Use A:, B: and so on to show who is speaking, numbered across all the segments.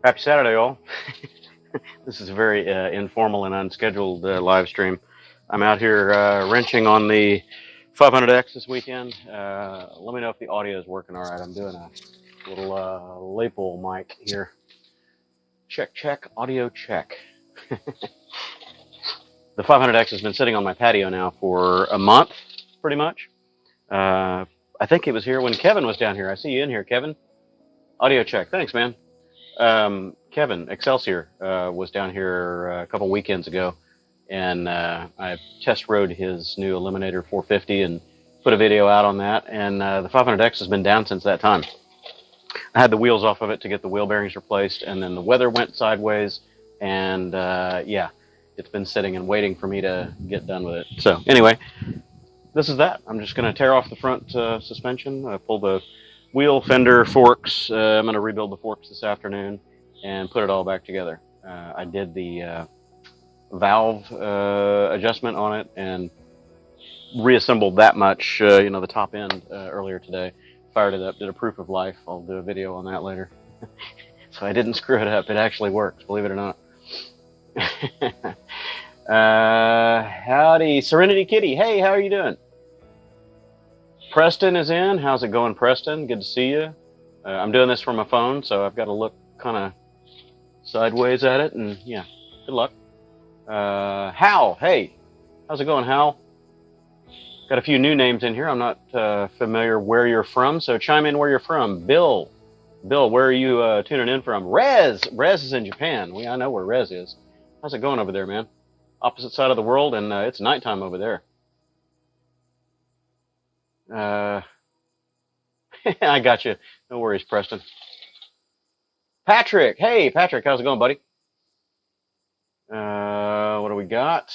A: Happy Saturday, all. This is a very informal and unscheduled live stream. I'm out here wrenching on the 500X this weekend. Let me know if the audio is working all right. I'm doing a little lapel mic here. Check, check, audio check. The 500X has been sitting on my patio now for a month, pretty much. I think it was here when Kevin was down here. I see you in here, Kevin. Audio check. Thanks, man. Kevin Excelsior was down here a couple weekends ago, and I test rode his new Eliminator 450 and put a video out on that. And the 500X has been down since that time. I had the wheels off of it to get the wheel bearings replaced, and then the weather went sideways, and yeah, it's been sitting and waiting for me to get done with it. So anyway, this is that. I'm just going to tear off the front suspension, pull the wheel, fender, forks. I'm going to rebuild the forks this afternoon and put it all back together. I did the valve adjustment on it and reassembled that much, the top end earlier today. Fired it up, did a proof of life. I'll do a video on that later. So I didn't screw it up. It actually works, believe it or not. Howdy, Serenity Kitty. Hey, how are you doing? Preston is in. How's it going, Preston? Good to see you. I'm doing this from my phone, so I've got to look kind of sideways at it, and yeah, good luck. Hal, hey, how's it going, Hal? Got a few new names in here. I'm not familiar where you're from, so chime in where you're from. Bill, where are you tuning in from? Rez is in Japan. I know where Rez is. How's it going over there, man? Opposite side of the world, and it's nighttime over there. I got you. No worries, Preston. Patrick, hey, Patrick, how's it going, buddy? What do we got?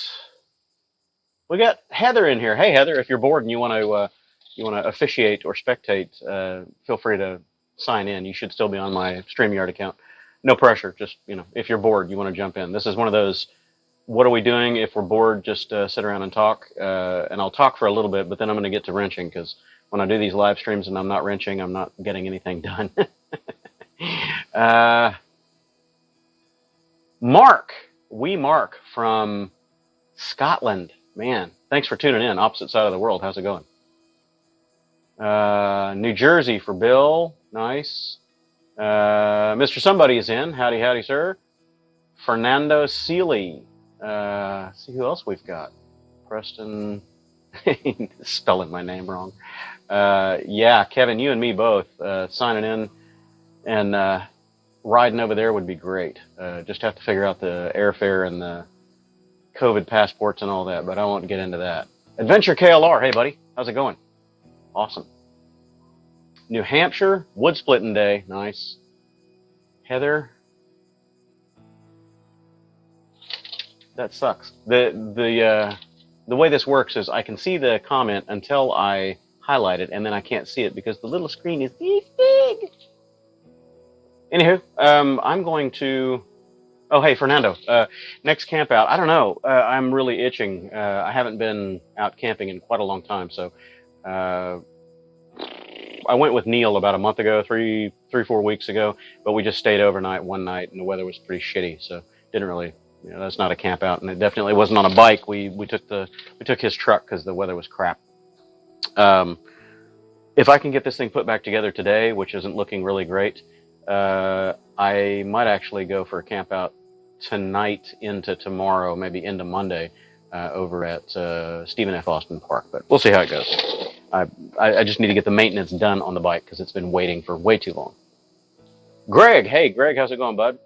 A: We got Heather in here. Hey, Heather, if you're bored and you want to officiate or spectate, feel free to sign in. You should still be on my StreamYard account. No pressure. Just if you're bored, you want to jump in. This is one of those. What are we doing if we're bored? Just sit around and talk. And I'll talk for a little bit, but then I'm going to get to wrenching because when I do these live streams and I'm not wrenching, I'm not getting anything done. Mark from Scotland. Man, thanks for tuning in. Opposite side of the world. How's it going? New Jersey for Bill. Nice. Mr. Somebody is in. Howdy, howdy, sir. Fernando Seeley. See who else we've got. Preston. Spelling my name wrong. Yeah, Kevin, you and me both. Signing in and riding over there would be great. Just have to figure out the airfare and the COVID passports and all that, but I won't get into that. Adventure KLR, hey buddy, how's it going? Awesome. New Hampshire, wood splitting day, nice. Heather, that sucks. The way this works is I can see the comment until I highlight it, and then I can't see it because the little screen is this big. Anywho, I'm going to. Oh, hey, Fernando. Next camp out. I don't know. I'm really itching. I haven't been out camping in quite a long time. So I went with Neil about a month ago, 4 weeks ago, but we just stayed overnight one night and the weather was pretty shitty. So didn't really, that's not a camp out, and it definitely wasn't on a bike. We took his truck because the weather was crap. If I can get this thing put back together today, which isn't looking really great, I might actually go for a camp out tonight into tomorrow, maybe into Monday, over at Stephen F. Austin Park. But we'll see how it goes. I just need to get the maintenance done on the bike because it's been waiting for way too long. Greg, hey, Greg, how's it going, bud?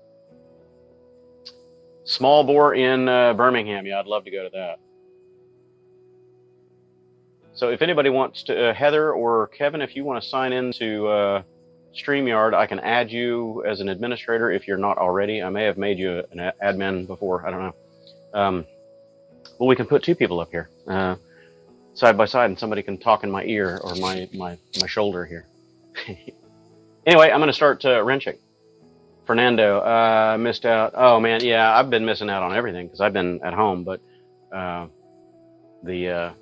A: Small bore in Birmingham. Yeah, I'd love to go to that. So if anybody wants to, Heather or Kevin, if you want to sign in to StreamYard, I can add you as an administrator if you're not already. I may have made you an admin before. I don't know. Well, we can put two people up here, side by side, and somebody can talk in my ear or my shoulder here. Anyway, I'm going to start wrenching. Fernando, missed out. Oh, man, yeah, I've been missing out on everything because I've been at home, but the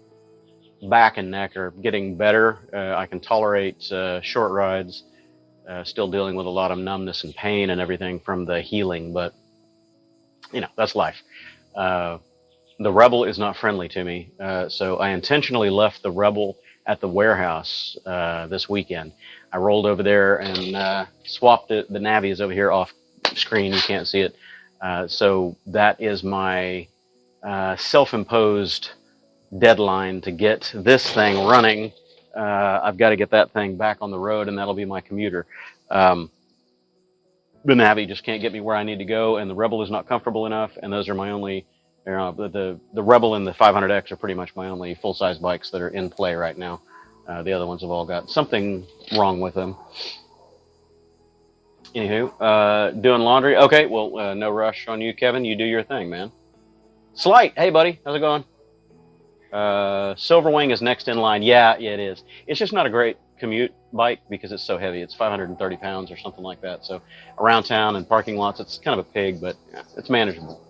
A: back and neck are getting better. I can tolerate short rides. Still dealing with a lot of numbness and pain and everything from the healing, but you know, that's life. The Rebel is not friendly to me, so I intentionally left the Rebel at the warehouse this weekend. I rolled over there and swapped it. The Navi is over here off screen. You can't see it. So that is my self-imposed deadline to get this thing running. I've got to get that thing back on the road, and that'll be my commuter. The Navi just can't get me where I need to go, and the Rebel is not comfortable enough, and those are my only, you know, the Rebel and the 500X are pretty much my only full-size bikes that are in play right now. The other ones have all got something wrong with them. Anywho, doing laundry. Okay, well, no rush on you, Kevin. You do your thing, man. Slight, hey, buddy. How's it going? Silverwing is next in line. Yeah, it is. It's just not a great commute bike because it's so heavy. It's 530 pounds or something like that. So around town and parking lots, it's kind of a pig, but yeah, it's manageable.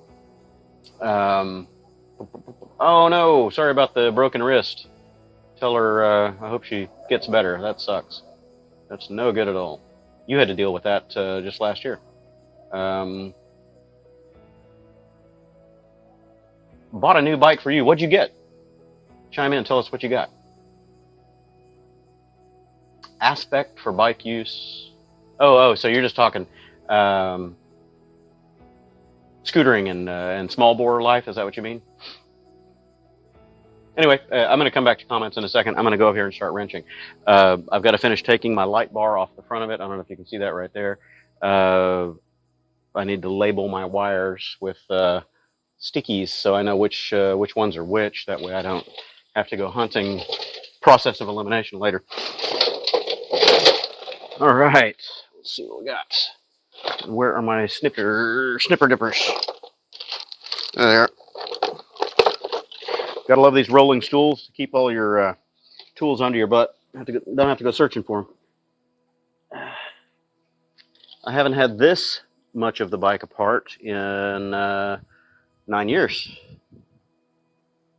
A: Oh, no. Sorry about the broken wrist. Tell her I hope she gets better. That sucks. That's no good at all. You had to deal with that just last year. Bought a new bike for you. What'd you get? Chime in and tell us what you got. Aspect for bike use. Oh, so you're just talking scootering and small bore life. Is that what you mean? Anyway, I'm going to come back to comments in a second. I'm going to go over here and start wrenching. I've got to finish taking my light bar off the front of it. I don't know if you can see that right there. I need to label my wires with stickies so I know which ones are which. That way I don't have to go hunting. Process of elimination later. All right. Let's see what we got. Where are my snipper dippers? There. Gotta love these rolling stools to keep all your tools under your butt. Don't have to go searching for them. I haven't had this much of the bike apart in 9 years.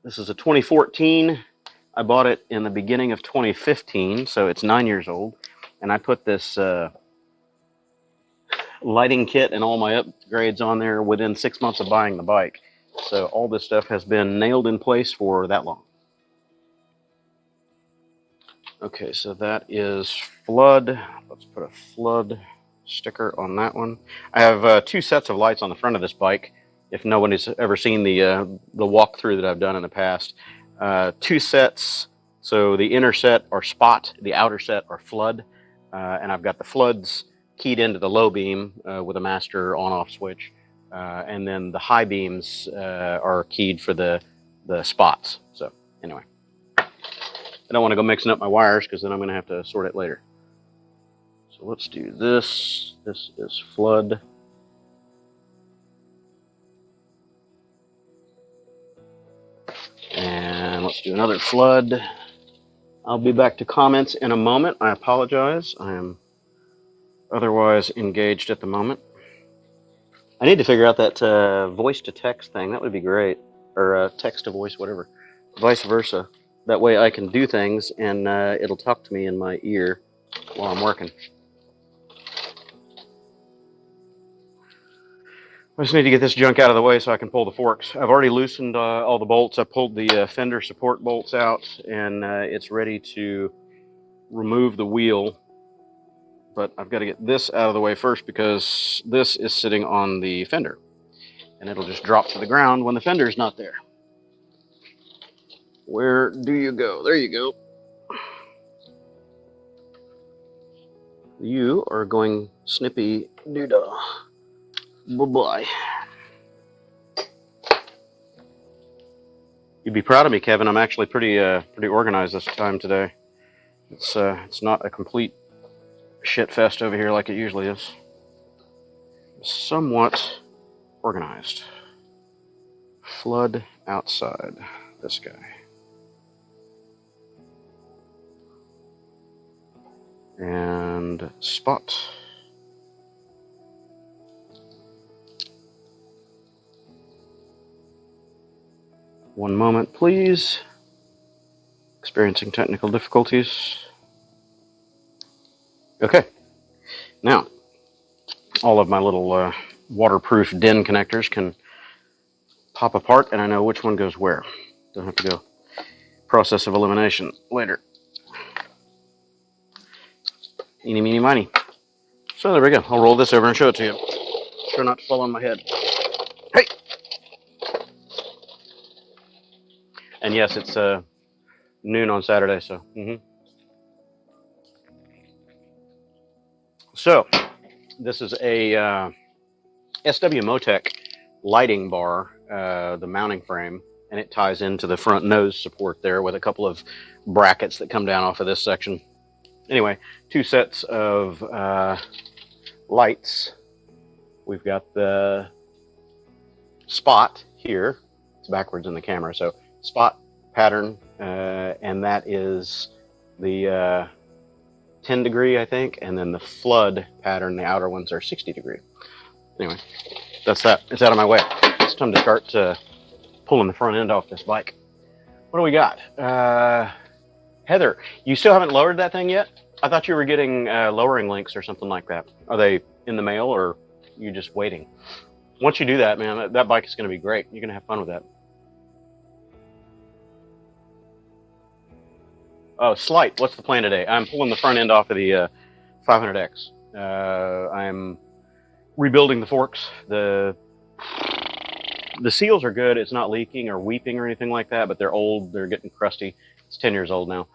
A: This is a 2014. I bought it in the beginning of 2015, so it's 9 years old. And I put this lighting kit and all my upgrades on there within 6 months of buying the bike. So all this stuff has been nailed in place for that long. Okay, so that is flood. Let's put a flood sticker on that one. I have 2 sets of lights on the front of this bike. If no one has ever seen the walkthrough that I've done in the past, 2 sets. So the inner set are spot, the outer set are flood, and I've got the floods keyed into the low beam with a master on-off switch. And then the high beams are keyed for the spots. So anyway, I don't want to go mixing up my wires because then I'm going to have to sort it later. So let's do this. This is flood. And let's do another flood. I'll be back to comments in a moment. I apologize. I am otherwise engaged at the moment. I need to figure out that voice to text thing. That would be great. Or text to voice, whatever. Vice versa. That way I can do things and it'll talk to me in my ear while I'm working. I just need to get this junk out of the way so I can pull the forks. I've already loosened all the bolts. I pulled the fender support bolts out and it's ready to remove the wheel. But I've got to get this out of the way first because this is sitting on the fender. And it'll just drop to the ground when the fender is not there. Where do you go? There you go. You are going snippy doodah. Bye-bye. You'd be proud of me, Kevin. I'm actually pretty organized this time today. It's not a complete shit fest over here like it usually is. Somewhat organized. Flood outside. This guy. And spot. One moment, please. Experiencing technical difficulties. Okay. Now, all of my little waterproof DIN connectors can pop apart, and I know which one goes where. Don't have to go process of elimination later. Eeny, meeny, miny. So there we go. I'll roll this over and show it to you. Try not to fall on my head. Hey! And yes, it's noon on Saturday, so. So, this is a SW Motec lighting bar, the mounting frame, and it ties into the front nose support there with a couple of brackets that come down off of this section. Anyway, two sets of lights. We've got the spot here. It's backwards in the camera, so spot pattern, and that is the 10 degree, I think, and then the flood pattern, the outer ones are 60 degree. Anyway, that's that. It's out of my way. It's time to start pulling the front end off this bike. What do we got? Heather, you still haven't lowered that thing yet? I thought you were getting lowering links or something like that. Are they in the mail, or are you just waiting? Once you do that, man, that bike is going to be great. You're going to have fun with that. Oh, slight. What's the plan today? I'm pulling the front end off of the 500X. I'm rebuilding the forks. The seals are good. It's not leaking or weeping or anything like that, but they're old. They're getting crusty. It's 10 years old now.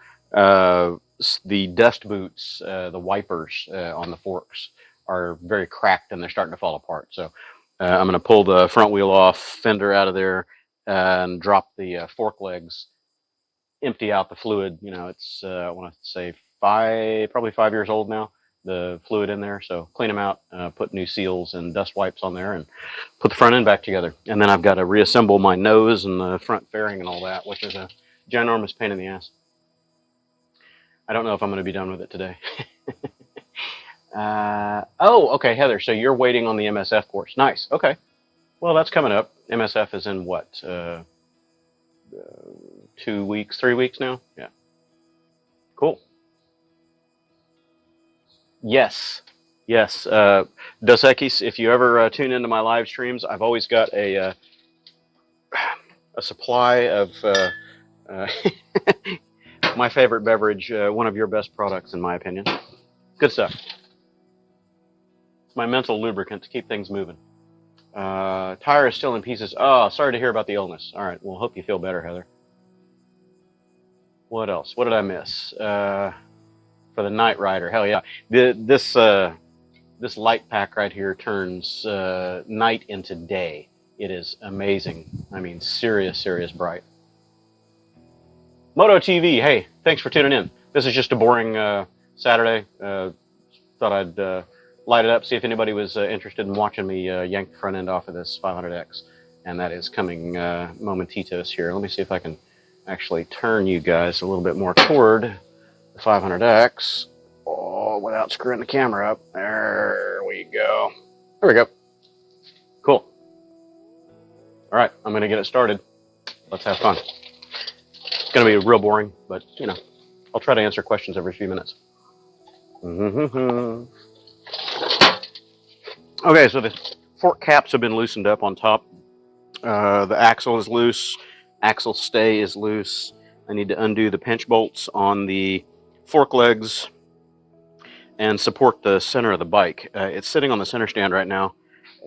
A: The dust boots, the wipers on the forks are very cracked, and they're starting to fall apart. So I'm going to pull the front wheel off, fender out of there, and drop the fork legs, empty out the fluid. You know, it's I want to say probably 5 years old now, the fluid in there. So clean them out, put new seals and dust wipes on there, and put the front end back together. And then I've got to reassemble my nose and the front fairing and all that, which is a ginormous pain in the ass. I don't know if I'm going to be done with it today. Oh, okay, Heather, so you're waiting on the MSF course. Nice. Okay. Well, that's coming up. MSF is in what? 2 weeks, 3 weeks now? Yeah. Cool. Yes. Yes. Dos Equis, if you ever tune into my live streams, I've always got a supply of my favorite beverage, one of your best products, in my opinion. Good stuff. It's my mental lubricant to keep things moving. Tire is still in pieces. Oh, sorry to hear about the illness. All right, well, hope you feel better, Heather. What else? What did I miss? For the Night Rider, hell yeah. This light pack right here turns night into day. It is amazing. I mean, serious bright. Moto TV, hey, thanks for tuning in. This is just a boring Saturday. Thought I'd light it up, see if anybody was interested in watching me yank the front end off of this 500X. And that is coming momentitos here. Let me see if I can actually turn you guys a little bit more toward the 500X. Oh, without screwing the camera up. There we go. There we go. Cool. All right, I'm going to get it started. Let's have fun. It's going to be real boring, but, you know, I'll try to answer questions every few minutes. Okay, so the fork caps have been loosened up on top. The axle is loose. Axle stay is loose. I need to undo the pinch bolts on the fork legs and support the center of the bike. It's sitting on the center stand right now,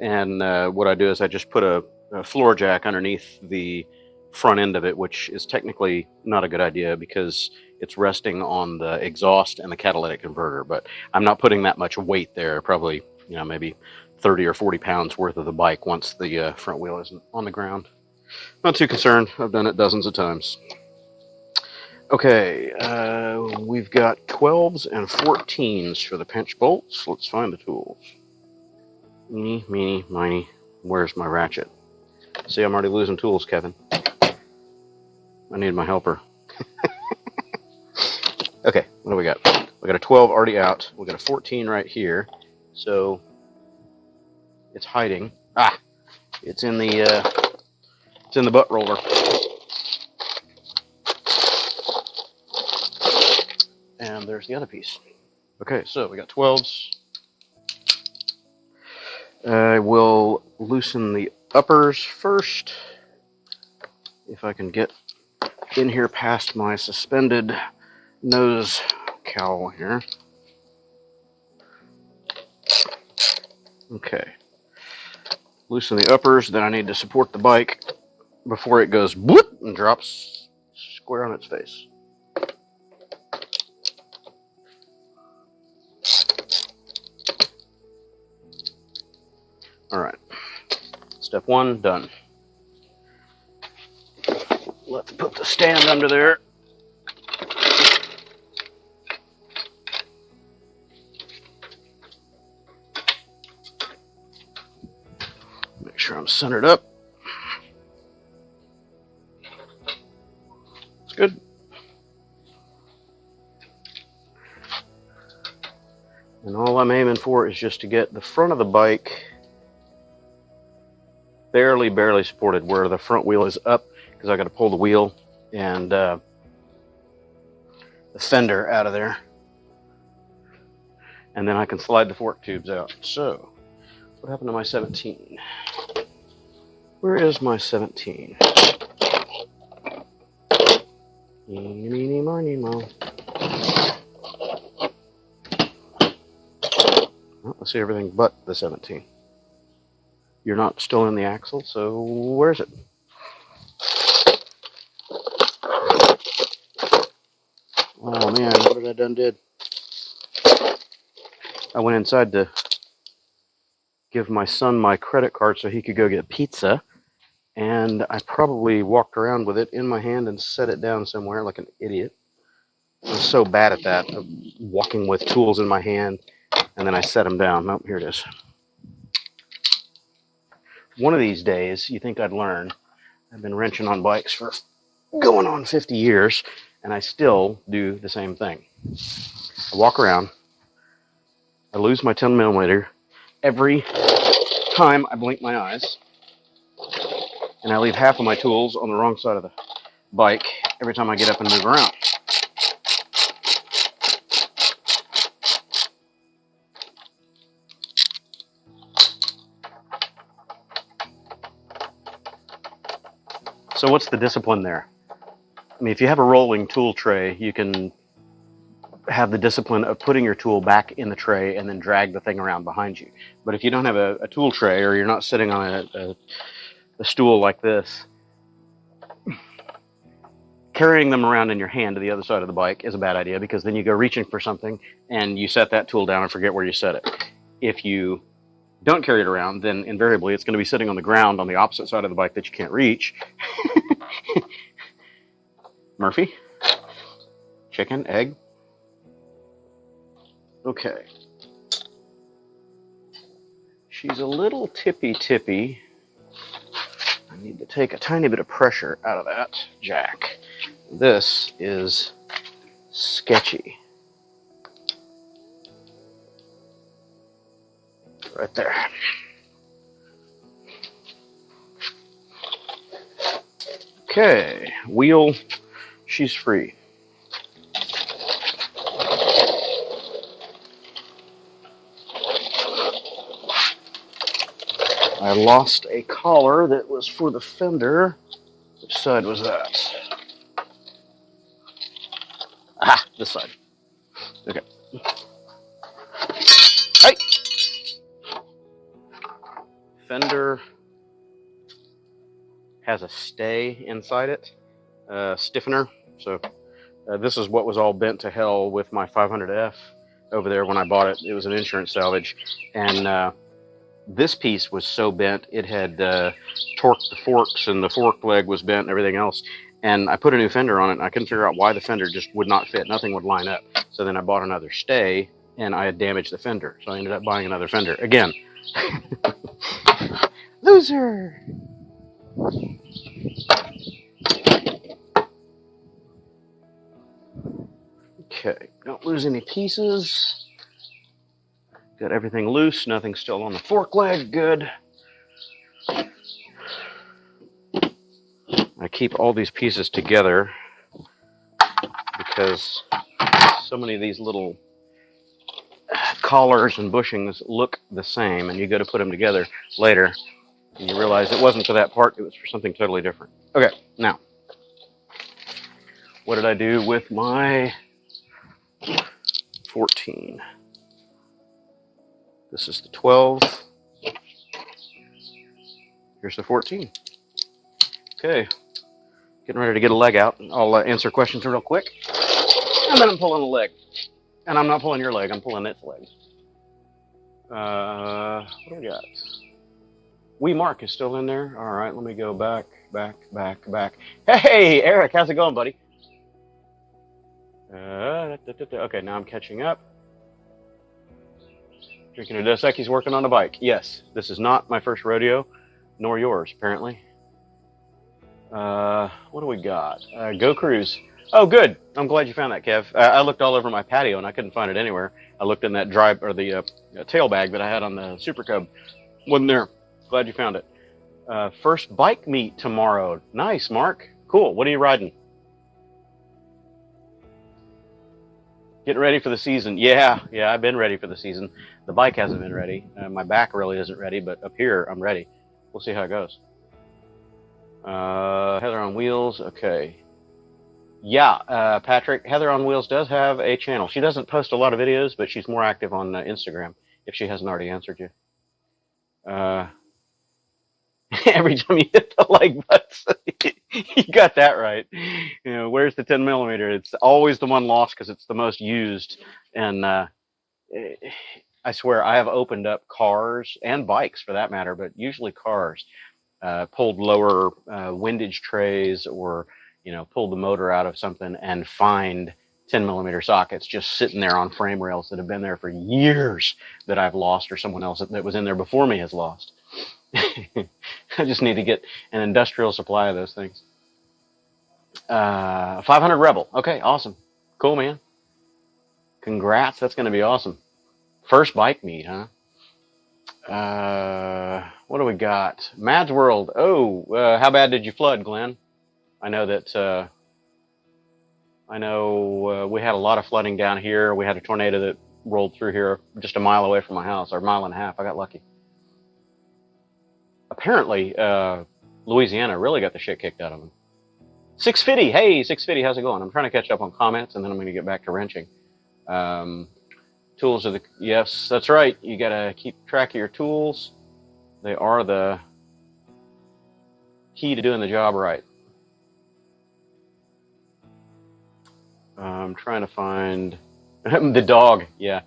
A: and what I do is I just put a floor jack underneath the front end of it, which is technically not a good idea because it's resting on the exhaust and the catalytic converter, but I'm not putting that much weight there, probably, you know, maybe 30 or 40 pounds worth of the bike once the front wheel isn't on the ground. Not too concerned. I've done it dozens of times. Okay, we've got 12s and 14s for the pinch bolts. Let's find the tools. Eeny, meeny, miny. Where's my ratchet? See, I'm already losing tools, Kevin. I need my helper. Okay, what do we got? We got a 12 already out. We got a 14 right here. So it's hiding. Ah, it's in the butt roller. And there's the other piece. Okay, so we got 12s I will loosen the uppers first, if I can get in here past my suspended nose cowl here. Okay. Loosen the uppers, then I need to support the bike before it goes bloop and drops square on its face. All right. Step one, done. Let's put the stand under there. Make sure I'm centered up. It's good. And all I'm aiming for is just to get the front of the bike barely supported where the front wheel is up, because I got to pull the wheel and the fender out of there. And then I can slide the fork tubes out. So, what happened to my 17? Where is my 17? Eeny, meeny, miny, moe. Well, let's see everything but the 17. You're not still in the axle, so where is it? Oh man, what did I done did? I went inside to give my son my credit card so he could go get pizza, and I probably walked around with it in my hand and set it down somewhere like an idiot. I'm so bad at that, walking with tools in my hand, and then I set them down. Nope, here it is. One of these days, you think I'd learn. I've been wrenching on bikes for going on 50 years, and I still do the same thing. I walk around, I lose my 10 millimeter every time I blink my eyes, and I leave half of my tools on the wrong side of the bike every time I get up and move around. So what's the discipline there? I mean, if you have a rolling tool tray, you can have the discipline of putting your tool back in the tray and then drag the thing around behind you. But if you don't have a tool tray, or you're not sitting on a stool like this, carrying them around in your hand to the other side of the bike is a bad idea, because then you go reaching for something and you set that tool down and forget where you set it. If you don't carry it around, then invariably it's going to be sitting on the ground on the opposite side of the bike that you can't reach. Murphy? Chicken? Egg? Okay. She's a little tippy. I need to take a tiny bit of pressure out of that jack. This is sketchy. Right there. Okay, wheel, she's free. I lost a collar that was for the fender. Which side was that? Ah, this side. Okay. Hey! Fender has a stay inside it, stiffener. So this is what was all bent to hell with my 500F over there when I bought it. It was an insurance salvage, and this piece was so bent it had torqued the forks, and the fork leg was bent and everything else. And I put a new fender on it, and I couldn't figure out why the fender just would not fit. Nothing would line up. So then I bought another stay, and I had damaged the fender. So I ended up buying another fender again. Loser! Okay, don't lose any pieces. Got everything loose, nothing still on the fork leg, good. I keep all these pieces together because so many of these little collars and bushings look the same, and you go to put them together later, and you realize it wasn't for that part, it was for something totally different. Okay, now, what did I do with my 14? This is the 12. Here's the 14. Okay, getting ready to get a leg out. I'll answer questions real quick, and then I'm pulling a leg. And I'm not pulling your leg, I'm pulling its leg. What do we got? Wee Mark is still in there. All right, let me go back. Hey, Eric, how's it going, buddy? Okay, now I'm catching up. Drinking a Dos Equis, working on a bike. Yes, this is not my first rodeo, nor yours, apparently. What do we got? Go Cruise. Oh, good. I'm glad you found that, Kev. I looked all over my patio and I couldn't find it anywhere. I looked in that the tail bag that I had on the Super Cub. Wasn't there. Glad you found it. First bike meet tomorrow. Nice, Mark. Cool. What are you riding? Getting ready for the season. Yeah, I've been ready for the season. The bike hasn't been ready. My back really isn't ready, but up here I'm ready. We'll see how it goes. Heather on Wheels. Okay. Yeah, Patrick, Heather on Wheels does have a channel. She doesn't post a lot of videos, but she's more active on Instagram, if she hasn't already answered you. Every time you hit the like button, you got that right. You know, where's the 10 millimeter? It's always the one lost because it's the most used. And I swear I have opened up cars and bikes for that matter, but usually cars, pulled lower windage trays or pull the motor out of something and find 10 millimeter sockets just sitting there on frame rails that have been there for years that I've lost or someone else that was in there before me has lost. I just need to get an industrial supply of those things. 500 Rebel. Okay, awesome. Cool, man. Congrats. That's going to be awesome. First bike meet, huh? What do we got? Mad's World. Oh, how bad did you flood, Glenn? I know that we had a lot of flooding down here. We had a tornado that rolled through here just a mile away from my house, or a mile and a half. I got lucky. Apparently, Louisiana really got the shit kicked out of them. 650. Hey, 650, how's it going? I'm trying to catch up on comments, and then I'm going to get back to wrenching. Tools are the... Yes, that's right. You got to keep track of your tools. They are the key to doing the job right. I'm trying to find the dog. Yeah,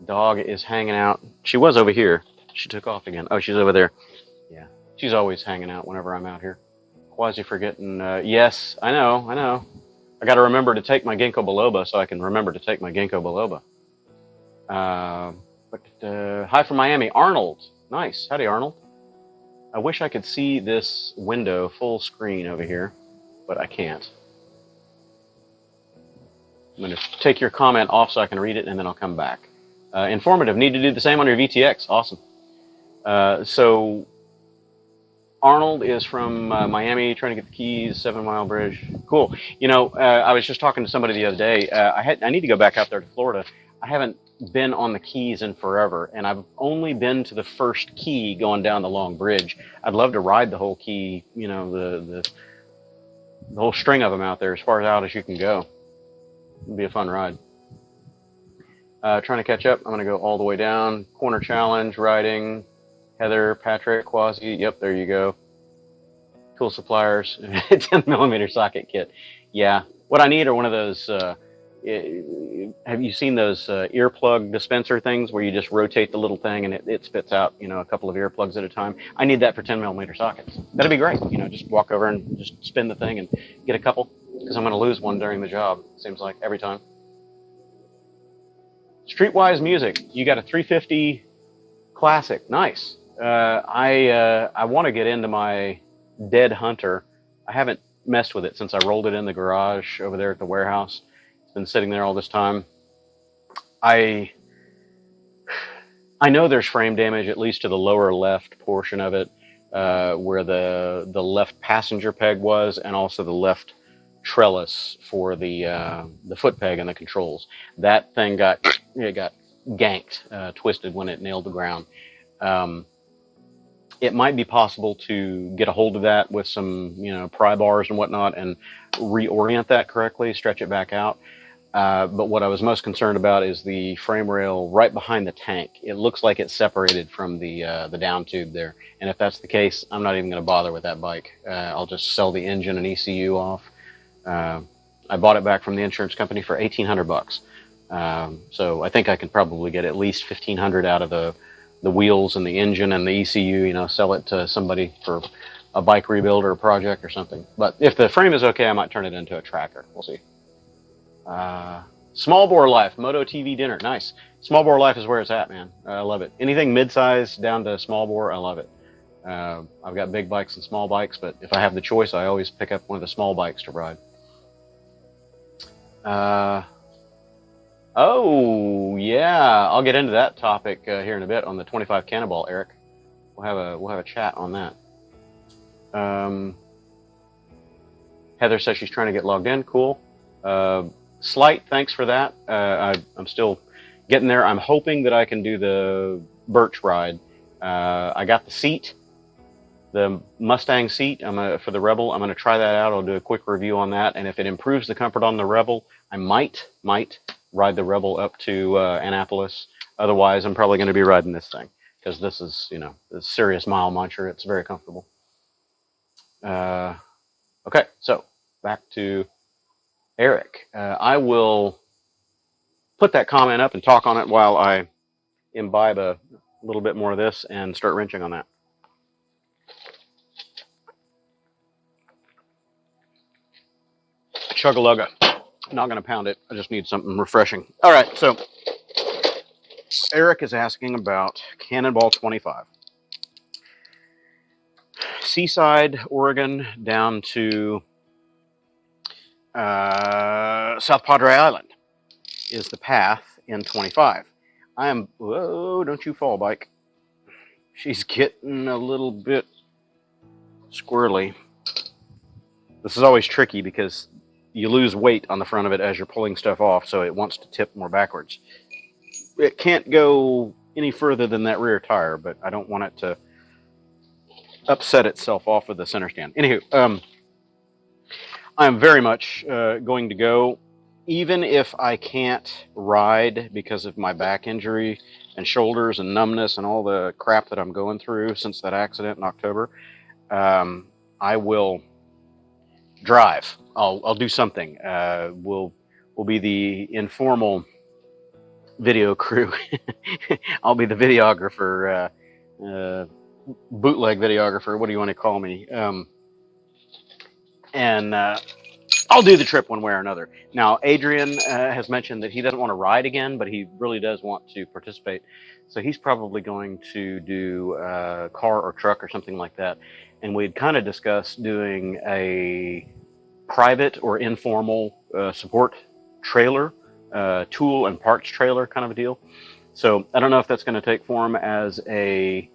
A: dog is hanging out. She was over here. She took off again. Oh, she's over there. Yeah, she's always hanging out whenever I'm out here. Quasi forgetting. Yes, I know. I got to remember to take my ginkgo biloba so I can remember to take my ginkgo biloba. Hi from Miami, Arnold. Nice. Howdy, Arnold. I wish I could see this window full screen over here, but I can't. I'm going to take your comment off so I can read it, and then I'll come back. Informative. Need to do the same on your VTX. Awesome. So Arnold is from Miami, trying to get the keys, 7 Mile Bridge. Cool. I was just talking to somebody the other day. I need to go back out there to Florida. I haven't been on the keys in forever, and I've only been to the first key going down the long bridge. I'd love to ride the whole key, the whole string of them out there, as far out as you can go. It'd be a fun ride. Trying to catch up. I'm going to go all the way down. Corner challenge, riding. Heather, Patrick, Quasi. Yep, there you go. Tool suppliers. 10 millimeter socket kit. Yeah. What I need are one of those. Have you seen those earplug dispenser things where you just rotate the little thing and it spits out, a couple of earplugs at a time? I need that for 10 millimeter sockets. That'd be great. Just walk over and just spin the thing and get a couple. Because I'm going to lose one during the job, seems like, every time. Streetwise music. You got a 350 Classic. Nice. I want to get into my Dead Hunter. I haven't messed with it since I rolled it in the garage over there at the warehouse. It's been sitting there all this time. I know there's frame damage, at least to the lower left portion of it, where the left passenger peg was, and also the left trellis for the foot peg and the controls. That thing got ganked, twisted when it nailed the ground. It might be possible to get a hold of that with some, pry bars and whatnot and reorient that correctly, stretch it back out. But what I was most concerned about is the frame rail right behind the tank. It looks like it's separated from the down tube there. And if that's the case, I'm not even going to bother with that bike. I'll just sell the engine and ECU off. I bought it back from the insurance company for $1,800. So I think I could probably get at least $1,500 out of the wheels and the engine and the ECU, sell it to somebody for a bike rebuild or a project or something. But if the frame is okay, I might turn it into a tracker. We'll see. Small bore life, Moto TV dinner. Nice. Small bore life is where it's at, man. I love it. Anything mid-size down to small bore, I love it. I've got big bikes and small bikes, but if I have the choice, I always pick up one of the small bikes to ride. Oh yeah, I'll get into that topic here in a bit on the 25 Cannonball, Eric. We'll have a chat on that. Heather says she's trying to get logged in. Cool. Slight thanks for that. I'm still getting there. I'm hoping that I can do the Birch ride. I got the seat, the Mustang seat. For the Rebel. I'm gonna try that out. I'll do a quick review on that, and if it improves the comfort on the Rebel, I might ride the Rebel up to Annapolis. Otherwise, I'm probably going to be riding this thing because this is, a serious mile muncher. It's very comfortable. Okay, so back to Eric. I will put that comment up and talk on it while I imbibe a little bit more of this and start wrenching on that. Chug-a-lugga. Not going to pound it. I just need something refreshing. All right, so Eric is asking about Cannonball 25. Seaside, Oregon, down to South Padre Island is the path in 25. Whoa, don't you fall, bike. She's getting a little bit squirrely. This is always tricky because you lose weight on the front of it as you're pulling stuff off, so it wants to tip more backwards. It can't go any further than that rear tire, but I don't want it to upset itself off of the center stand. Anywho, I'm very much going to go, even if I can't ride because of my back injury and shoulders and numbness and all the crap that I'm going through since that accident in October. I will drive. I'll do something. We'll be the informal video crew. I'll be the videographer, bootleg videographer. What do you want to call me? And I'll do the trip one way or another. Now, Adrian has mentioned that he doesn't want to ride again, but he really does want to participate. So he's probably going to do a car or truck or something like that. And we'd kind of discussed doing a private or informal support trailer, tool and parts trailer kind of a deal. So I don't know if that's going to take form as a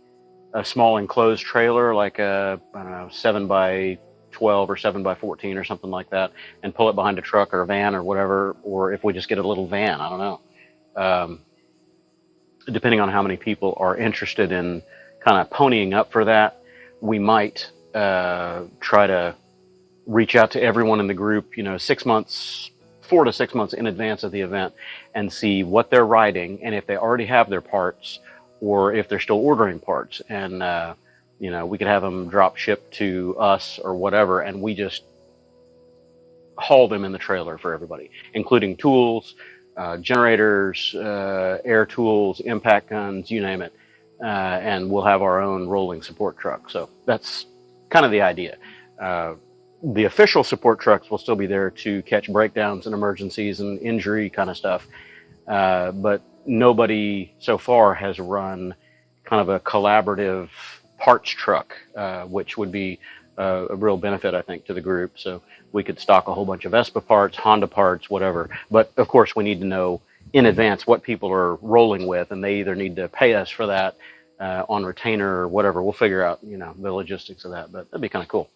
A: small enclosed trailer, like a, I don't know, 7x12 or 7x14 or something like that, and pull it behind a truck or a van or whatever, or if we just get a little van, I don't know. Depending on how many people are interested in kind of ponying up for that, we might try to reach out to everyone in the group, 6 months, 4 to 6 months in advance of the event, and see what they're riding and if they already have their parts or if they're still ordering parts. And, we could have them drop ship to us or whatever, and we just haul them in the trailer for everybody, including tools, generators, air tools, impact guns, you name it. And we'll have our own rolling support truck. So that's kind of the idea. The official support trucks will still be there to catch breakdowns and emergencies and injury kind of stuff. But nobody so far has run kind of a collaborative parts truck, which would be a real benefit, I think, to the group. So we could stock a whole bunch of Vespa parts, Honda parts, whatever. But of course, we need to know in advance what people are rolling with, and they either need to pay us for that on retainer or whatever. We'll figure out, the logistics of that, but that'd be kind of cool.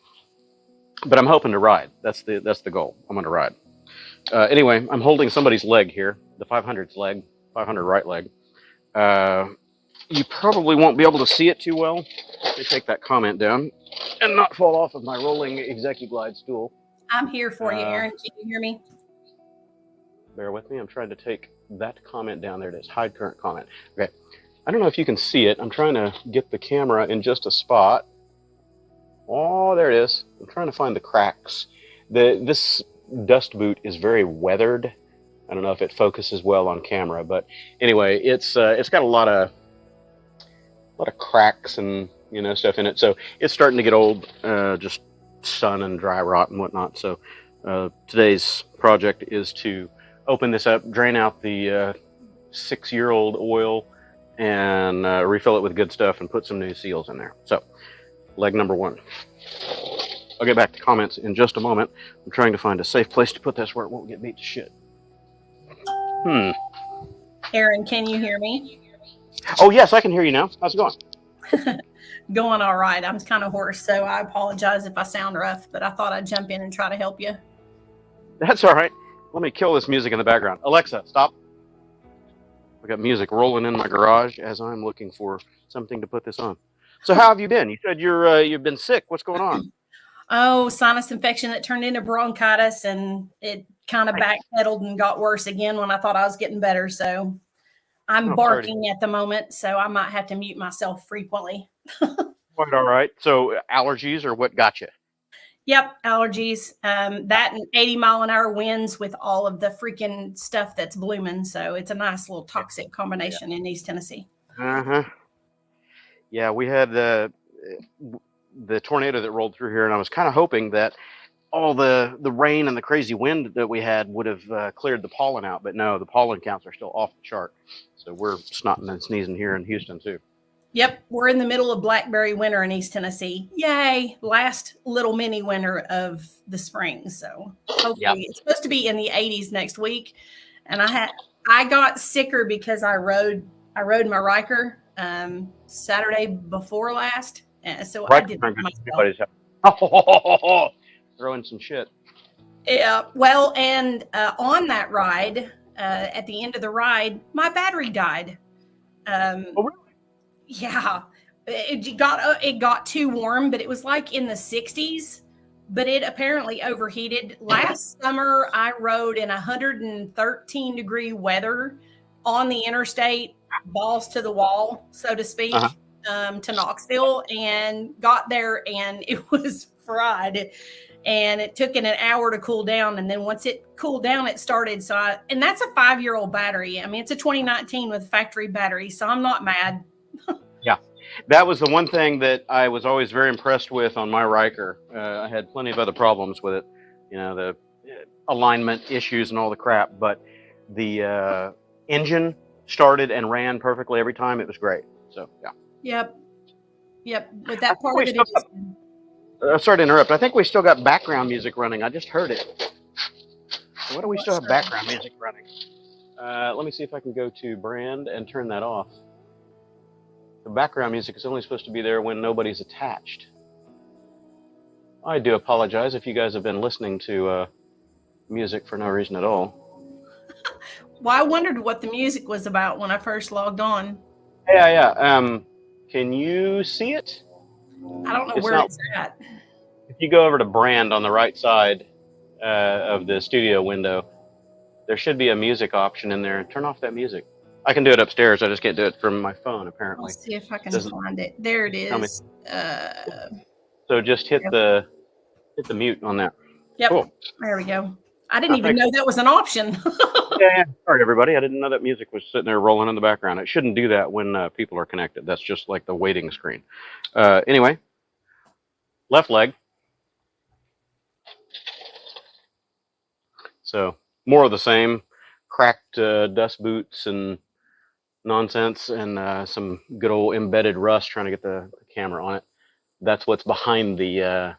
A: But I'm hoping to ride. That's the goal. I'm going to ride. Anyway, I'm holding somebody's leg here, the 500's leg, 500 right leg. You probably won't be able to see it too well. Let me take that comment down and not fall off of my rolling ExecuGlide stool.
B: I'm here for you, Aaron. Can you hear me?
A: Bear with me. I'm trying to take that comment down. There it is. Hide current comment. Okay. I don't know if you can see it. I'm trying to get the camera in just a spot. Oh, there it is. I'm trying to find the cracks. This dust boot is very weathered. I don't know if it focuses well on camera, but anyway, it's got a lot of cracks and stuff in it. So it's starting to get old, just sun and dry rot and whatnot. So today's project is to open this up, drain out the 6-year-old oil, and refill it with good stuff and put some new seals in there. So leg number 1. I'll get back to comments in just a moment. I'm trying to find a safe place to put this where it won't get beat to shit.
B: Aaron, can you hear me?
A: Oh, yes, I can hear you now. How's it going?
B: Going all right. I'm kind of hoarse, so I apologize if I sound rough, but I thought I'd jump in and try to help you.
A: That's all right. Let me kill this music in the background. Alexa, stop. I got music rolling in my garage as I'm looking for something to put this on. So how have you been? You said you've been sick. What's going on?
B: Oh, sinus infection that turned into bronchitis, and it kind of backpedaled and got worse again when I thought I was getting better. So I'm barking at the moment, so I might have to mute myself frequently.
A: Quite all right. So allergies or what got you?
B: Yep, allergies. That and 80-mile-an-hour winds with all of the freaking stuff that's blooming. So it's a nice little toxic combination in East Tennessee.
A: Yeah, we had the tornado that rolled through here, and I was kind of hoping that all the rain and the crazy wind that we had would have cleared the pollen out, but no, the pollen counts are still off the chart. So we're snotting and sneezing here in Houston too.
B: Yep, we're in the middle of blackberry winter in East Tennessee. Yay, last little mini winter of the spring. So hopefully it's supposed to be in the 80s next week. And I got sicker because I rode my Riker Saturday before last. So I did myself.
A: Throwing some shit.
B: Yeah, well, and on that ride, at the end of the ride, my battery died.
A: Oh, really?
B: Yeah, it got too warm, but it was like in the 60s, but it apparently overheated. Last summer, I rode in 113-degree weather on the interstate, balls to the wall, so to speak, to Knoxville, and got there, and it was fried. And it took an hour to cool down. And then once it cooled down, it started. And that's a 5-year-old battery. I mean, it's a 2019 with factory battery. So I'm not mad.
A: Yeah, that was the one thing that I was always very impressed with on my Riker. I had plenty of other problems with it, the alignment issues and all the crap. But the engine started and ran perfectly every time. It was great. So, yeah.
B: Yep. But that part of it is...
A: sorry to interrupt. I think we still got background music running. I just heard it. So what do we still have background music running? Let me see if I can go to brand and turn that off. The background music is only supposed to be there when nobody's attached. I do apologize if you guys have been listening to music for no reason at all.
B: Well, I wondered what the music was about when I first logged on.
A: Yeah. Can you see it?
B: I don't know where it's at.
A: If you go over to brand on the right side of the studio window, there should be a music option in there. Turn off that music. I can do it upstairs. I just can't do it from my phone, apparently.
B: Let's see if I can find it. There it is.
A: So just hit the mute on that.
B: Yep.
A: Cool.
B: There we go. I didn't even know that was an option.
A: Yeah. Sorry, everybody. I didn't know that music was sitting there rolling in the background. It shouldn't do that when people are connected. That's just like the waiting screen. Anyway, left leg. So more of the same. Cracked dust boots and nonsense, and some good old embedded rust trying to get the camera on it. That's what's behind the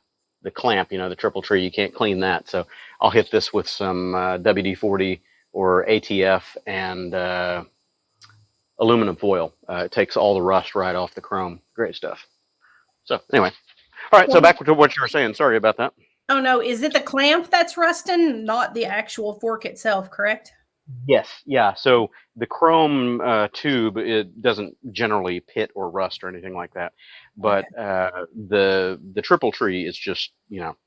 A: clamp, the triple tree. You can't clean that. So I'll hit this with some WD-40 or ATF and aluminum foil. It takes all the rust right off the chrome. Great stuff. So anyway, all right. So back to what you were saying. Sorry about that.
B: Oh no, is it the clamp that's rusting, not the actual fork itself? Correct?
A: Yes, yeah. So the chrome tube, it doesn't generally pit or rust or anything like that,
B: Okay.
A: but the triple tree is just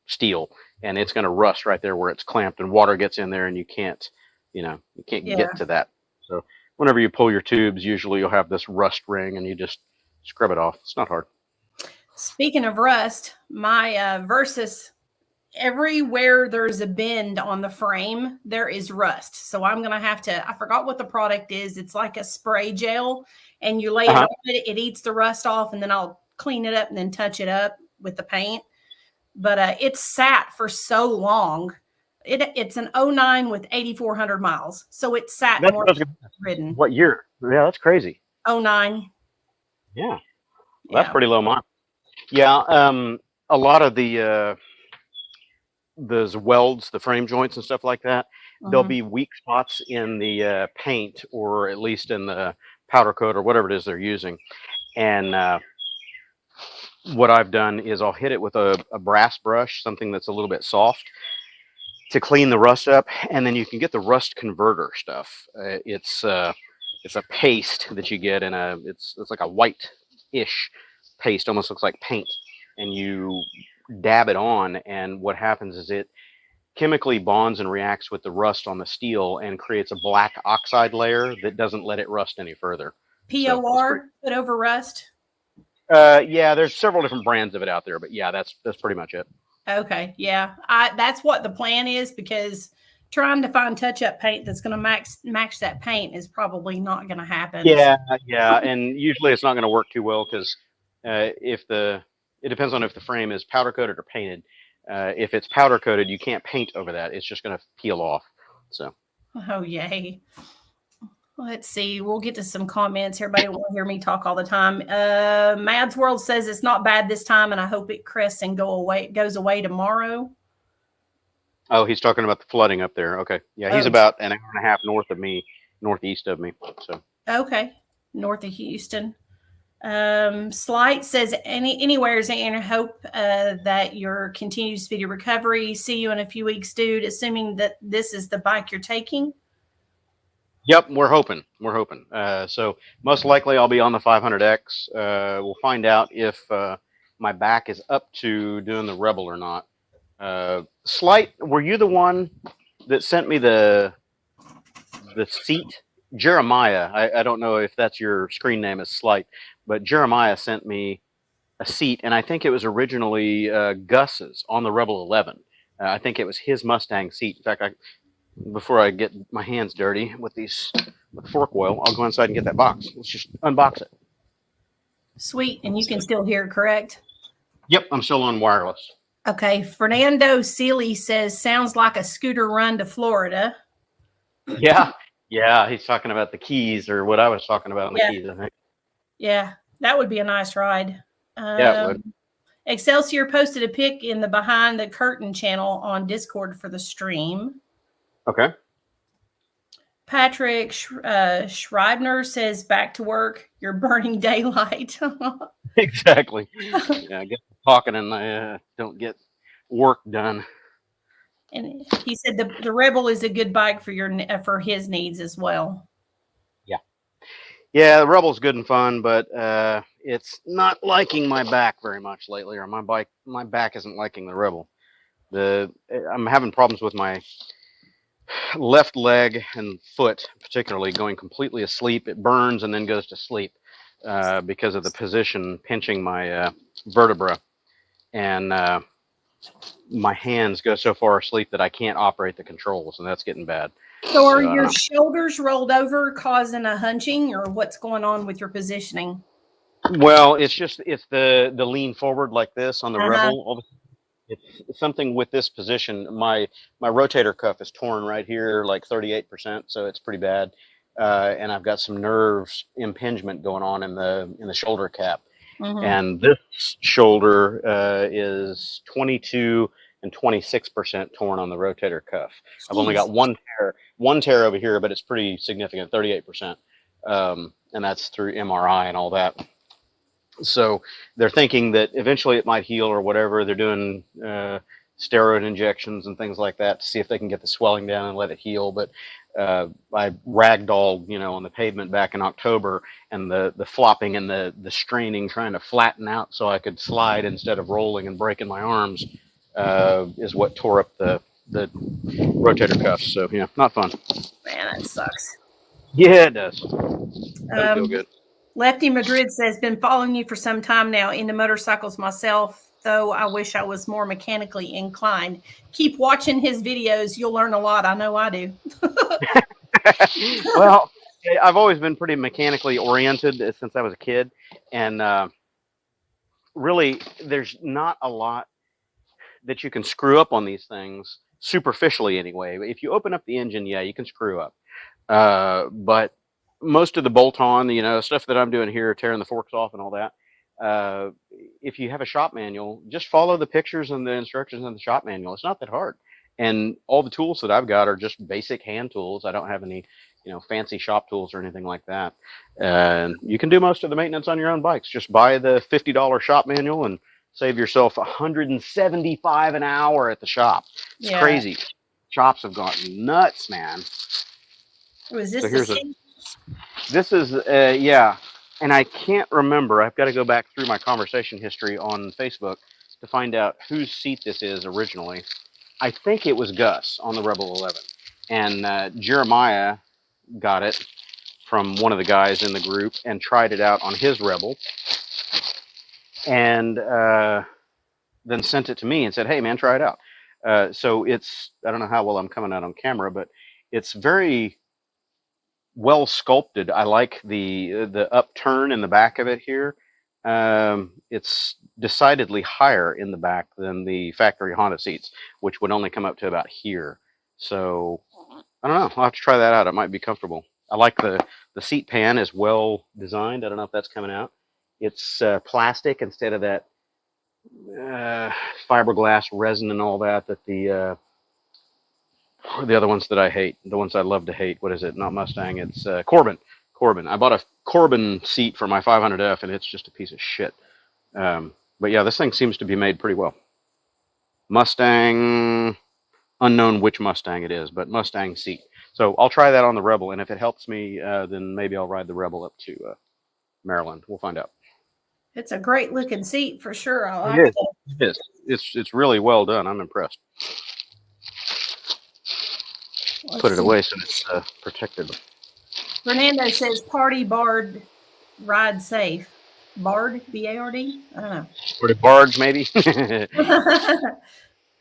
A: steel, and it's going to rust right there where it's clamped, and water gets in there, and you can't
B: Yeah.
A: get to that. So whenever you pull your tubes, usually you'll have this rust ring, and you just scrub it off. It's not hard.
B: Speaking of rust, my Versus, everywhere there's a bend on the frame, there is rust. So I'm gonna have to. I forgot what the product is. It's like a spray gel, and you lay it
A: Uh-huh.
B: on it. It eats the rust off, and then I'll clean it up and then touch it up with the paint. But it's sat for so long. It's an '09 with 8,400 miles, so it sat
A: That's
B: more
A: what I was gonna.
B: ridden.
A: What year? Yeah, that's crazy.
B: '09,
A: Yeah, well, that's
B: yeah.
A: pretty low mile. Yeah, a lot of those welds, the frame joints and stuff like that, there'll
B: Mhm.
A: be weak spots in the paint, or at least in the powder coat or whatever it is they're using. And what I've done is I'll hit it with a brass brush, something that's a little bit soft, to clean the rust up, and then you can get the rust converter stuff. It's a paste that you get in it's like a white-ish paste, almost looks like paint, and you dab it on, and what happens is it chemically bonds and reacts with the rust on the steel and creates a black oxide layer that doesn't let it rust any further. So it's pretty.
B: POR, put over rust.
A: Yeah, there's several different brands of it out there, but yeah, that's pretty much it.
B: Okay, yeah, that's what the plan is, because trying to find touch-up paint that's going to match that paint is probably not going to happen.
A: Yeah, yeah, and usually it's not going to work too well because if it depends on if the frame is powder coated or painted. If it's powder coated, you can't paint over that; it's just going to peel off. So.
B: Oh yay! Let's see. We'll get to some comments. Everybody will hear me talk all the time. Mad's World says it's not bad this time, and I hope it crests and goes away tomorrow.
A: Oh, he's talking about the flooding up there. Okay, yeah, he's
B: Oh,
A: about an hour and a half north of me, northeast of me. So.
B: okay. North of Houston. Slight says anywhere's and hope that your continued speedy recovery. See you in a few weeks, dude. Assuming that this is the bike you're taking.
A: Yep, we're hoping. We're hoping. So most likely I'll be on the 500X. We'll find out if my back is up to doing the Rebel or not. Slight, were you the one that sent me the seat? Jeremiah, I don't know if that's your screen name is Slight, but Jeremiah sent me a seat, and I think it was originally Gus's on the Rebel 11. I think it was his Mustang seat. In fact, before I get my hands dirty with the fork oil, I'll go inside and get that box. Let's just unbox it.
B: Sweet, and you can still hear, correct?
A: Yep, I'm still on wireless.
B: Okay, Fernando Seeley says, sounds like a scooter run to Florida.
A: Yeah, he's talking about the Keys, or what I was talking about on the Keys, I think.
B: Yeah, that would be a nice ride.
A: Yeah, it would.
B: Excelsior posted a pic in the Behind the Curtain channel on Discord for the stream.
A: Okay.
B: Patrick Schreibner says, back to work, you're burning daylight.
A: Exactly. Yeah, I get talking and I don't get work done.
B: And he said the Rebel is a good bike for his needs as well.
A: Yeah, the Rebel's good and fun, but it's not liking my back very much lately, or my back isn't liking the Rebel. I'm having problems with my left leg and foot, particularly going completely asleep. It burns and then goes to sleep because of the position pinching my vertebra, and my hands go so far asleep that I can't operate the controls, and that's getting bad.
B: So are your shoulders rolled over causing a hunching, or what's going on with your positioning?
A: Well, it's the lean forward like this on the Rebel. It's something with this position. My rotator cuff is torn right here, like 38%, so it's pretty bad. And I've got some nerves impingement going on in the shoulder cap. Mm-hmm. And this shoulder is 22 and 26% torn on the rotator cuff. Jeez. I've only got one tear over here, but it's pretty significant, 38%. And that's through MRI and all that. So they're thinking that eventually it might heal or whatever. They're doing steroid injections and things like that to see if they can get the swelling down and let it heal. But I ragdolled, on the pavement back in October, and the flopping and the straining, trying to flatten out so I could slide instead of rolling and breaking my arms, is what tore up the rotator cuffs. So yeah, not fun.
B: Man, that sucks.
A: Yeah, it does. Doesn't feel good.
B: Lefty Madrid says, been following you for some time now, into motorcycles myself, though I wish I was more mechanically inclined. Keep watching his videos. You'll learn a lot. I know I do.
A: Well, I've always been pretty mechanically oriented since I was a kid. And really, there's not a lot that you can screw up on these things, superficially anyway. If you open up the engine, yeah, you can screw up. But most of the bolt-on, stuff that I'm doing here, tearing the forks off and all that, if you have a shop manual, just follow the pictures and the instructions in the shop manual. It's not that hard. And all the tools that I've got are just basic hand tools. I don't have any, fancy shop tools or anything like that. And you can do most of the maintenance on your own bikes. Just buy the $50 shop manual and save yourself $175 an hour at the shop. It's crazy. Shops have gotten nuts, man.
B: Was this
A: This is, yeah. And I can't remember. I've got to go back through my conversation history on Facebook to find out whose seat this is originally. I think it was Gus on the Rebel 11. And Jeremiah got it from one of the guys in the group and tried it out on his Rebel. And then sent it to me and said, hey, man, try it out. So it's, I don't know how well I'm coming out on camera, but it's very well sculpted. I like the upturn in the back of it here. It's decidedly higher in the back than the factory Honda seats, which would only come up to about here. So I don't know. I'll have to try that out. It might be comfortable. I like the seat pan is well designed. I don't know if that's coming out. It's plastic instead of that fiberglass resin and all that the other ones that I hate, the ones I love to hate. What is it? Not Mustang. It's Corbin. I bought a Corbin seat for my 500F, and it's just a piece of shit. But yeah, this thing seems to be made pretty well. Mustang, unknown which Mustang it is, but Mustang seat. So I'll try that on the Rebel, and if it helps me, then maybe I'll ride the Rebel up to Maryland. We'll find out.
B: It's a great looking seat for sure. I like it.
A: It is. It's really well done. I'm impressed. Put it away so it's protected.
B: Fernando says, party barred, ride safe. Bard, B-A-R-D? I don't know.
A: Party bards, maybe?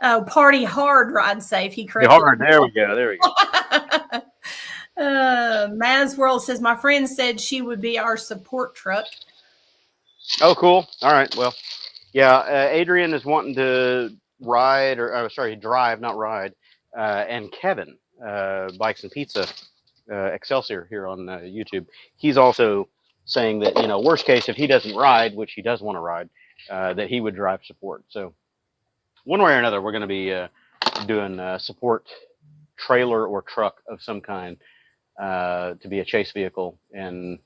B: Oh, party hard, ride safe. He corrected.
A: Hard. There we go.
B: Maz World says, my friend said she would be our support truck.
A: Oh, cool. All right. Well, yeah, Adrian is wanting to ride, drive, not ride. And Kevin, Bikes and Pizza, Excelsior here on YouTube, he's also saying that, worst case, if he doesn't ride, which he does want to ride, that he would drive support. So one way or another, we're going to be doing support trailer or truck of some kind to be a chase vehicle. And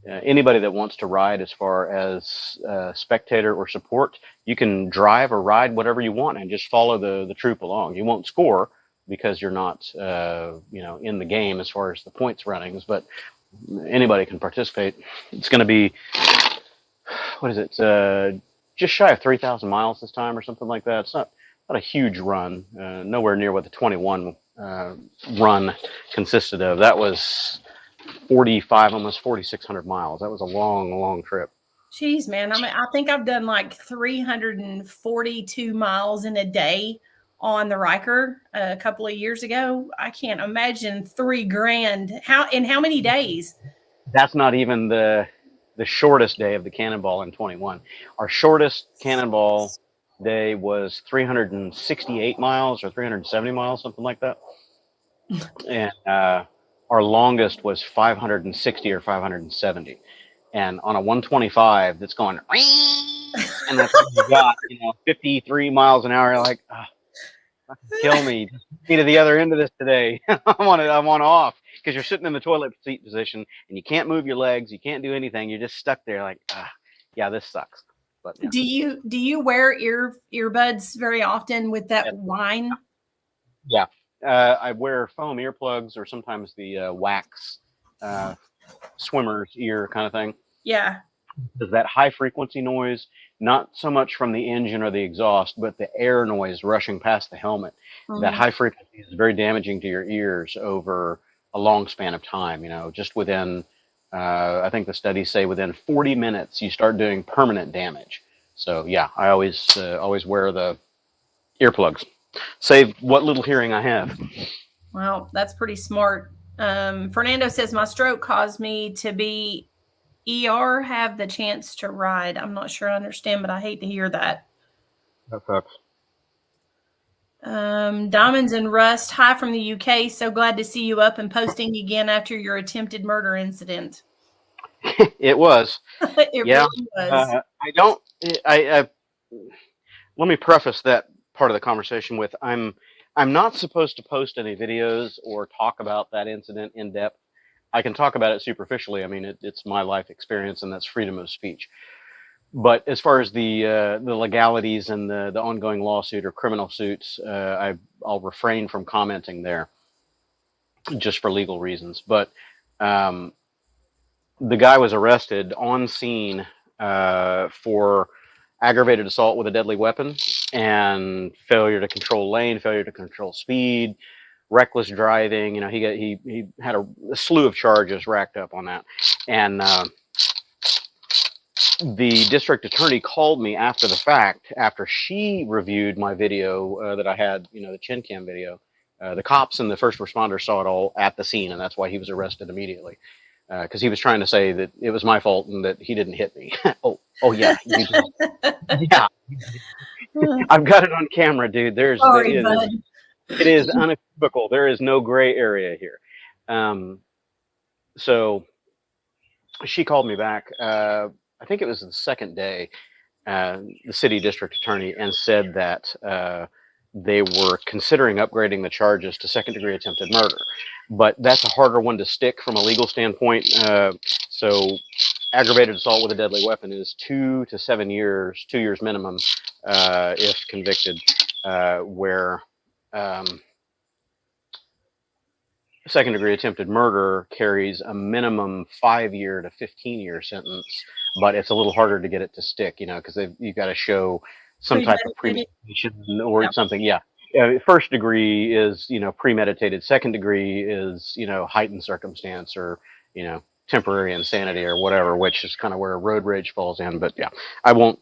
A: anybody that wants to ride as far as spectator or support, you can drive or ride whatever you want and just follow the troop along. You won't score because you're not, in the game as far as the points runnings, but anybody can participate. It's going to be, what is it? Just shy of 3,000 miles this time or something like that. It's not a huge run, nowhere near what the 21 run consisted of. That was 45, almost 4,600 miles. That was a long trip.
B: Jeez, man. I think I've done like 342 miles in a day on the Riker a couple of years ago. I can't imagine $3,000. How many days?
A: That's not even the shortest day of the Cannonball in 21. Our shortest Cannonball day was 368 miles or 370 miles, something like that. And our longest was 560 or 570. And on a 125 that's going, and that's what you got, 53 miles an hour, you're like, kill me. Just get to the other end of this today. I want off, because you're sitting in the toilet seat position and you can't move your legs. You can't do anything. You're just stuck there like, yeah, this sucks. But yeah.
B: Do you wear earbuds very often with that whine?
A: Yeah. I wear foam earplugs or sometimes the wax swimmer's ear kind of thing.
B: Yeah.
A: Because that high frequency noise, not so much from the engine or the exhaust, but the air noise rushing past the helmet, that
B: Mhm.
A: high frequency is very damaging to your ears over a long span of time. You know, just within, I think the studies say within 40 minutes, you start doing permanent damage. So yeah, I always wear the earplugs. Save what little hearing I have.
B: Well, that's pretty smart. Fernando says my stroke caused me to be ER, have the chance to ride. I'm not sure I understand, but I hate to hear that.
A: That sucks.
B: Diamonds and Rust, hi from the UK. So glad to see you up and posting again after your attempted murder incident.
A: It was.
B: It
A: Yeah.
B: really was.
A: I don't. I let me preface that part of the conversation with I'm not supposed to post any videos or talk about that incident in depth. I can talk about it superficially. I mean, it's my life experience, and that's freedom of speech. But as far as the legalities and the ongoing lawsuit or criminal suits, I'll refrain from commenting there, just for legal reasons. But um, the guy was arrested on scene for aggravated assault with a deadly weapon and failure to control lane, failure to control speed, reckless driving. You know, he had a slew of charges racked up on that, and the district attorney called me after the fact, after she reviewed my video that I had, you know, the chin cam video. The cops and the first responders saw it all at the scene, and that's why he was arrested immediately. Because he was trying to say that it was my fault and that he didn't hit me. oh yeah, yeah. I've got it on camera, dude.
B: Sorry, bud.
A: It is unequivocal. There is no gray area here. So she called me back. I think it was the second day, the city district attorney, and said that they were considering upgrading the charges to second-degree attempted murder. But that's a harder one to stick from a legal standpoint. So aggravated assault with a deadly weapon is 2 to 7 years, 2 years minimum, if convicted, where second-degree attempted murder carries a minimum 5-year to 15-year sentence, but it's a little harder to get it to stick, you know, because you got to show some type of premeditation or something. Yeah. First degree is, you know, premeditated. Second degree is, you know, heightened circumstance or, you know, temporary insanity or whatever, which is kind of where road rage falls in. But yeah, I won't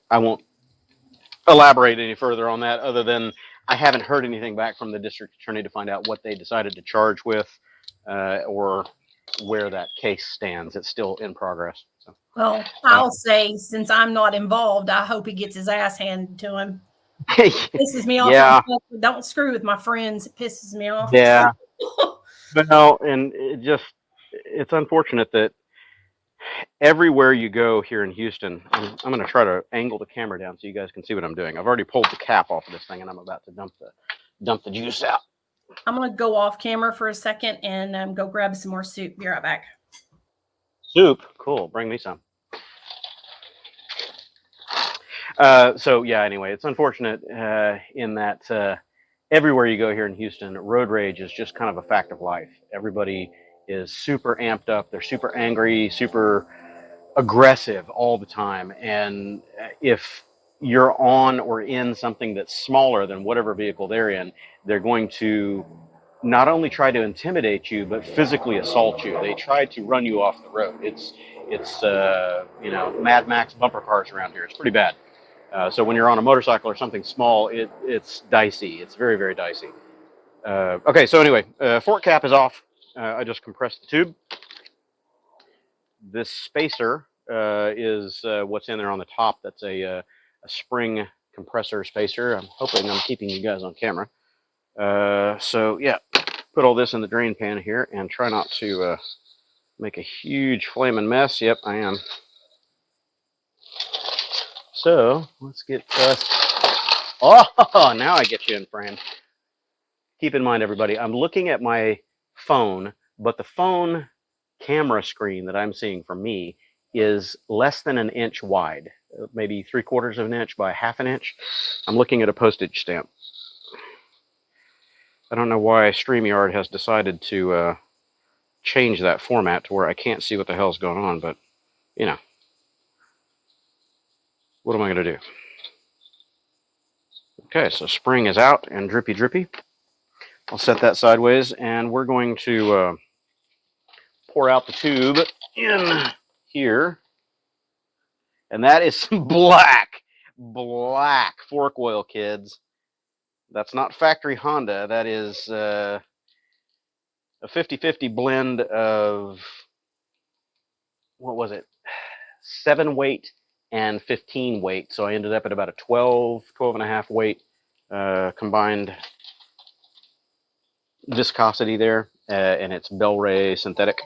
A: elaborate any further on that, other than I haven't heard anything back from the district attorney to find out what they decided to charge with, or where that case stands. It's still in progress. So,
B: well, I'll say, since I'm not involved, I hope he gets his ass handed to him. Pisses me off.
A: Yeah.
B: Don't screw with my friends. It pisses me off.
A: Yeah. But no, and it's unfortunate that everywhere you go here in Houston, I'm going to try to angle the camera down so you guys can see what I'm doing. I've already pulled the cap off of this thing, and I'm about to dump the juice out.
B: I'm going to go off camera for a second and go grab some more soup. Be right back.
A: Soup? Cool. Bring me some. So yeah, anyway, it's unfortunate in that everywhere you go here in Houston, road rage is just kind of a fact of life. Everybody is super amped up. They're super angry, super aggressive all the time. And if you're on or in something that's smaller than whatever vehicle they're in, they're going to not only try to intimidate you, but physically assault you. They try to run you off the road. It's you know, Mad Max bumper cars around here. It's pretty bad. So when you're on a motorcycle or something small, it's dicey. It's very, very dicey. Okay, so anyway, fork cap is off. I just compressed the tube. This spacer is what's in there on the top. That's a spring compressor spacer. I'm hoping I'm keeping you guys on camera. So yeah, put all this in the drain pan here and try not to make a huge flaming mess. Yep, I am. So let's get oh, now I get you in frame. Keep in mind, everybody, I'm looking at my phone, but the phone camera screen that I'm seeing from me is less than an inch wide, maybe 3/4 of an inch by 1/2 inch. I'm looking at a postage stamp. I don't know why StreamYard has decided to change that format to where I can't see what the hell's going on, but, you know, what am I going to do? Okay, so spring is out and drippy drippy. I'll set that sideways, and we're going to pour out the tube in here. And that is some black fork oil, kids. That's not factory Honda. That is a 50-50 blend of, what was it, 7 weight and 15 weight. So I ended up at about a 12 and a half weight combined viscosity there, and it's Bel-Ray synthetic.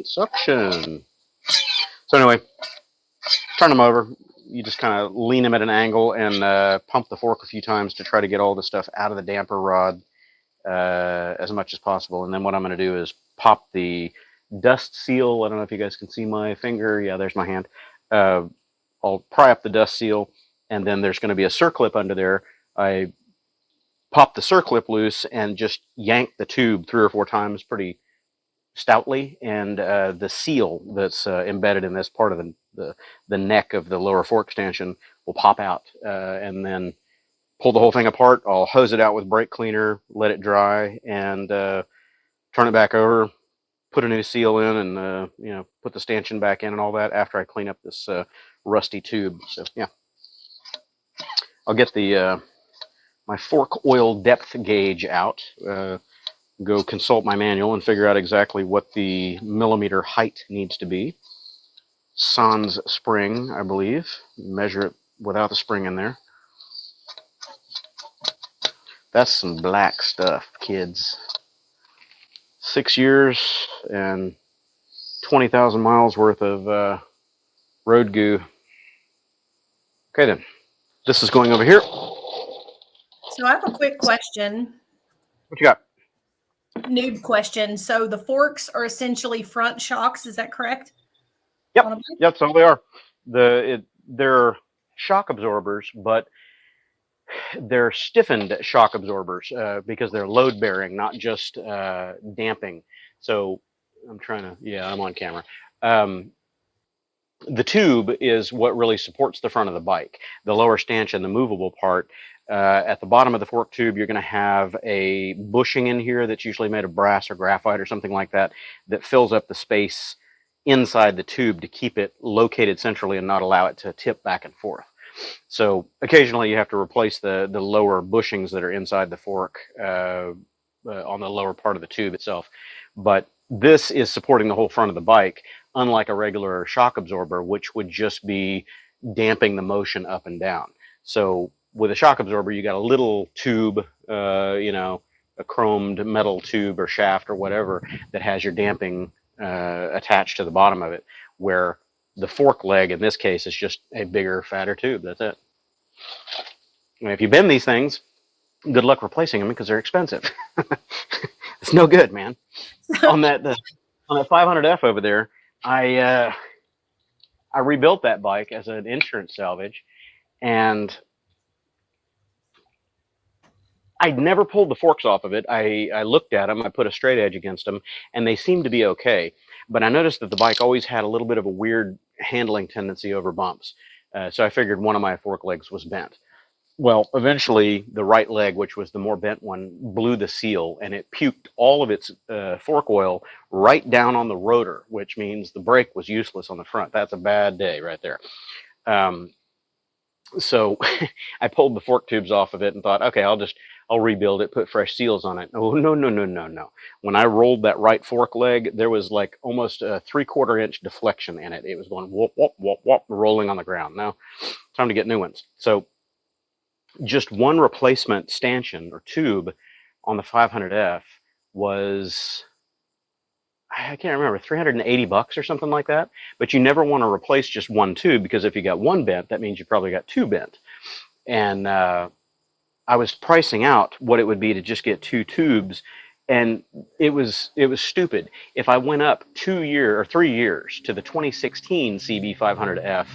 A: Suction. So anyway, turn them over. You just kind of lean them at an angle and pump the fork a few times to try to get all the stuff out of the damper rod as much as possible. And then what I'm going to do is pop the dust seal. I don't know if you guys can see my finger. Yeah, there's my hand. I'll pry up the dust seal, and then there's going to be a circlip under there. I pop the circlip loose and just yank the tube 3 or 4 times pretty stoutly, and the seal that's embedded in this part of the neck of the lower fork stanchion will pop out, and then pull the whole thing apart. I'll hose it out with brake cleaner, let it dry, and turn it back over, put a new seal in, and you know, put the stanchion back in and all that after I clean up this rusty tube. So yeah, I'll get the my fork oil depth gauge out, go consult my manual and figure out exactly what the millimeter height needs to be. Sans spring, I believe. Measure it without the spring in there. That's some black stuff, kids. 6 years and 20,000 miles worth of road goo. Okay then, this is going over here.
B: So I have a quick question.
A: What you got?
B: Noob question. So the forks are essentially front shocks, is that correct?
A: Yep, that's all they are. They're shock absorbers, but they're stiffened shock absorbers because they're load bearing, not just damping. So I'm trying to, yeah, I'm on camera. The tube is what really supports the front of the bike. The lower stanchion, the movable part. At the bottom of the fork tube, you're going to have a bushing in here that's usually made of brass or graphite or something like that, that fills up the space inside the tube to keep it located centrally and not allow it to tip back and forth. So occasionally you have to replace the lower bushings that are inside the fork on the lower part of the tube itself. But this is supporting the whole front of the bike, unlike a regular shock absorber, which would just be damping the motion up and down. So with a shock absorber, you got a little tube, you know, a chromed metal tube or shaft or whatever that has your damping attached to the bottom of it, where the fork leg in this case is just a bigger, fatter tube. That's it. And if you bend these things, good luck replacing them because they're expensive. It's no good, man. on that 500F over there, I rebuilt that bike as an insurance salvage, and I'd never pulled the forks off of it. I looked at them, I put a straight edge against them, and they seemed to be okay. But I noticed that the bike always had a little bit of a weird handling tendency over bumps. So I figured one of my fork legs was bent. Well, eventually the right leg, which was the more bent one, blew the seal, and it puked all of its fork oil right down on the rotor, which means the brake was useless on the front. That's a bad day right there. So I pulled the fork tubes off of it and thought, okay, I'll rebuild it, put fresh seals on it. Oh, no. When I rolled that right fork leg, there was like almost a 3/4 inch deflection in it. It was going whoop, whoop, whoop, whoop, rolling on the ground. Now, time to get new ones. So just one replacement stanchion or tube on the 500F was, I can't remember, $380 or something like that. But you never want to replace just one tube, because if you got one bent, that means you probably got two bent. And I was pricing out what it would be to just get two tubes, and it was stupid. If I went up 2 years or 3 years to the 2016 CB500F,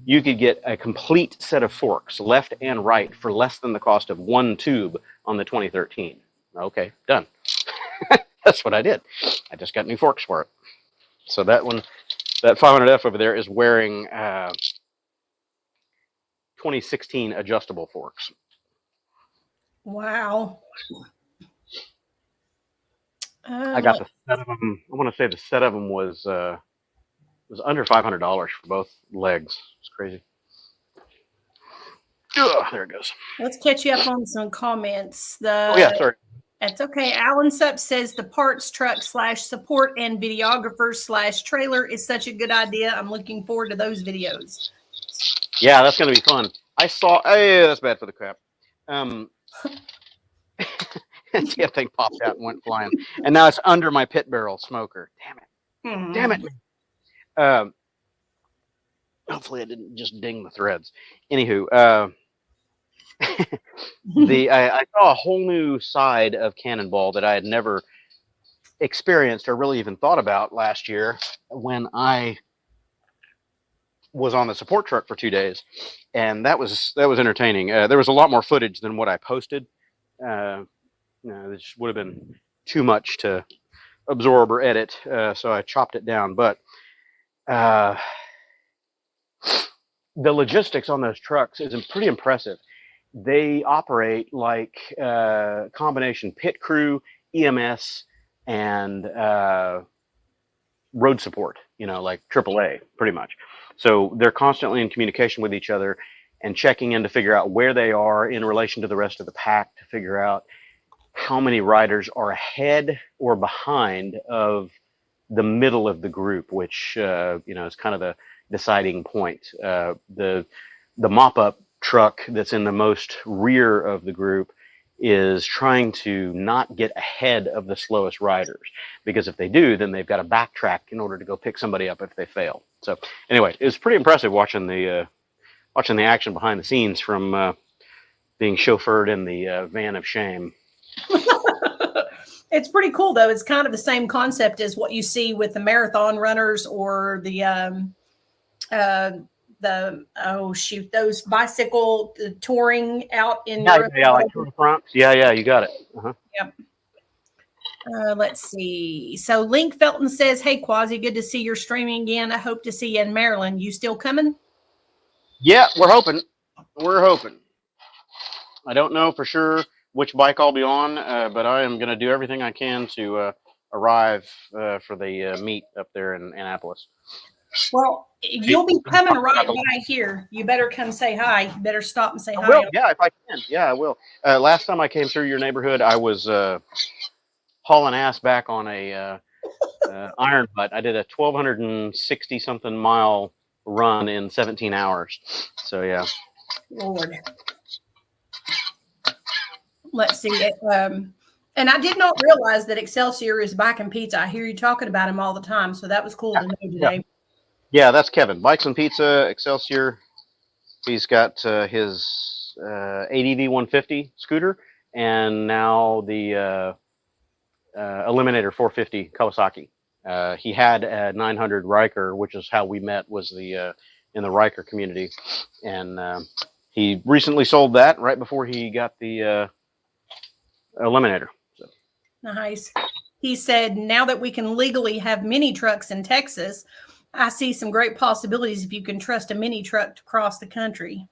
A: you could get a complete set of forks, left and right, for less than the cost of one tube on the 2013. Okay, done. That's what I did. I just got new forks for it. So that one, that 500F over there is wearing 2016 adjustable forks.
B: Wow.
A: I got the set of them. I want to say the set of them was under $500 for both legs. It's crazy. Ugh, there it goes.
B: Let's catch you up on some comments.
A: Oh yeah, sorry.
B: That's okay. Alan Sup says the parts truck / support and videographer / trailer is such a good idea. I'm looking forward to those videos.
A: Yeah, that's gonna be fun. I saw. Hey, that's bad for the crap. That thing popped out and went flying, and now it's under my pit barrel smoker. Damn it!
B: Hmm.
A: Damn it! Hopefully, it didn't just ding the threads. Anywho, I saw a whole new side of Cannonball that I had never experienced or really even thought about last year when I was on the support truck for 2 days, and that was entertaining. There was a lot more footage than what I posted. This would have been too much to absorb or edit, so I chopped it down. But the logistics on those trucks is pretty impressive. They operate like combination pit crew, EMS, and road support, like AAA, pretty much. So they're constantly in communication with each other and checking in to figure out where they are in relation to the rest of the pack, to figure out how many riders are ahead or behind of the middle of the group, which is kind of the deciding point. The mop-up truck that's in the most rear of the group is trying to not get ahead of the slowest riders, because if they do, then they've got to backtrack in order to go pick somebody up if they fail. So anyway, it was pretty impressive watching the action behind the scenes from being chauffeured in the van of shame.
B: It's pretty cool, though. It's kind of the same concept as what you see with the marathon runners or those bicycle touring out in
A: Europe. Yeah, like Tour de France. Yeah, you got it.
B: Yep. Let's see. So Link Felton says, "Hey Quasi, good to see you're streaming again. I hope to see you in Maryland. You still coming?"
A: Yeah, we're hoping. I don't know for sure which bike I'll be on, but I am going to do everything I can to arrive for the meet up there in Annapolis.
B: Well, you'll be coming right by here. You better come say hi. You better stop and say hi.
A: I will. Yeah, if I can. Yeah, I will. Last time I came through your neighborhood, I was hauling ass back on a iron butt. I did a 1,260 something mile run in 17 hours. So yeah.
B: Lord. Let's see. And I did not realize that Excelsior is Bike and Pizza. I hear you talking about him all the time, so that was cool to know today.
A: Yeah, that's Kevin. Bikes and Pizza, Excelsior. He's got his ADV 150 scooter, and now the Eliminator 450 Kawasaki. He had a 900 Riker, which is how we met, was the in the Riker community, and he recently sold that right before he got the Eliminator. So.
B: Nice. He said, now that we can legally have mini trucks in Texas, I see some great possibilities if you can trust a mini truck to cross the country.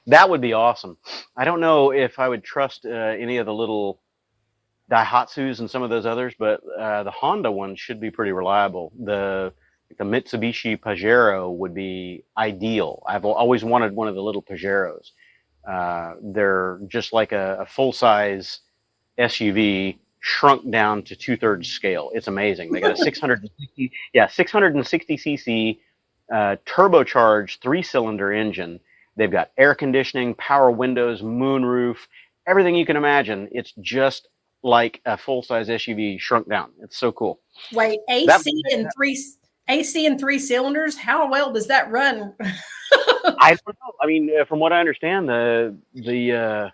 A: That would be awesome. I don't know if I would trust any of the little Daihatsus and some of those others, but the Honda one should be pretty reliable. The Mitsubishi Pajero would be ideal. I've always wanted one of the little Pajeros. They're just like a full-size SUV shrunk down to 2/3 scale. It's amazing. They got a 660 cc turbocharged 3-cylinder engine. They've got air conditioning, power windows, moonroof, everything you can imagine. It's just like a full-size SUV shrunk down. It's so cool.
B: Wait, AC and 3 cylinders? How well does that run?
A: I don't know. I mean, from what I understand, the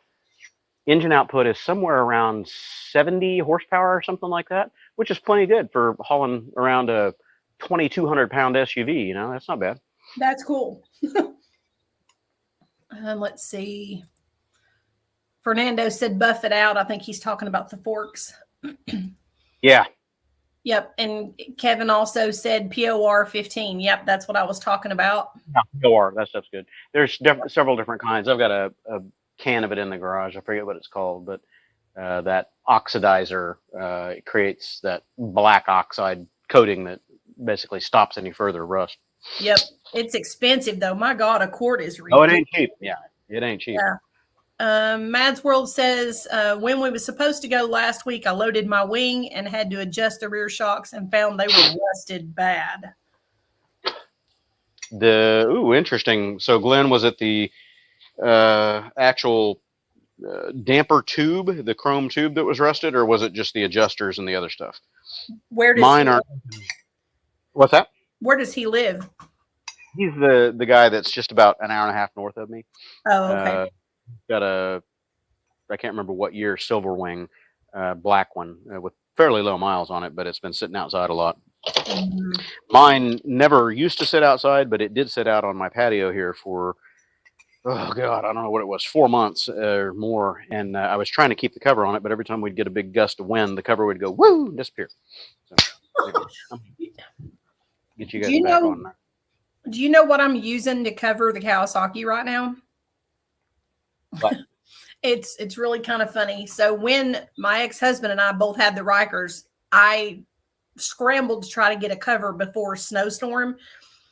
A: engine output is somewhere around 70 horsepower or something like that, which is plenty good for hauling around a 2,200-pound SUV. That's not bad.
B: That's cool. Let's see. Fernando said buff it out. I think he's talking about the forks.
A: Yeah.
B: Yep. And Kevin also said POR 15. Yep, that's what I was talking about.
A: Yeah, POR, that stuff's good. There's several different kinds. I've got a can of it in the garage. I forget what it's called, but that oxidizer it creates that black oxide coating that basically stops any further rust.
B: Yep. It's expensive though. My God, a quart is ridiculous.
A: Oh, it ain't cheap. Yeah, it ain't cheap.
B: Yeah. Mads World says, when we were supposed to go last week, I loaded my wing and had to adjust the rear shocks and found they were rusted bad.
A: Interesting. So Glenn, was it the actual damper tube, the chrome tube that was rusted, or was it just the adjusters and the other stuff?
B: Where does
A: mine are? What's that?
B: Where does he live?
A: He's the guy that's just about an hour and a half north of me.
B: Oh, okay.
A: Got I can't remember what year, silver wing, black one with fairly low miles on it, but it's been sitting outside a lot. Mm-hmm. Mine never used to sit outside, but it did sit out on my patio here for, oh God, I don't know what it was, 4 months or more. And I was trying to keep the cover on it, but every time we'd get a big gust of wind, the cover would go, woo, and disappear. So, get you guys back on that.
B: Do you know what I'm using to cover the Kawasaki right now?
A: What?
B: It's really kind of funny. So when my ex-husband and I both had the Rikers, I scrambled to try to get a cover before a snowstorm.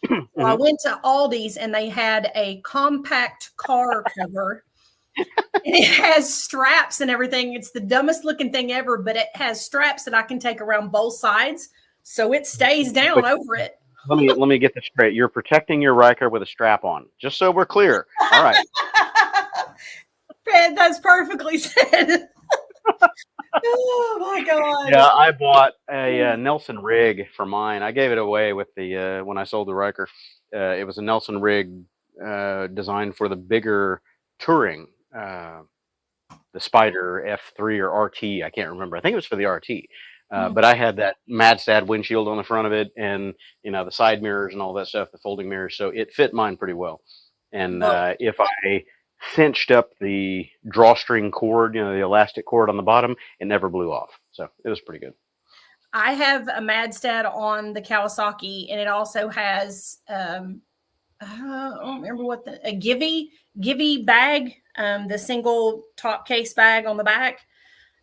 A: Mm-hmm.
B: I went to Aldi's and they had a compact car cover. And it has straps and everything. It's the dumbest looking thing ever, but it has straps that I can take around both sides, so it stays down over it.
A: Let me get this straight. You're protecting your Riker with a strap on, just so we're clear. All right.
B: That's perfectly said. Oh my God.
A: Yeah, I bought a Nelson rig for mine. I gave it away with the when I sold the Riker. It was a Nelson rig designed for the bigger touring, the Spider F3 or RT. I can't remember. I think it was for the RT. But I had that Madstad windshield on the front of it, and the side mirrors and all that stuff, the folding mirrors. So it fit mine pretty well. And if I cinched up the drawstring cord, the elastic cord on the bottom, it never blew off. So it was pretty good.
B: I have a Madstad on the Kawasaki, and it also has I don't remember what a Givy bag, the single top case bag on the back.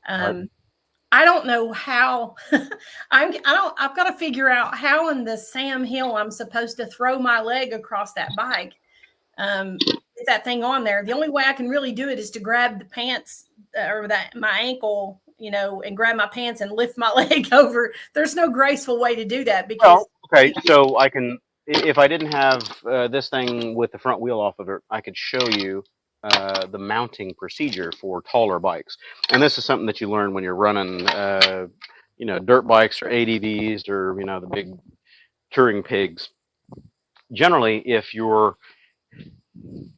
B: I don't know how. I've got to figure out how in the Sam Hill I'm supposed to throw my leg across that bike. Get that thing on there. The only way I can really do it is to grab the pants or my ankle, and grab my pants and lift my leg over. There's no graceful way to do that because.
A: Well, okay, so I can, if I didn't have this thing with the front wheel off of it, I could show you the mounting procedure for taller bikes. And this is something that you learn when you're running, dirt bikes or ADVs or, the big touring pigs. Generally, if your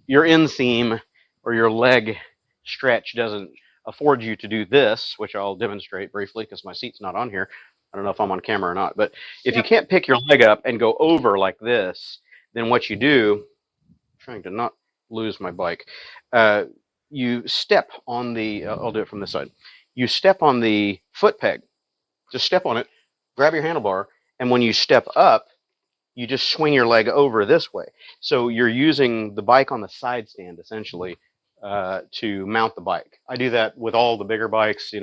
A: inseam or your leg stretch doesn't afford you to do this, which I'll demonstrate briefly because my seat's not on here. I don't know if I'm on camera or not, but if you can't pick your leg up and go over like this, then what you do, I'm trying to not lose my bike, you step on the, I'll do it from this side. You step on the foot peg, just step on it, grab your handlebar, and when you step up, you just swing your leg over this way. So you're using the bike on the side stand, essentially, to mount the bike. I do that with all the bigger bikes,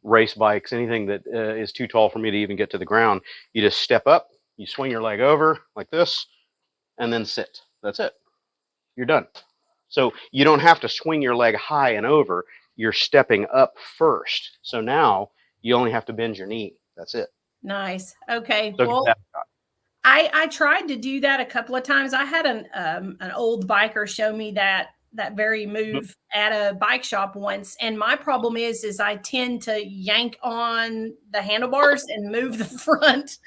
A: race bikes, anything that is too tall for me to even get to the ground. You just step up, you swing your leg over like this, and then sit. That's it. You're done. So you don't have to swing your leg high and over. You're stepping up first. So now you only have to bend your knee. That's it.
B: Nice. Okay.
A: So
B: well, I tried to do that a couple of times. I had an old biker show me that very move at a bike shop once. And my problem is I tend to yank on the handlebars and move the front.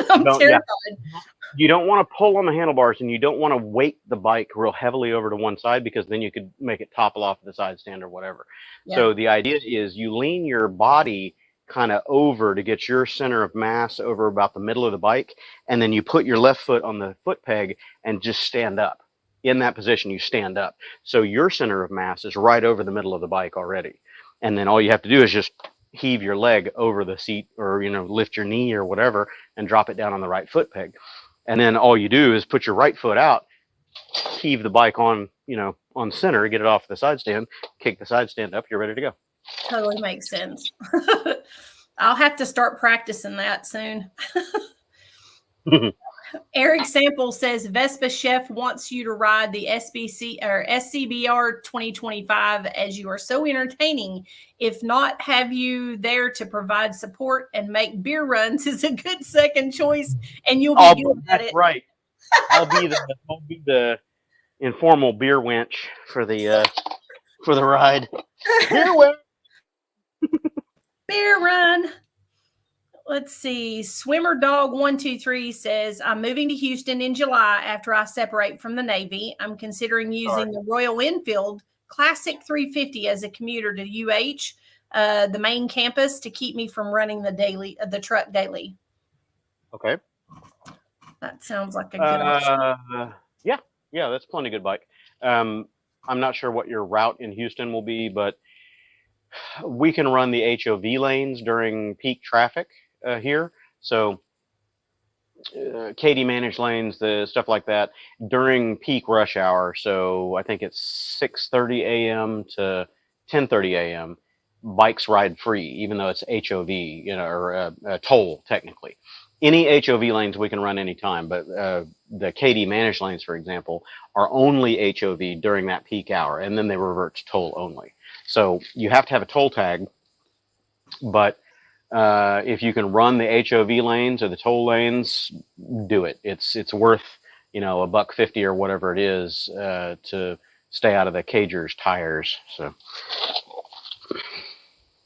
B: I'm terrified.
A: Yeah. You don't want to pull on the handlebars and you don't want to weight the bike real heavily over to one side because then you could make it topple off the side stand or whatever. Yeah. So the idea is you lean your body kind of over to get your center of mass over about the middle of the bike, and then you put your left foot on the foot peg and just stand up. In that position, you stand up. So your center of mass is right over the middle of the bike already. And then all you have to do is just heave your leg over the seat, or, you know, lift your knee or whatever, and drop it down on the right foot peg. And then all you do is put your right foot out, heave the bike on, you know, on center, get it off the side stand, kick the side stand up, you're ready to go.
B: Totally makes sense. I'll have to start practicing that soon. Eric Sample says Vespa Chef wants you to ride the SCBR 2025 as you are so entertaining. If not, have you there to provide support and make beer runs is a good second choice, and you'll be good at it.
A: Right. I'll be the informal beer wench for the ride. Beer wench.
B: Beer run. Let's see. Swimmer Dog 123 says, I'm moving to Houston in July after I separate from the Navy. I'm considering using the Royal Enfield Classic 350 as a commuter to the main campus, to keep me from running the truck daily.
A: Okay.
B: That sounds like a good option.
A: Yeah, that's plenty good bike. I'm not sure what your route in Houston will be, but we can run the HOV lanes during peak traffic here. So Katie managed lanes, the stuff like that during peak rush hour. So I think it's 6:30 a.m. to 10:30 a.m. Bikes ride free, even though it's HOV, you know, or toll technically. Any HOV lanes we can run anytime, but the Katie managed lanes, for example, are only HOV during that peak hour, and then they revert to toll only. So you have to have a toll tag, but if you can run the HOV lanes or the toll lanes, do it. It's worth, you know, $1.50 or whatever it is to stay out of the cagers' tires. So.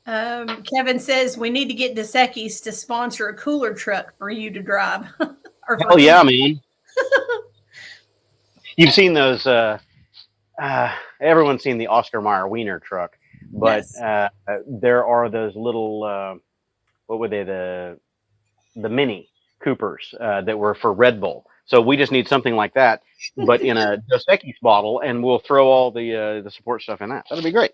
B: Kevin says we need to get Dos Equis to sponsor a cooler truck for you to drive.
A: Hell yeah, man. You've seen those. Everyone's seen the Oscar Mayer Wiener truck, but yes. There are those little, what were they? The Mini Coopers that were for Red Bull. So we just need something like that, but in a Dos Equis bottle, and we'll throw all the support stuff in that. That'll be great.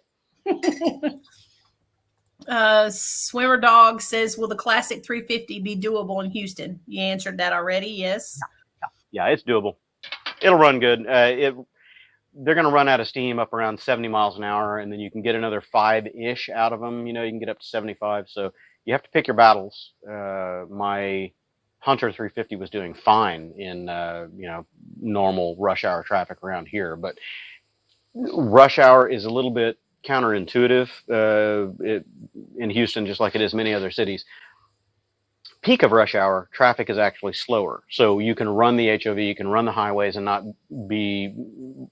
B: Swimmer Dog says, will the Classic 350 be doable in Houston? You answered that already. Yes.
A: Yeah, it's doable. It'll run good. They're going to run out of steam up around 70 miles an hour, and then you can get another 5-ish out of them. You know, you can get up to 75. So you have to pick your battles. My Hunter 350 was doing fine in, you know, normal rush hour traffic around here, but rush hour is a little bit counterintuitive in Houston, just like it is many other cities. Peak of rush hour, traffic is actually slower. So you can run the HOV, you can run the highways and not be,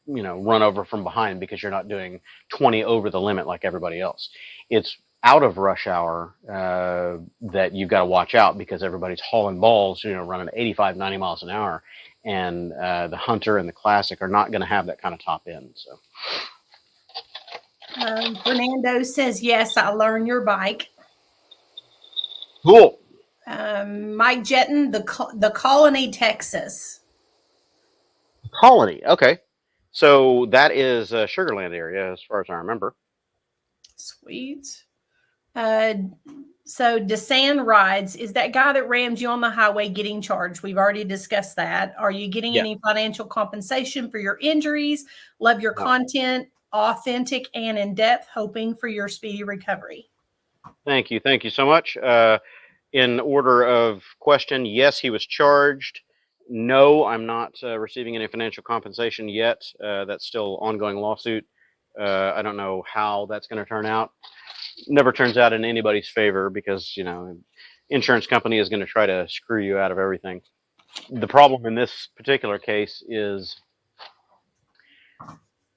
A: you know, run over from behind because you're not doing 20 over the limit like everybody else. It's out of rush hour that you've got to watch out because everybody's hauling balls, you know, running 85, 90 miles an hour. And the Hunter and the Classic are not going to have that kind of top end. So.
B: Fernando says, yes, I learned your bike.
A: Cool.
B: Mike Jetton, the Colony, Texas.
A: Colony, okay. So that is a Sugarland area as far as I remember.
B: Sweet. So Desan Rides, is that guy that rammed you on the highway getting charged? We've already discussed that. Are you getting any financial compensation for your injuries? Love your content. Authentic and in depth, hoping for your speedy recovery.
A: Thank you so much. In order of question, yes, he was charged. No, I'm not receiving any financial compensation yet. That's still ongoing lawsuit. I don't know how that's going to turn out. Never turns out in anybody's favor because, you know, insurance company is going to try to screw you out of everything. The problem in this particular case is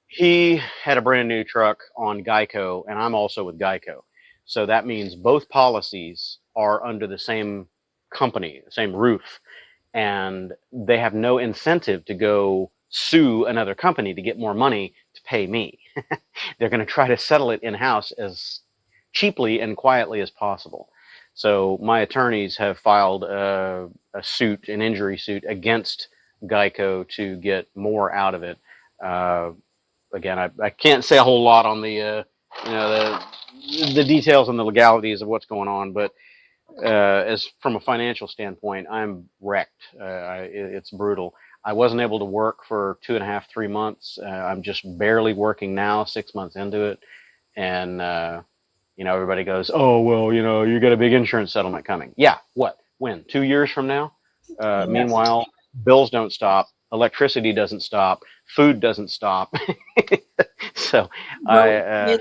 A: he had a brand new truck on Geico, and I'm also with Geico. So that means both policies are under the same company, the same roof, and they have no incentive to go sue another company to get more money to pay me. They're going to try to settle it in-house as cheaply and quietly as possible. So my attorneys have filed a suit, an injury suit against Geico to get more out of it. Again, I can't say a whole lot on the the details and the legalities of what's going on, but as from a financial standpoint, I'm wrecked. It's brutal. I wasn't able to work for 2.5, 3 months. I'm just barely working now, 6 months into it, and everybody goes, "Oh well, you got a big insurance settlement coming." Yeah, what? When? 2 years from now?
B: Yes.
A: Meanwhile, bills don't stop, electricity doesn't stop, food doesn't stop. So I'm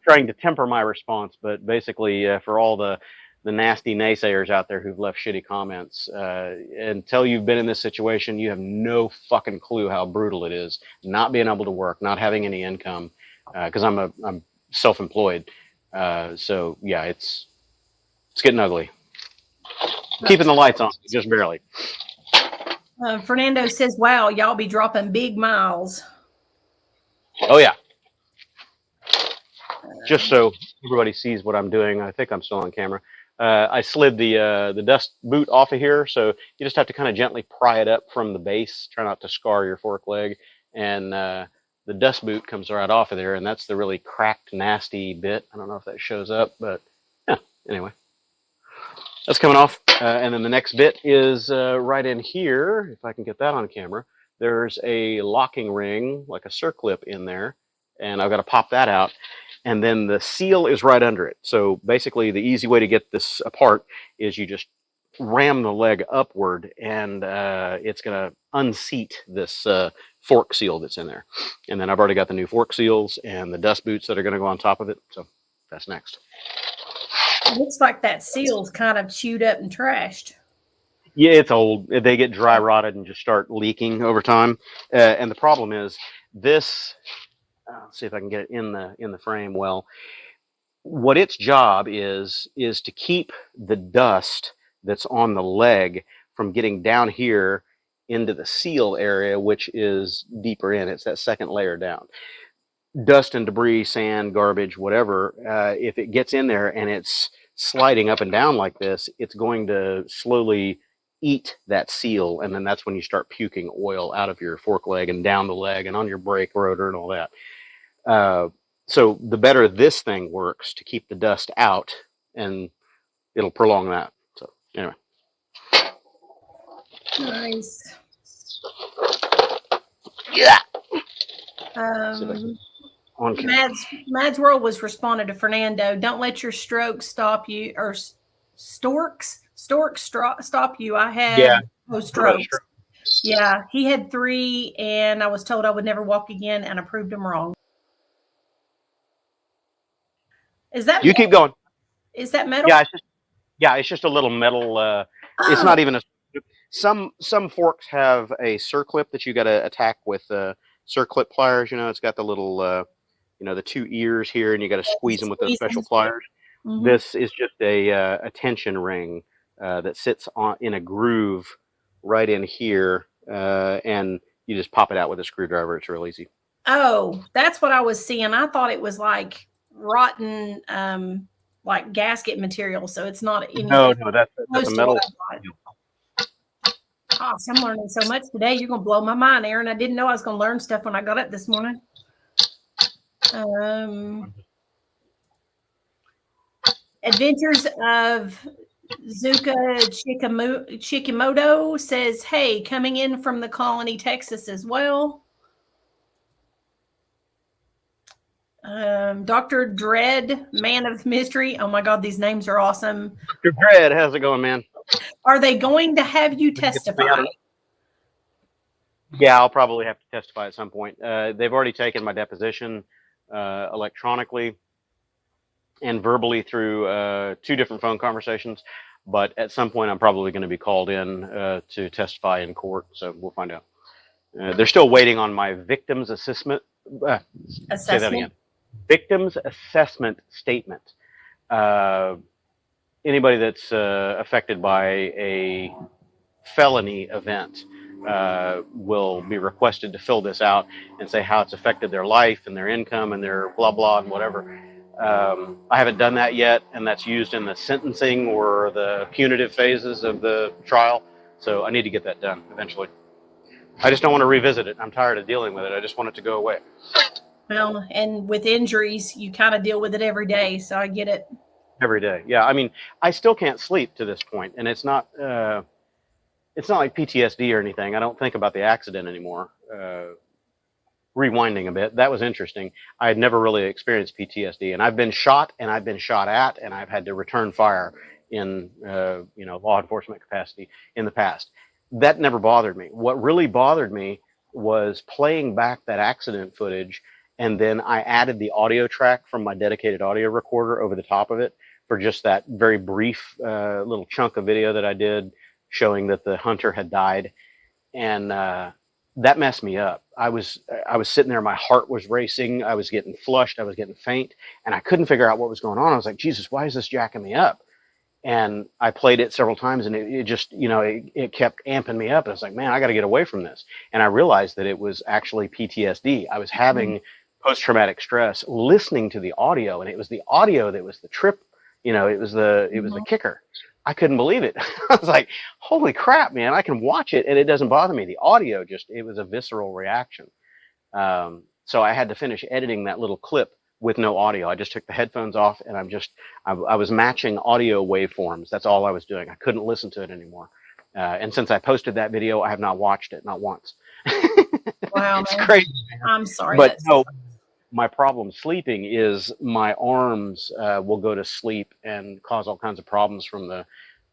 A: trying to temper my response, but basically, for all the nasty naysayers out there who've left shitty comments, until you've been in this situation, you have no fucking clue how brutal it is not being able to work, not having any income, because I'm self-employed. So yeah, it's getting ugly. Keeping the lights on, just barely.
B: Fernando says, "Wow, y'all be dropping big miles."
A: Oh yeah. Just so everybody sees what I'm doing, I think I'm still on camera. I slid the dust boot off of here, so you just have to kind of gently pry it up from the base. Try not to scar your fork leg, and the dust boot comes right off of there, and that's the really cracked, nasty bit. I don't know if that shows up, but yeah. Anyway, that's coming off, and then the next bit is right in here. If I can get that on camera, there's a locking ring, like a circlip in there, and I've got to pop that out. And then the seal is right under it. So basically, the easy way to get this apart is you just ram the leg upward, and it's going to unseat this fork seal that's in there. And then I've already got the new fork seals and the dust boots that are going to go on top of it. So that's next.
B: It looks like that seal's kind of chewed up and trashed.
A: Yeah, it's old. They get dry rotted and just start leaking over time. And the problem is this. Let's see if I can get it in the frame well. What its job is to keep the dust that's on the leg from getting down here into the seal area, which is deeper in. It's that second layer down. Dust and debris, sand, garbage, whatever, if it gets in there and it's sliding up and down like this, it's going to slowly eat that seal, and then that's when you start puking oil out of your fork leg and down the leg and on your brake rotor and all that. So the better this thing works to keep the dust out, and it'll prolong that. So anyway.
B: Nice.
A: Yeah.
B: Mad's World was responding to Fernando. Don't let your stroke stop you, or storks stop you. I had strokes. Yeah, he had 3, and I was told I would never walk again, and I proved him wrong. Is that
A: you metal? Keep going?
B: Is that metal?
A: Yeah, it's just a little metal. It's not even a. Some forks have a circlip that you got to attack with circlip pliers. It's got the little the 2 ears here, and you got to squeeze them with those special pliers. Mm-hmm. This is just a tension ring that sits in a groove right in here, and you just pop it out with a screwdriver. It's real easy.
B: Oh, that's what I was seeing. I thought it was like rotten, like gasket material. So it's not anything.
A: No, that's a metal.
B: Gosh, I'm learning so much today. You're going to blow my mind, Aaron. I didn't know I was going to learn stuff when I got up this morning. Adventures of Zuka Chikimoto says, "Hey, coming in from the Colony, Texas as well." Dr. Dread, Man of Mystery. Oh my God, these names are awesome.
A: Dr. Dread, how's it going, man?
B: Are they going to have you testify?
A: Yeah, I'll probably have to testify at some point. They've already taken my deposition electronically and verbally through 2 different phone conversations. But at some point, I'm probably going to be called in to testify in court. So we'll find out. They're still waiting on my victim's assessment. Say that again. Victim's assessment statement. Anybody that's affected by a felony event will be requested to fill this out and say how it's affected their life and their income and their blah, blah, and whatever. I haven't done that yet, and that's used in the sentencing or the punitive phases of the trial. So I need to get that done eventually. I just don't want to revisit it. I'm tired of dealing with it. I just want it to go away.
B: Well, and with injuries, you kind of deal with it every day, so I get it.
A: Every day, yeah. I mean, I still can't sleep to this point, and it's not like PTSD or anything. I don't think about the accident anymore. Rewinding a bit, that was interesting. I had never really experienced PTSD, and I've been shot, and I've been shot at, and I've had to return fire in law enforcement capacity in the past. That never bothered me. What really bothered me was playing back that accident footage, and then I added the audio track from my dedicated audio recorder over the top of it for just that very brief little chunk of video that I did showing that the hunter had died. And that messed me up. I was sitting there, my heart was racing, I was getting flushed, I was getting faint, and I couldn't figure out what was going on. I was like, Jesus, why is this jacking me up? And I played it several times, and it just, it kept amping me up. And I was like, man, I got to get away from this. And I realized that it was actually PTSD. I was having post-traumatic stress listening to the audio, and it was the audio that was the trip. It was the kicker. I couldn't believe it. I was like, holy crap, man, I can watch it and it doesn't bother me. The audio it was a visceral reaction. So I had to finish editing that little clip with no audio. I just took the headphones off, and I was matching audio waveforms. That's all I was doing. I couldn't listen to it anymore. And since I posted that video, I have not watched it, not once.
B: Wow,
A: it's crazy.
B: I'm sorry.
A: But no, my problem sleeping is my arms will go to sleep and cause all kinds of problems from the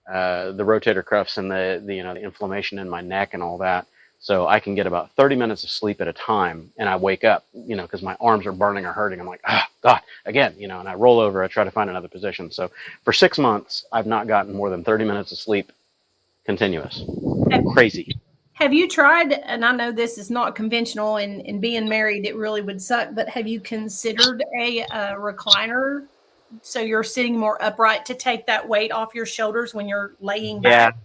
A: rotator cuffs and the inflammation in my neck and all that. So I can get about 30 minutes of sleep at a time, and I wake up, because my arms are burning or hurting. I'm like, God, again, and I roll over. I try to find another position. So for 6 months, I've not gotten more than 30 minutes of sleep continuous. Crazy.
B: Have you tried, and I know this is not conventional, and being married, it really would suck, but have you considered a recliner so you're sitting more upright to take that weight off your shoulders when you're laying back?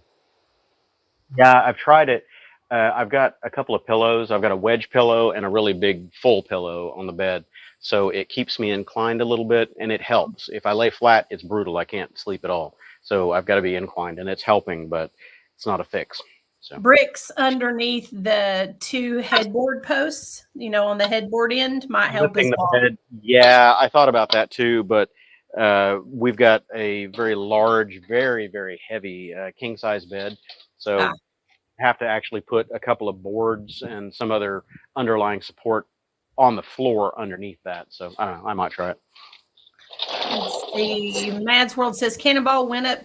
A: Yeah, I've tried it. I've got a couple of pillows. I've got a wedge pillow and a really big full pillow on the bed. So it keeps me inclined a little bit, and it helps. If I lay flat, it's brutal. I can't sleep at all. So I've got to be inclined, and it's helping, but it's not a fix. So.
B: Bricks underneath the 2 headboard posts, on the headboard end might help as well.
A: Yeah, I thought about that too, but we've got a very large, very, very heavy king-size bed. So I have to actually put a couple of boards and some other underlying support on the floor underneath that. So I don't know. I might try it.
B: Let's see. Mads World says Cannonball went up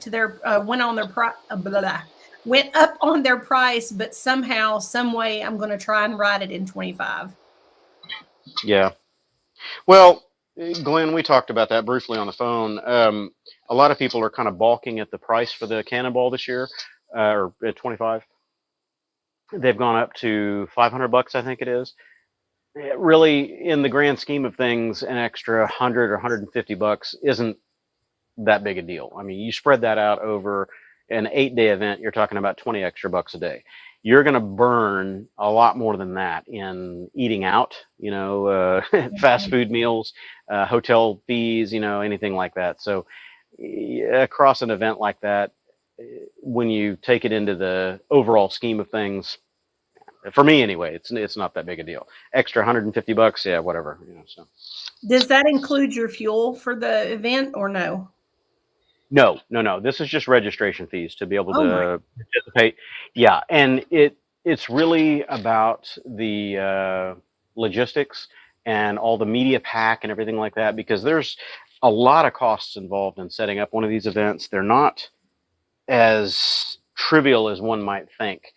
B: on their price, but somehow, some way, I'm going to try and ride it in 25.
A: Yeah. Well, Glenn, we talked about that briefly on the phone. A lot of people are kind of balking at the price for the Cannonball this year, or at 25. They've gone up to $500, I think it is. Really, in the grand scheme of things, an extra $100 or $150 isn't that big a deal. I mean, you spread that out over an 8-day event, you're talking about 20 extra bucks a day. You're going to burn a lot more than that in eating out, fast food meals, hotel fees, anything like that. So across an event like that, when you take it into the overall scheme of things, for me anyway, it's not that big a deal. Extra $150, yeah, whatever. So.
B: Does that include your fuel for the event or no?
A: No. This is just registration fees to be able to participate. Yeah, and it's really about the logistics and all the media pack and everything like that, because there's a lot of costs involved in setting up one of these events. They're not as trivial as one might think.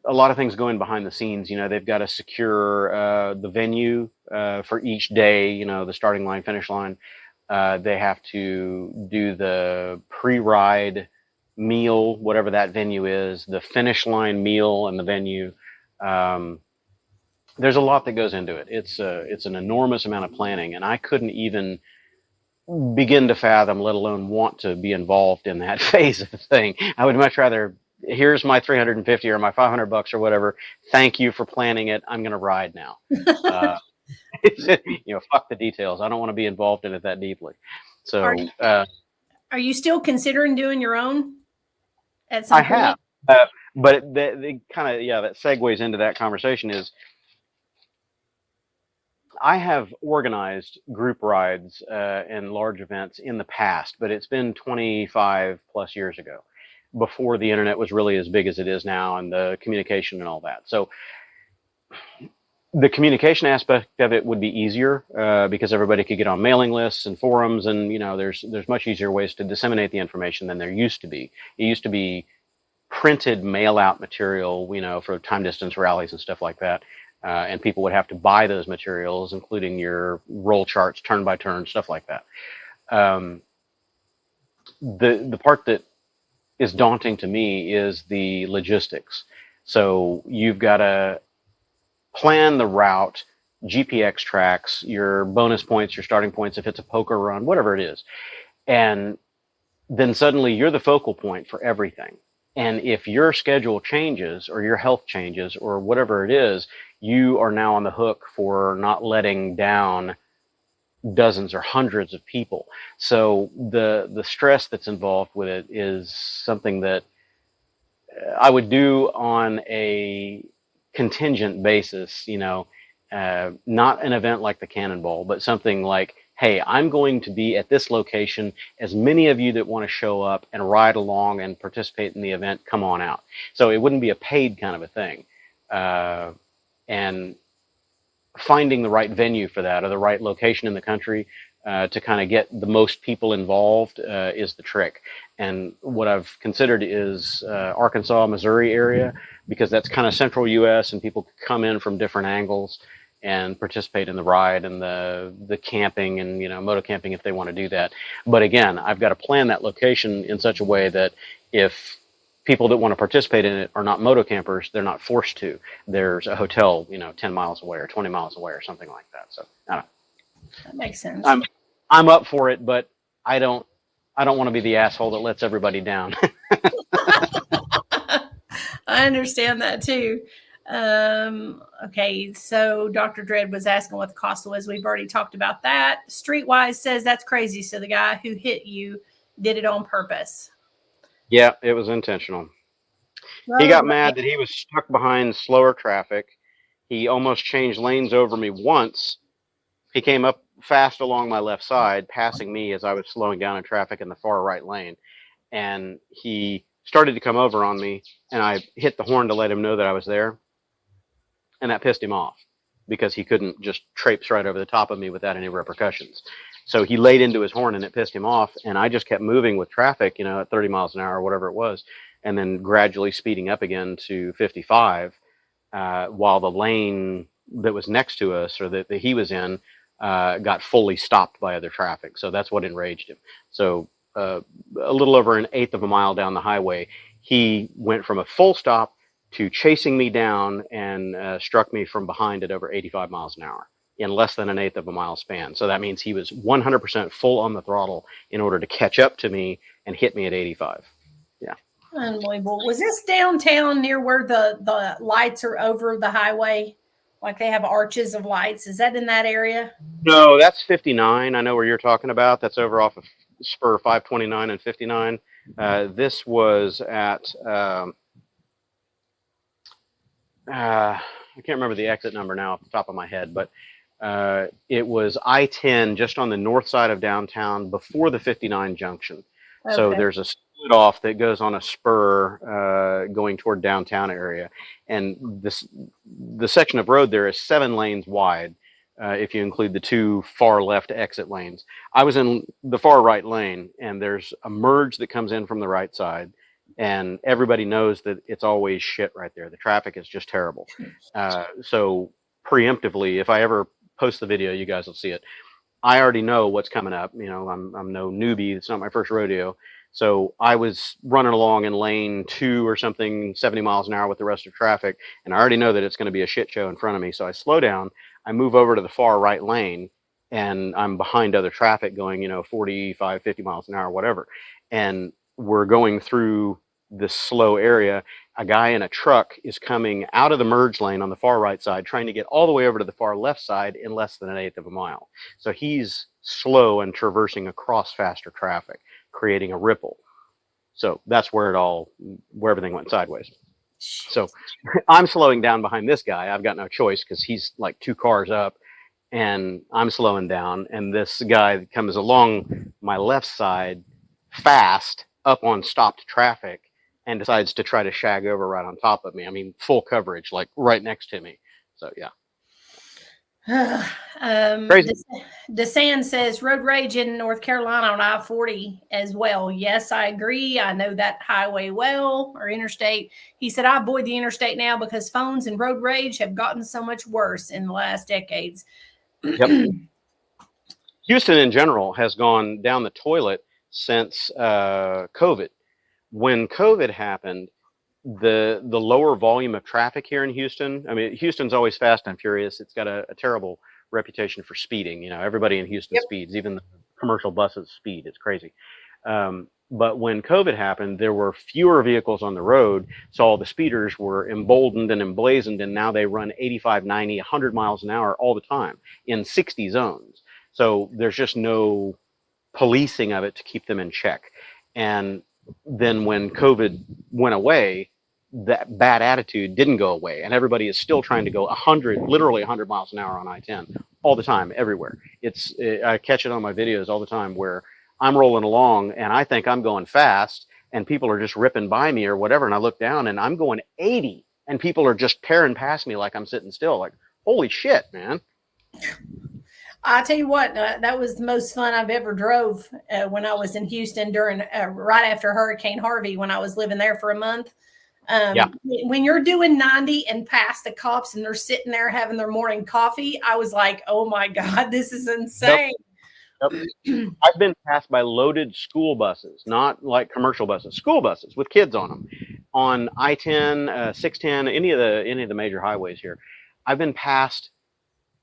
A: A lot of things going behind the scenes. They've got to secure the venue for each day, the starting line, finish line. They have to do the pre-ride meal, whatever that venue is, the finish line meal and the venue. There's a lot that goes into it. It's an enormous amount of planning, and I couldn't even begin to fathom, let alone want to be involved in that phase of the thing. I would much rather, here's my $350 or my $500 or whatever. Thank you for planning it. I'm going to ride now. Fuck the details. I don't want to be involved in it that deeply.
B: Are,
A: So
B: are you still considering doing your own at
A: I
B: some
A: have,
B: point?
A: but the kind of that segues into that conversation is I have organized group rides and large events in the past, but it's been 25 plus years ago, before the internet was really as big as it is now and the communication and all that. So the communication aspect of it would be easier because everybody could get on mailing lists and forums, and there's much easier ways to disseminate the information than there used to be. It used to be printed mail out material, for time distance rallies and stuff like that. And people would have to buy those materials, including your roll charts, turn by turn, stuff like that. The part that is daunting to me is the logistics. So you've got to plan the route, GPX tracks, your bonus points, your starting points, if it's a poker run, whatever it is. And then suddenly you're the focal point for everything. And if your schedule changes or your health changes or whatever it is, you are now on the hook for not letting down dozens or hundreds of people. So the stress that's involved with it is something that I would do on a contingent basis, not an event like the Cannonball, but something like, hey, I'm going to be at this location. As many of you that want to show up and ride along and participate in the event, come on out. So it wouldn't be a paid kind of a thing. And finding the right venue for that, or the right location in the country to kind of get the most people involved is the trick. And what I've considered is Arkansas, Missouri area, because that's kind of central U.S. and people come in from different angles and participate in the ride and the camping and moto camping if they want to do that. But again, I've got to plan that location in such a way that if people that want to participate in it are not moto campers, they're not forced to. There's a hotel 10 miles away or 20 miles away or something like that. So I don't know.
B: That makes sense.
A: I'm up for it, but I don't want to be the asshole that lets everybody down.
B: I understand that too. Okay, so Dr. Dredd was asking what the cost was. We've already talked about that. Streetwise says that's crazy. So the guy who hit you did it on purpose.
A: Yeah, it was intentional. He got mad that he was stuck behind slower traffic. He almost changed lanes over me once. He came up fast along my left side, passing me as I was slowing down in traffic in the far right lane. And he started to come over on me, and I hit the horn to let him know that I was there. And that pissed him off because he couldn't just traipse right over the top of me without any repercussions. So he laid into his horn, and it pissed him off. And I just kept moving with traffic, at 30 miles an hour or whatever it was, and then gradually speeding up again to 55 while the lane that was next to us or that he was in got fully stopped by other traffic. So that's what enraged him. So a little over an eighth of a mile down the highway, he went from a full stop to chasing me down and struck me from behind at over 85 miles an hour in less than an eighth of a mile span. So that means he was 100% full on the throttle in order to catch up to me and hit me at 85. Yeah.
B: Unbelievable. Was this downtown near where the lights are over the highway? Like they have arches of lights. Is that in that area?
A: No, that's 59. I know where you're talking about. That's over off of Spur 529 and 59. This was at, I can't remember the exit number now off the top of my head, but it was I-10 just on the north side of downtown before the 59 junction. Okay. So there's a split off that goes on a spur going toward downtown area. And the section of road there is 7 lanes wide if you include the 2 far left exit lanes. I was in the far right lane, and there's a merge that comes in from the right side. And everybody knows that it's always shit right there. The traffic is just terrible. So preemptively, if I ever post the video, you guys will see it. I already know what's coming up. I'm no newbie. It's not my first rodeo. So I was running along in lane 2 or something, 70 miles an hour with the rest of traffic. And I already know that it's going to be a shit show in front of me. So I slow down. I move over to the far right lane, and I'm behind other traffic going, 45, 50 miles an hour, whatever. And we're going through this slow area. A guy in a truck is coming out of the merge lane on the far right side, trying to get all the way over to the far left side in less than an eighth of a mile. So he's slow and traversing across faster traffic, creating a ripple. So that's where everything went sideways. So I'm slowing down behind this guy. I've got no choice because he's like 2 cars up, and I'm slowing down. And this guy comes along my left side fast up on stopped traffic and decides to try to shag over right on top of me. I mean, full coverage, like right next to me. So yeah.
B: Crazy. DeSand says road rage in North Carolina on I-40 as well. Yes, I agree. I know that highway well, or interstate. He said, I avoid the interstate now because phones and road rage have gotten so much worse in the last decades.
A: Yep. Houston in general has gone down the toilet since COVID. When COVID happened, the lower volume of traffic here in Houston, I mean, Houston's always fast and furious. It's got a terrible reputation for speeding. You know, everybody in Houston speeds, even the commercial buses speed. It's crazy. But when COVID happened, there were fewer vehicles on the road, so all the speeders were emboldened and emblazoned, and now they run 85, 90, 100 miles an hour all the time in 60 zones. So there's just no policing of it to keep them in check. And then when COVID went away, that bad attitude didn't go away, and everybody is still trying to go 100, literally 100 miles an hour on I-10 all the time, everywhere. I catch it on my videos all the time where I'm rolling along and I think I'm going fast and people are just ripping by me or whatever, and I look down and I'm going 80 and people are just tearing past me like I'm sitting still. Like, holy shit, man.
B: I'll tell you what, that was the most fun I've ever drove when I was in Houston during right after Hurricane Harvey, when I was living there for a month. When you're doing 90 and past the cops and they're sitting there having their morning coffee, I was like, oh my God, this is insane.
A: Yep. I've been passed by loaded school buses, not like commercial buses, school buses with kids on them, on I-10, 610, any of the major highways here. I've been passed.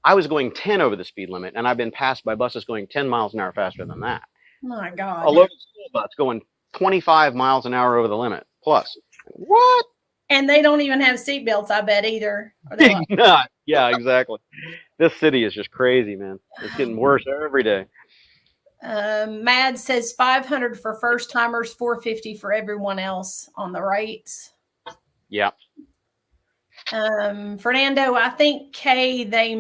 A: I was going 10 over the speed limit, and I've been passed by buses going 10 miles an hour faster than that.
B: My God.
A: A loaded school bus going 25 miles an hour over the limit plus. What?
B: And they don't even have seatbelts, I bet, either.
A: Not. Yeah, exactly. This city is just crazy, man. It's getting worse every day.
B: Mad says 500 for first timers, 450 for everyone else on the rates.
A: Yeah.
B: Fernando, I think they're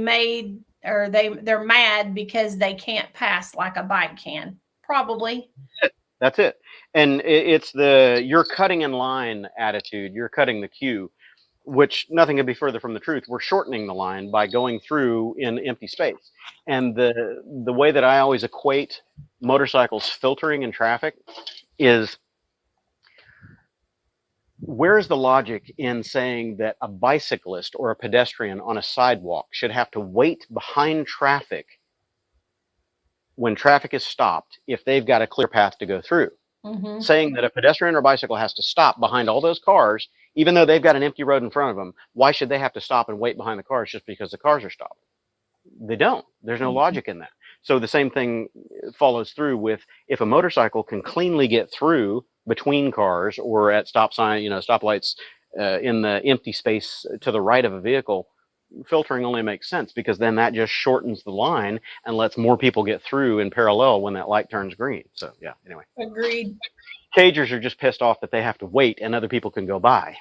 B: mad because they can't pass like a bike can. Probably.
A: That's it. And it's the you're cutting in line attitude. You're cutting the queue, which nothing could be further from the truth. We're shortening the line by going through in empty space. And the way that I always equate motorcycles filtering in traffic is, where's the logic in saying that a bicyclist or a pedestrian on a sidewalk should have to wait behind traffic when traffic is stopped if they've got a clear path to go through? Mm-hmm. Saying that a pedestrian or bicycle has to stop behind all those cars, even though they've got an empty road in front of them, why should they have to stop and wait behind the cars just because the cars are stopped? They don't. There's no logic in that. So the same thing follows through with, if a motorcycle can cleanly get through between cars or at stop sign, stoplights in the empty space to the right of a vehicle, filtering only makes sense, because then that just shortens the line and lets more people get through in parallel when that light turns green. So yeah, anyway.
B: Agreed.
A: Cagers are just pissed off that they have to wait and other people can go by.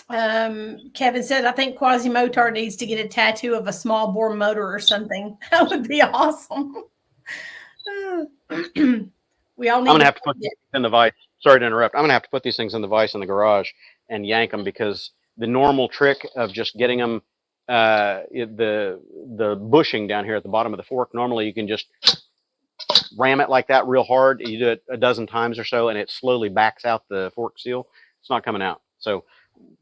B: Kevin said, I think Quasimotor needs to get a tattoo of a small bore motor or something. That would be awesome. We all need. I'm
A: gonna have to put these in the vise. Sorry to interrupt. I'm gonna have to put these things in the vise in the garage and yank them, because the normal trick of just getting them, the bushing down here at the bottom of the fork, normally you can just ram it like that real hard. You do it a dozen times or so and it slowly backs out the fork seal. It's not coming out. So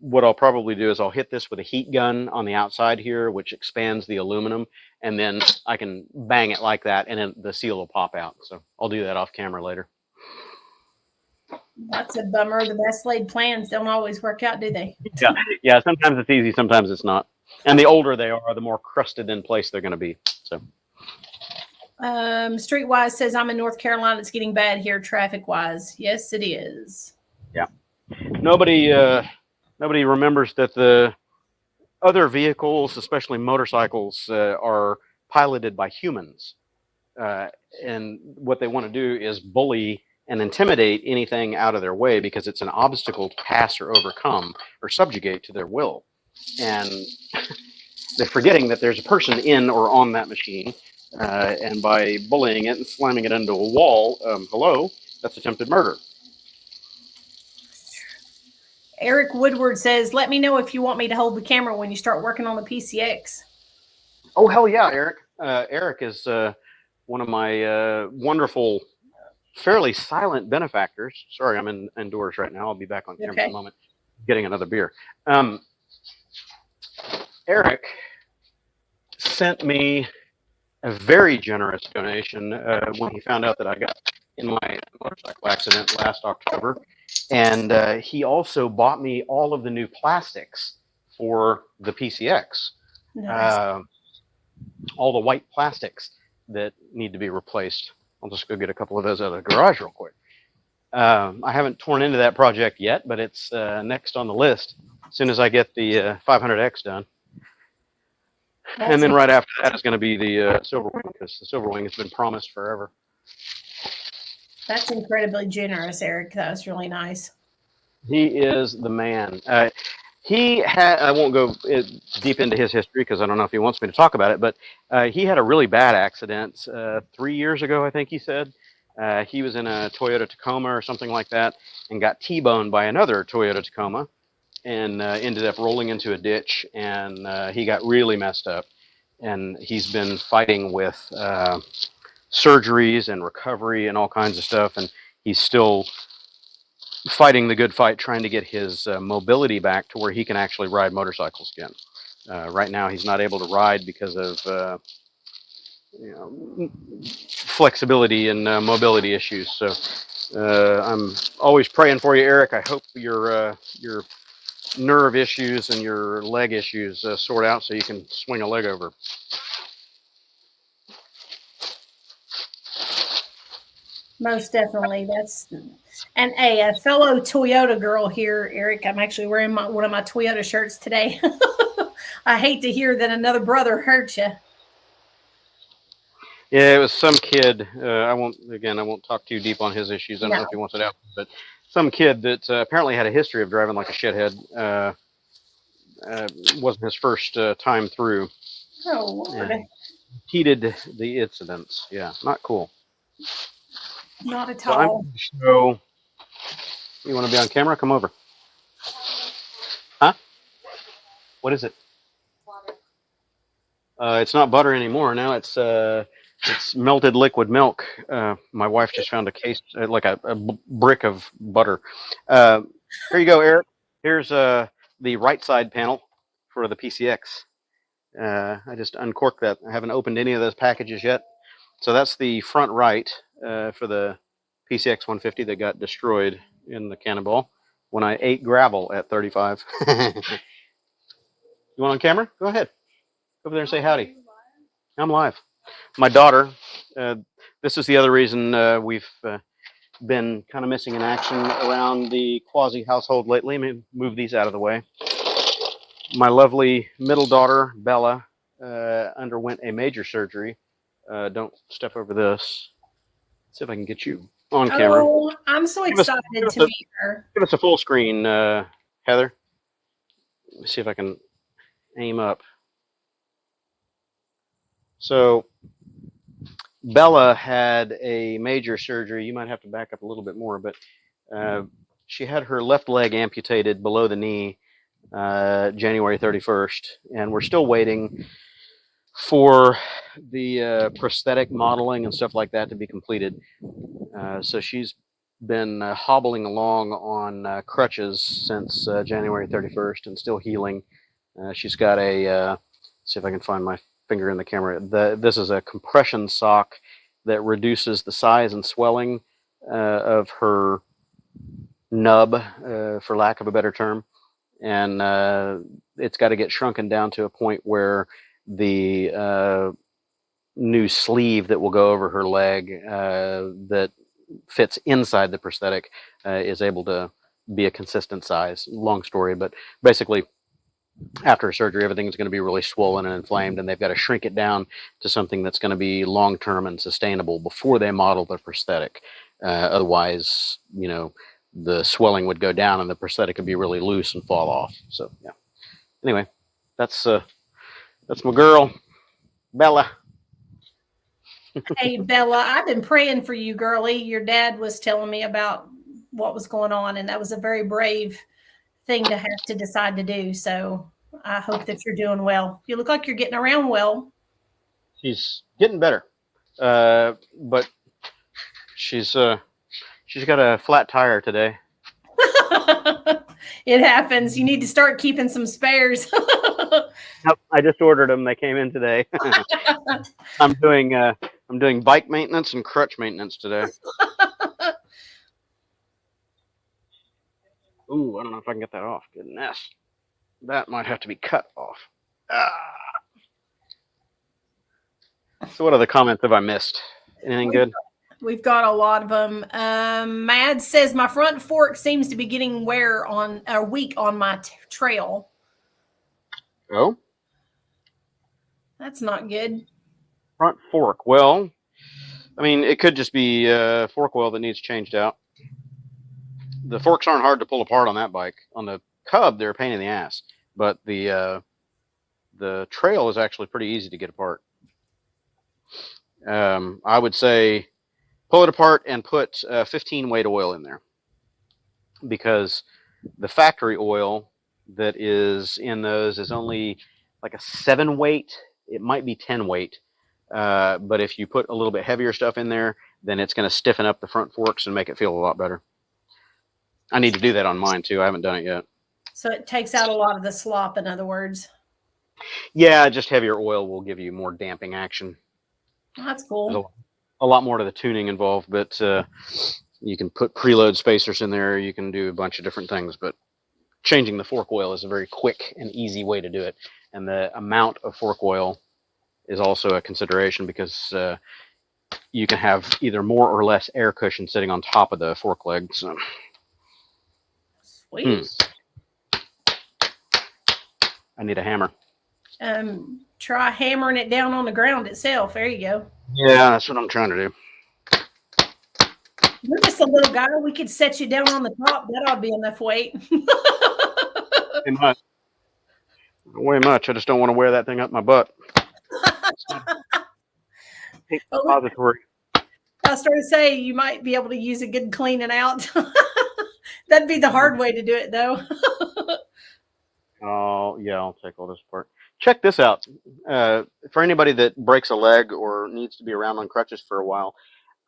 A: what I'll probably do is I'll hit this with a heat gun on the outside here, which expands the aluminum, and then I can bang it like that and then the seal will pop out. So I'll do that off camera later.
B: That's a bummer. The best laid plans don't always work out, do they?
A: Yeah. Sometimes it's easy, sometimes it's not. And the older they are, the more crusted in place they're going to be. So.
B: Streetwise says, I'm in North Carolina. It's getting bad here traffic wise. Yes, it is.
A: Yeah. Nobody remembers that the other vehicles, especially motorcycles, are piloted by humans. And what they want to do is bully and intimidate anything out of their way because it's an obstacle to pass or overcome or subjugate to their will. And they're forgetting that there's a person in or on that machine. And by bullying it and slamming it into a wall, hello, that's attempted murder.
B: Eric Woodward says, let me know if you want me to hold the camera when you start working on the PCX.
A: Oh, hell yeah, Eric. Eric is one of my wonderful, fairly silent benefactors. Sorry, I'm indoors right now. I'll be back on camera in a moment, getting another beer. Eric sent me a very generous donation when he found out that I got in my motorcycle accident last October. And he also bought me all of the new plastics for the PCX. Nice. All the white plastics that need to be replaced. I'll just go get a couple of those out of the garage real quick. I haven't torn into that project yet, but it's next on the list as soon as I get the 500X done. And then right after that is going to be the Silverwing, because the Silverwing has been promised forever.
B: That's incredibly generous, Eric. That was really nice.
A: He is the man. He had, I won't go deep into his history because I don't know if he wants me to talk about it, but he had a really bad accident 3 years ago, I think he said. He was in a Toyota Tacoma or something like that and got T-boned by another Toyota Tacoma and ended up rolling into a ditch, and he got really messed up. And he's been fighting with surgeries and recovery and all kinds of stuff, and he's still fighting the good fight, trying to get his mobility back to where he can actually ride motorcycles again. Right now, he's not able to ride because of flexibility and mobility issues. So I'm always praying for you, Eric. I hope your nerve issues and your leg issues sort out so you can swing a leg over.
B: Most definitely. And a fellow Toyota girl here, Eric. I'm actually wearing one of my Toyota shirts today. I hate to hear that another brother hurt you.
A: Yeah, it was some kid. I won't talk too deep on his issues. I don't know if he wants it out, but some kid that apparently had a history of driving like a shithead. Wasn't his first time through.
B: Oh, Lord.
A: Repeated the incidents. Yeah, not cool.
B: Not at all.
A: So, you want to be on camera? Come over. Huh? What is it? Water. It's not butter anymore. Now it's melted liquid milk. My wife just found a case, like a brick of butter. Here you go, Eric. Here's the right side panel for the PCX. I just uncorked that. I haven't opened any of those packages yet. So that's the front right for the PCX 150 that got destroyed in the cannonball when I ate gravel at 35. You want on camera? Go ahead. Go over there and say howdy. I'm live. My daughter, this is the other reason we've been kind of missing in action around the Quasi household lately. Let me move these out of the way. My lovely middle daughter, Bella, underwent a major surgery. Don't step over this. Let's see if I can get you on camera.
B: Oh, I'm so excited to meet her.
A: Give us a full screen, Heather. Let me see if I can aim up. So, Bella had a major surgery. You might have to back up a little bit more, but she had her left leg amputated below the knee January 31st, and we're still waiting for the prosthetic modeling and stuff like that to be completed. So she's been hobbling along on crutches since January 31st and still healing. She's got a, see if I can find my finger in the camera. This is a compression sock that reduces the size and swelling of her nub, for lack of a better term. And it's got to get shrunken down to a point where the new sleeve that will go over her leg that fits inside the prosthetic is able to be a consistent size. Long story, but basically after surgery, everything's going to be really swollen and inflamed, and they've got to shrink it down to something that's going to be long-term and sustainable before they model the prosthetic. Otherwise, the swelling would go down and the prosthetic would be really loose and fall off. So, yeah. Anyway, that's my girl, Bella.
B: Hey, Bella, I've been praying for you, girlie. Your dad was telling me about what was going on, and that was a very brave thing to have to decide to do. So I hope that you're doing well. You look like you're getting around well.
A: She's getting better, but she's got a flat tire today.
B: It happens. You need to start keeping some spares.
A: Nope, I just ordered them. They came in today. I'm doing bike maintenance and crutch maintenance today. Ooh, I don't know if I can get that off. Goodness, that might have to be cut off. So, what other comments have I missed? Anything good?
B: We've got a lot of them. Mad says my front fork seems to be getting weak on my trail.
A: Oh,
B: that's not good.
A: Front fork. Well, I mean, it could just be fork oil that needs changed out. The forks aren't hard to pull apart on that bike. On the Cub, they're a pain in the ass, but the trail is actually pretty easy to get apart. I would say pull it apart and put 15 weight oil in there, because the factory oil that is in those is only like a 7 weight. It might be 10 weight. But if you put a little bit heavier stuff in there, then it's going to stiffen up the front forks and make it feel a lot better. I need to do that on mine too. I haven't done it yet.
B: So it takes out a lot of the slop, in other words.
A: Yeah, just heavier oil will give you more damping action.
B: That's cool.
A: There's a lot more to the tuning involved, but you can put preload spacers in there. You can do a bunch of different things, but changing the fork oil is a very quick and easy way to do it. And the amount of fork oil is also a consideration, because you can have either more or less air cushion sitting on top of the fork leg. So.
B: Sweet.
A: I need a hammer.
B: Try hammering it down on the ground itself. There you go.
A: Yeah, that's what I'm trying to do.
B: You're just a little guy. We could set you down on the top. That ought to be enough weight.
A: Way much. I just don't want to wear that thing up my butt. Depository.
B: I started to say you might be able to use a good cleaning out. That'd be the hard way to do it, though.
A: Oh, yeah, I'll take all this apart. Check this out. For anybody that breaks a leg or needs to be around on crutches for a while,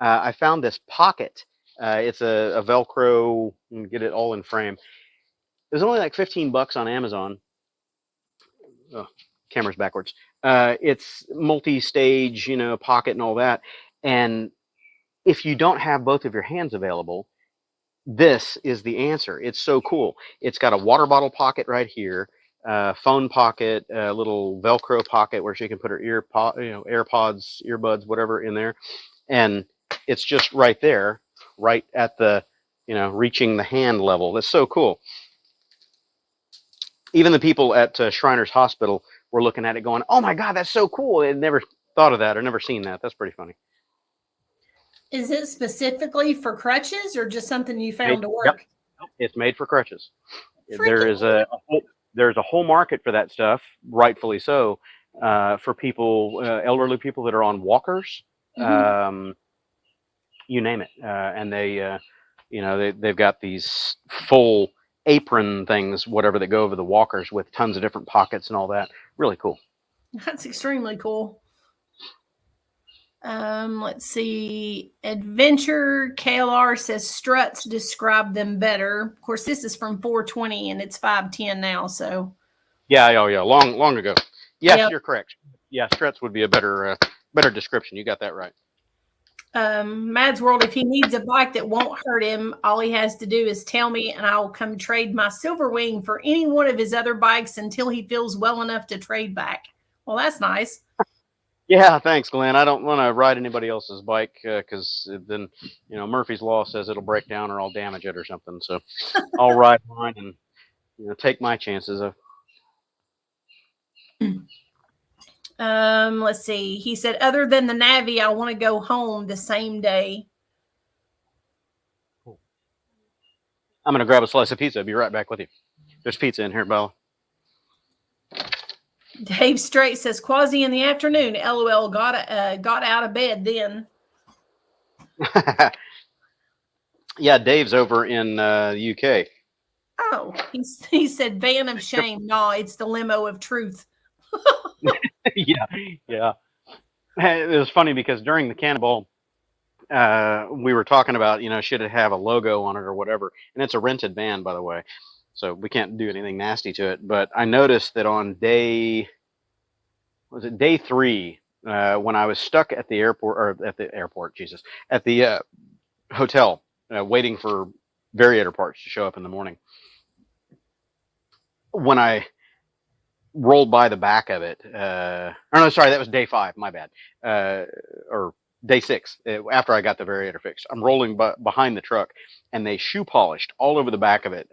A: I found this pocket. It's a Velcro, and get it all in frame. It was only like $15 on Amazon. Oh, camera's backwards. It's multi-stage, pocket and all that. And if you don't have both of your hands available, this is the answer. It's so cool. It's got a water bottle pocket right here, phone pocket, a little Velcro pocket where she can put her AirPods, earbuds, whatever in there. And it's just right there, right at the, reaching the hand level. That's so cool. Even the people at Shriners Hospital were looking at it going, oh my God, that's so cool. They'd never thought of that or never seen that. That's pretty funny.
B: Is it specifically for crutches or just something you found to work?
A: Yep. It's made for crutches. There's a whole market for that stuff, rightfully so, for people, elderly people that are on walkers, you name it. And they've got these full apron things, whatever, that go over the walkers with tons of different pockets and all that. Really cool.
B: That's extremely cool. Let's see. Adventure KLR says struts describe them better. Of course, this is from 420 and it's 510 now. So
A: yeah, long ago. Yes, yep. You're correct. Yeah, struts would be a better description. You got that right.
B: Mad's World, if he needs a bike that won't hurt him, all he has to do is tell me and I'll come trade my Silverwing for any one of his other bikes until he feels well enough to trade back. Well, that's nice.
A: Yeah, thanks, Glenn. I don't want to ride anybody else's bike because then, Murphy's Law says it'll break down or I'll damage it or something. So I'll ride mine and take my chances of.
B: Let's see. He said, other than the Navy, I want to go home the same day.
A: I'm going to grab a slice of pizza. I'll be right back with you. There's pizza in here, Bella.
B: Dave Straight says, Quasi in the afternoon. LOL, got out of bed then.
A: Yeah, Dave's over in the UK.
B: Oh, he said, van of shame. No, it's the limo of truth.
A: Yeah. It was funny because during the Cannonball, we were talking about, should it have a logo on it or whatever. And it's a rented van, by the way. So we can't do anything nasty to it. But I noticed that on day 3, when I was stuck at the airport, at the hotel, waiting for variator parts to show up in the morning. When I rolled by the back of it, that was day 5, my bad, or day 6, after I got the variator fixed. I'm rolling behind the truck, and they shoe polished all over the back of it,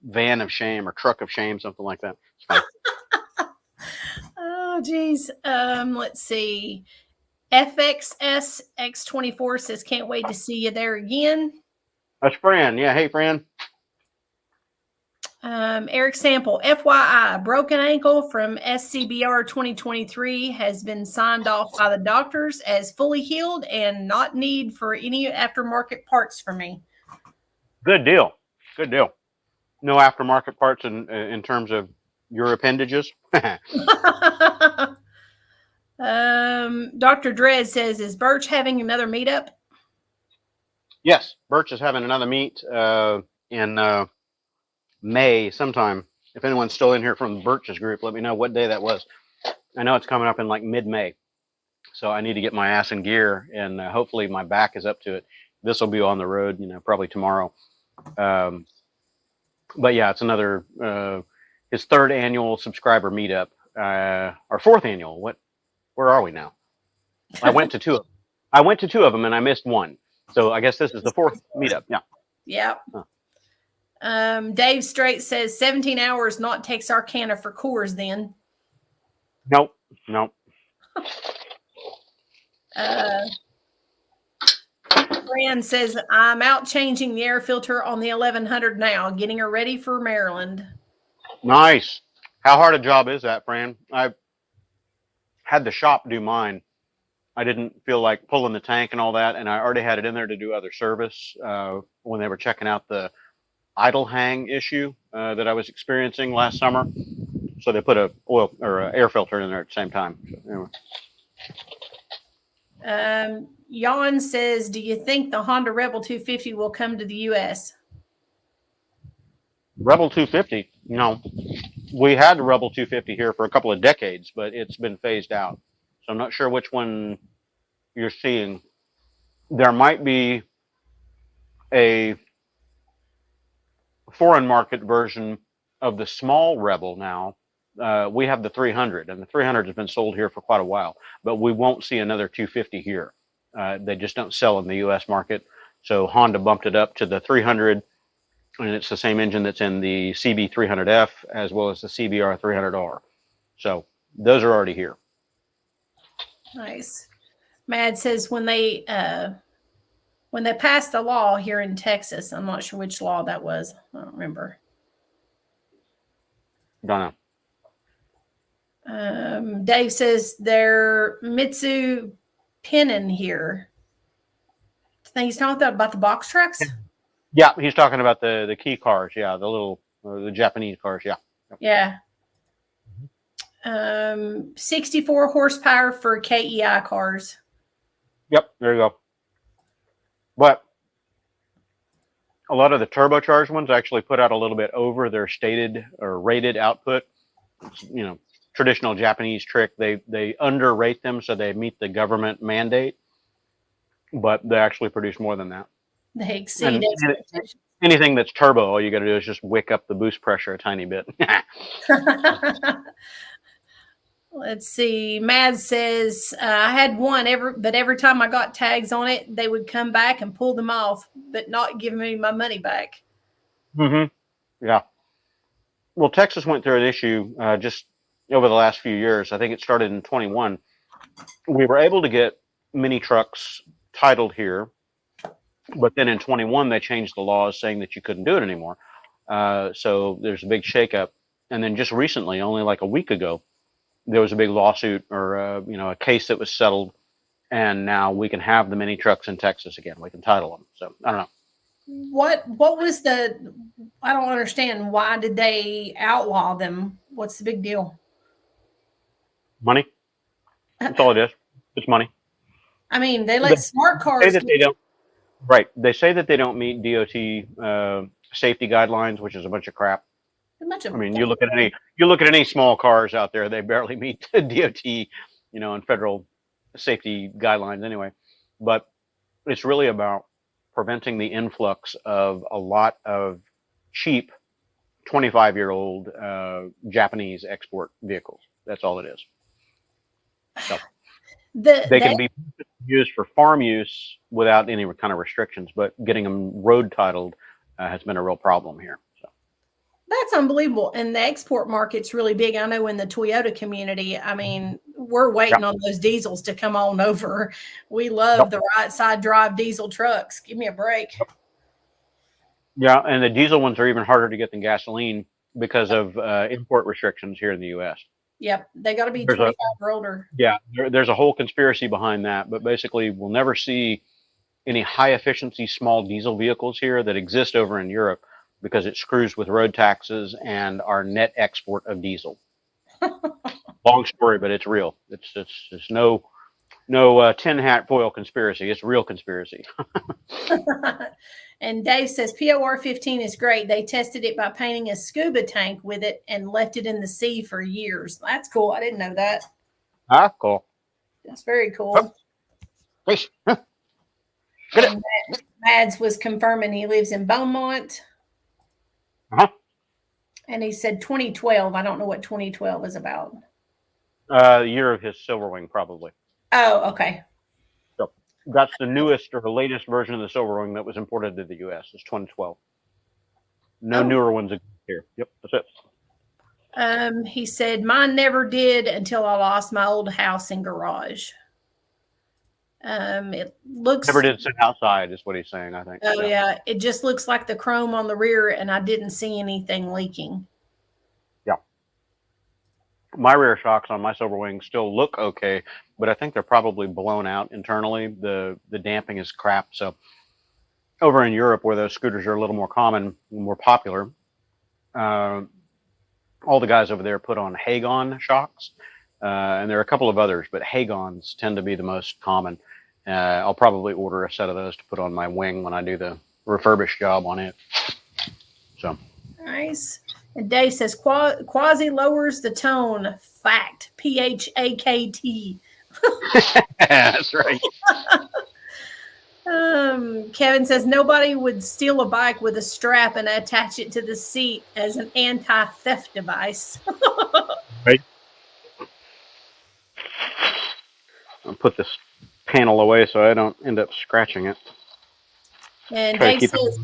A: van of shame or truck of shame, something like that.
B: Oh, geez. Let's see. FXS X24 says, can't wait to see you there again.
A: That's Fran. Yeah. Hey, Fran.
B: Eric Sample, FYI, broken ankle from SCBR 2023 has been signed off by the doctors as fully healed and not need for any aftermarket parts for me.
A: Good deal. Good deal. No aftermarket parts in terms of your appendages.
B: Dr. Dredd says, is Birch having another meetup?
A: Yes, Birch is having another meet in May sometime. If anyone's still in here from Birch's group, let me know what day that was. I know it's coming up in like mid-May. So I need to get my ass in gear, and hopefully my back is up to it. This will be on the road, probably tomorrow. But yeah, it's another, his 3rd annual subscriber meetup, or 4th annual. Where are we now? I went to 2 of them. I went to 2 of them and I missed 1. So I guess this is the 4th meetup. Yeah.
B: Yep. Huh. Dave Straight says 17 hours, not Texarkana for Coors then.
A: Nope.
B: Fran says, I'm out changing the air filter on the 1100 now, getting her ready for Maryland.
A: Nice. How hard a job is that, Fran? I had the shop do mine. I didn't feel like pulling the tank and all that, and I already had it in there to do other service when they were checking out the idle hang issue that I was experiencing last summer. So they put a oil or a air filter in there at the same time. So, anyway.
B: Jan says, do you think the Honda Rebel 250 will come to the U.S.?
A: Rebel 250? No. We had the Rebel 250 here for a couple of decades, but it's been phased out. So I'm not sure which one you're seeing. There might be a foreign market version of the small Rebel now. We have the 300, and the 300 has been sold here for quite a while, but we won't see another 250 here. They just don't sell in the U.S. market. So Honda bumped it up to the 300, and it's the same engine that's in the CB500X as well as the CBR 300R. So those are already here.
B: Nice. Mad says when they passed the law here in Texas, I'm not sure which law that was. I don't remember.
A: Don't know.
B: Dave says they're Mitsu Pinning here. I think he's talking about the box trucks.
A: Yeah, he's talking about the key cars. Yeah, the little the Japanese cars. Yeah.
B: Yeah. 64 horsepower for KEI cars.
A: Yep, there you go. But a lot of the turbocharged ones actually put out a little bit over their stated or rated output. It's, traditional Japanese trick. They underrate them so they meet the government mandate, but they actually produce more than that.
B: They exceed expectations.
A: Anything that's turbo, all you got to do is just wick up the boost pressure a tiny bit.
B: Let's see. Mad says, I had one but every time I got tags on it, they would come back and pull them off, but not give me my money back.
A: Yeah. Well, Texas went through an issue just over the last few years. I think it started in 21. We were able to get mini trucks titled here, but then in 21 they changed the laws saying that you couldn't do it anymore. So there's a big shakeup, and then just recently, only like a week ago, there was a big lawsuit or a case that was settled, and now we can have the mini trucks in Texas again. We can title them. So I don't know.
B: What was I don't understand. Why did they outlaw them? What's the big deal?
A: Money. That's all it is. It's money.
B: I mean, they let smart cars.
A: Say that they don't. Right. They say that they don't meet DOT safety guidelines, which is a bunch of crap. I mean, you look at any small cars out there, they barely meet the DOT, and federal safety guidelines anyway. But it's really about preventing the influx of a lot of cheap 25-year-old Japanese export vehicles. That's all it is. So they can be used for farm use without any kind of restrictions, but getting them road titled has been a real problem here. So
B: that's unbelievable. And the export market's really big. I know in the Toyota community, I mean, we're waiting on those diesels to come on over. We love the right side drive diesel trucks. Give me a break.
A: Yeah, and the diesel ones are even harder to get than gasoline because of import restrictions here in the U.S.
B: Yep, they got to be 25 or older.
A: Yeah, there's a whole conspiracy behind that, but basically we'll never see any high efficiency small diesel vehicles here that exist over in Europe because it screws with road taxes and our net export of diesel. Long story, but it's real. It's no tin hat foil conspiracy. It's real conspiracy.
B: And Dave says POR 15 is great. They tested it by painting a scuba tank with it and left it in the sea for years. That's cool. I didn't know that.
A: Ah, cool.
B: That's very cool. Mads was confirming he lives in Beaumont. And he said 2012. I don't know what 2012 is about.
A: The year of his Silverwing, probably.
B: Oh, okay.
A: So that's the newest or the latest version of the Silverwing that was imported to the U.S. It's 2012. No newer ones here. Yep, that's
B: it. He said, mine never did until I lost my old house and garage. It looks
A: never did sit outside is what he's saying, I think.
B: Oh yeah, it just looks like the chrome on the rear, and I didn't see anything leaking.
A: Yeah, my rear shocks on my Silverwing still look okay, but I think they're probably blown out internally. The damping is crap. So over in Europe, where those scooters are a little more common and more popular, all the guys over there put on Hagon shocks, and there are a couple of others, but Hagons tend to be the most common. I'll probably order a set of those to put on my wing when I do the refurbished job on it. So
B: nice. And Dave says Quasi lowers the tone. Fact. PHAKT.
A: That's right.
B: Kevin says nobody would steal a bike with a strap and attach it to the seat as an anti-theft device.
A: Right. I'll put this panel away so I don't end up scratching it.
B: And Dave says,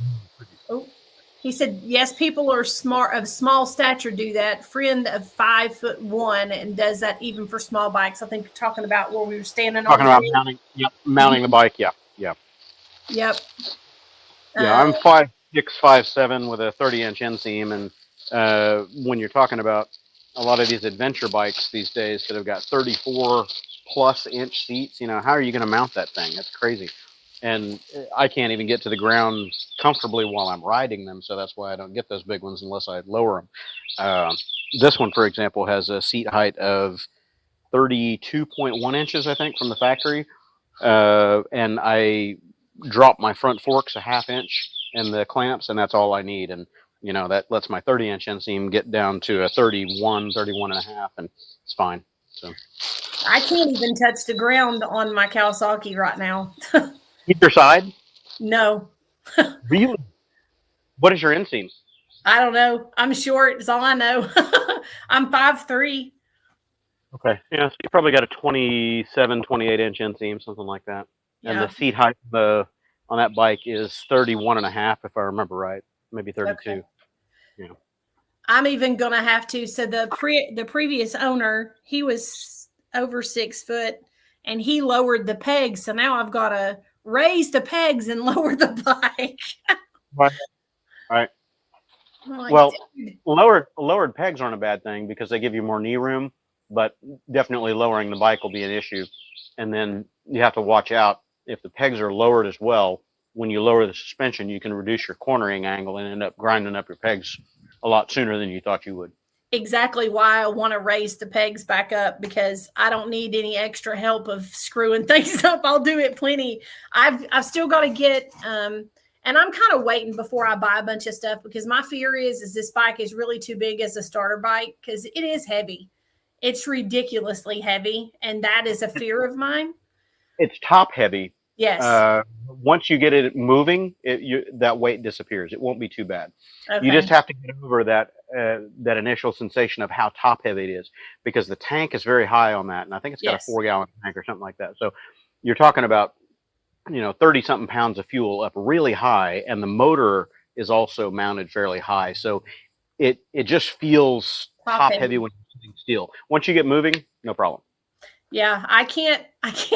B: he said, yes, people are smart of small stature do that. Friend of 5'1" and does that even for small bikes. I think you're talking about where we were standing
A: talking on about mounting the bike. Yeah.
B: Yep.
A: Yeah, I'm 5'6", 5'7" with a 30-inch inseam, and when you're talking about a lot of these adventure bikes these days that have got 34-plus-inch seats, how are you going to mount that thing? That's crazy. And I can't even get to the ground comfortably while I'm riding them, so that's why I don't get those big ones unless I lower them. This one, for example, has a seat height of 32.1 inches, I think, from the factory, and I drop my front forks a ½ inch in the clamps, and that's all I need. And, that lets my 30-inch inseam get down to a 31 and a half, and it's fine. So
B: I can't even touch the ground on my Kawasaki right now.
A: Either side?
B: No.
A: Really? What is your inseam?
B: I don't know. I'm short. That's all I know. I'm 5'3".
A: Okay. Yeah, so you probably got a 27, 28-inch inseam, something like that. And
B: Yeah.
A: the seat height on that bike is 31 and a half, if I remember right. Maybe 32.
B: Okay.
A: Yeah.
B: I'm even gonna have to. So the previous owner, he was over 6 foot, and he lowered the pegs. So now I've got to raise the pegs and lower the bike.
A: Right. Right.
B: I'm like,
A: Well,
B: dude.
A: lowered pegs aren't a bad thing because they give you more knee room, but definitely lowering the bike will be an issue. And then you have to watch out if the pegs are lowered as well. When you lower the suspension, you can reduce your cornering angle and end up grinding up your pegs a lot sooner than you thought you would.
B: Exactly why I want to raise the pegs back up, because I don't need any extra help of screwing things up. I'll do it plenty. I've still got to get and I'm kind of waiting before I buy a bunch of stuff, because my fear is this bike is really too big as a starter bike, because it is heavy. It's ridiculously heavy, and that is a fear of mine.
A: It's top heavy.
B: Yes.
A: Once you get it moving, that weight disappears. It won't be too bad.
B: Okay.
A: You just have to get over that initial sensation of how top heavy it is, because the tank is very high on that, and I think it's got
B: Yes.
A: a 4-gallon tank or something like that. So you're talking about 30-something pounds of fuel up really high, and the motor is also mounted fairly high. So it just feels top heavy when you're sitting still. Once you get moving, no problem.
B: Yeah, I can't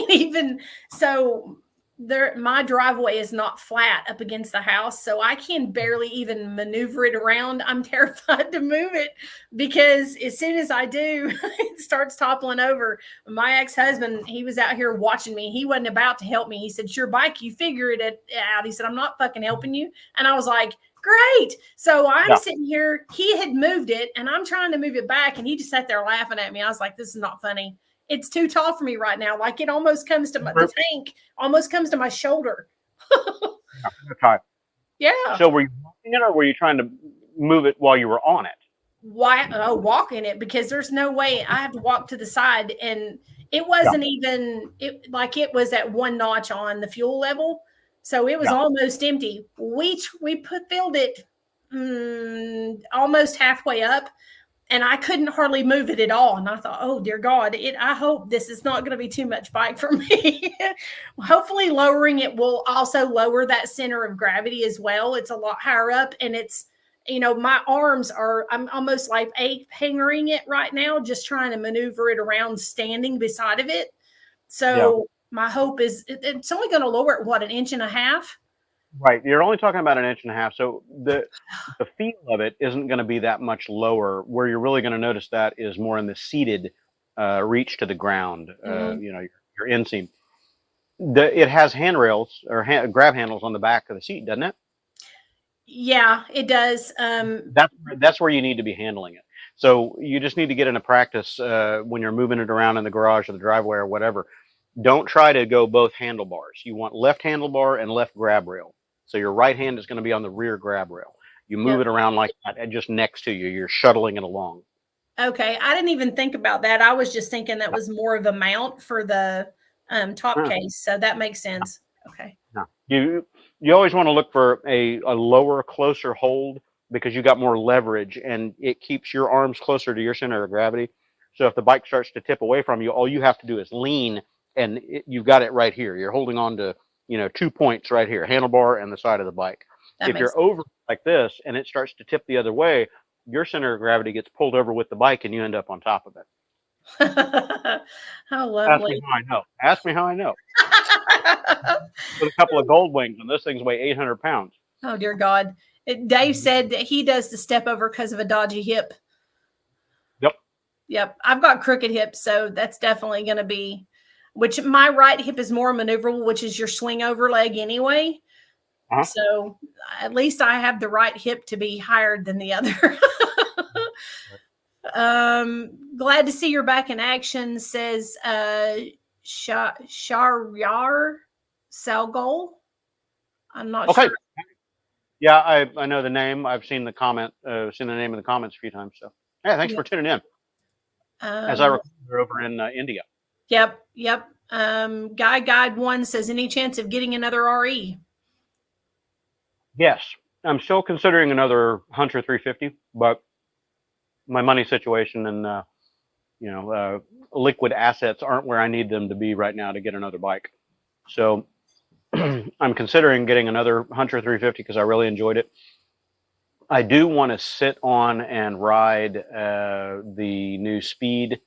B: even. So my driveway is not flat up against the house, so I can barely even maneuver it around. I'm terrified to move it, because as soon as I do, it starts toppling over. My ex-husband, he was out here watching me. He wasn't about to help me. He said, "It's your bike, you figure it out." He said, "I'm not fucking helping you." And I was like, great. So I'm sitting here, he had moved it, and I'm trying to move it back, and he just sat there laughing at me. I was like, this is not funny. It's too tall for me right now. Like, it almost comes to the tank, almost comes to my shoulder.
A: Okay.
B: Yeah.
A: So were you walking it, or were you trying to move it while you were on it?
B: Why? Oh, walking it, because there's no way. I have to walk to the side, and it wasn't even it was at one notch on the fuel level, so it was almost empty. We filled it almost halfway up, and I couldn't hardly move it at all. And I thought, oh dear God, I hope this is not going to be too much bike for me. Hopefully lowering it will also lower that center of gravity as well. It's a lot higher up, and it's, my arms I'm almost like hangering it right now, just trying to maneuver it around standing beside of it. So my hope is it's only going to lower it, what, 1.5 inches?
A: Right. You're only talking about 1.5 inches. So the feel of it isn't going to be that much lower. Where you're really going to notice that is more in the seated reach to the ground, your inseam. It has handrails or grab handles on the back of the seat, doesn't it?
B: Yeah, it does.
A: That's where you need to be handling it. So you just need to get into practice when you're moving it around in the garage or the driveway or whatever. Don't try to go both handlebars. You want left handlebar and left grab rail. So your right hand is going to be on the rear grab rail. You move it around like that, and just next to you. You're shuttling it along.
B: Okay, I didn't even think about that. I was just thinking that was more of a mount for the top case. So that makes sense. Okay.
A: No. You always want to look for a lower, closer hold, because you got more leverage, and it keeps your arms closer to your center of gravity. So if the bike starts to tip away from you, all you have to do is lean, and you've got it right here. You're holding on to 2 points right here, handlebar and the side of the bike. If you're over like this and it starts to tip the other way, your center of gravity gets pulled over with the bike, and you end up on top of it.
B: How lovely.
A: Ask me how I know. Ask me how I know. With a couple of gold wings, and this thing's weigh 800 pounds.
B: Oh, dear God. Dave said that he does the step over because of a dodgy hip. Yep. I've got crooked hips, so that's definitely going to be, which my right hip is more maneuverable, which is your swing over leg anyway. So at least I have the right hip to be higher than the other. Glad to see you're back in action, says Sharyar Salgol. I'm not sure.
A: Yeah, I know the name. I've seen the comment, seen the name in the comments a few times. So yeah, thanks for tuning in. As I recall, we're over in India.
B: Yep. Guy Guide 1 says, any chance of getting another RE?
A: Yes, I'm still considering another Hunter 350, but my money situation and liquid assets aren't where I need them to be right now to get another bike. So I'm considering getting another Hunter 350 because I really enjoyed it. I do want to sit on and ride the new Speed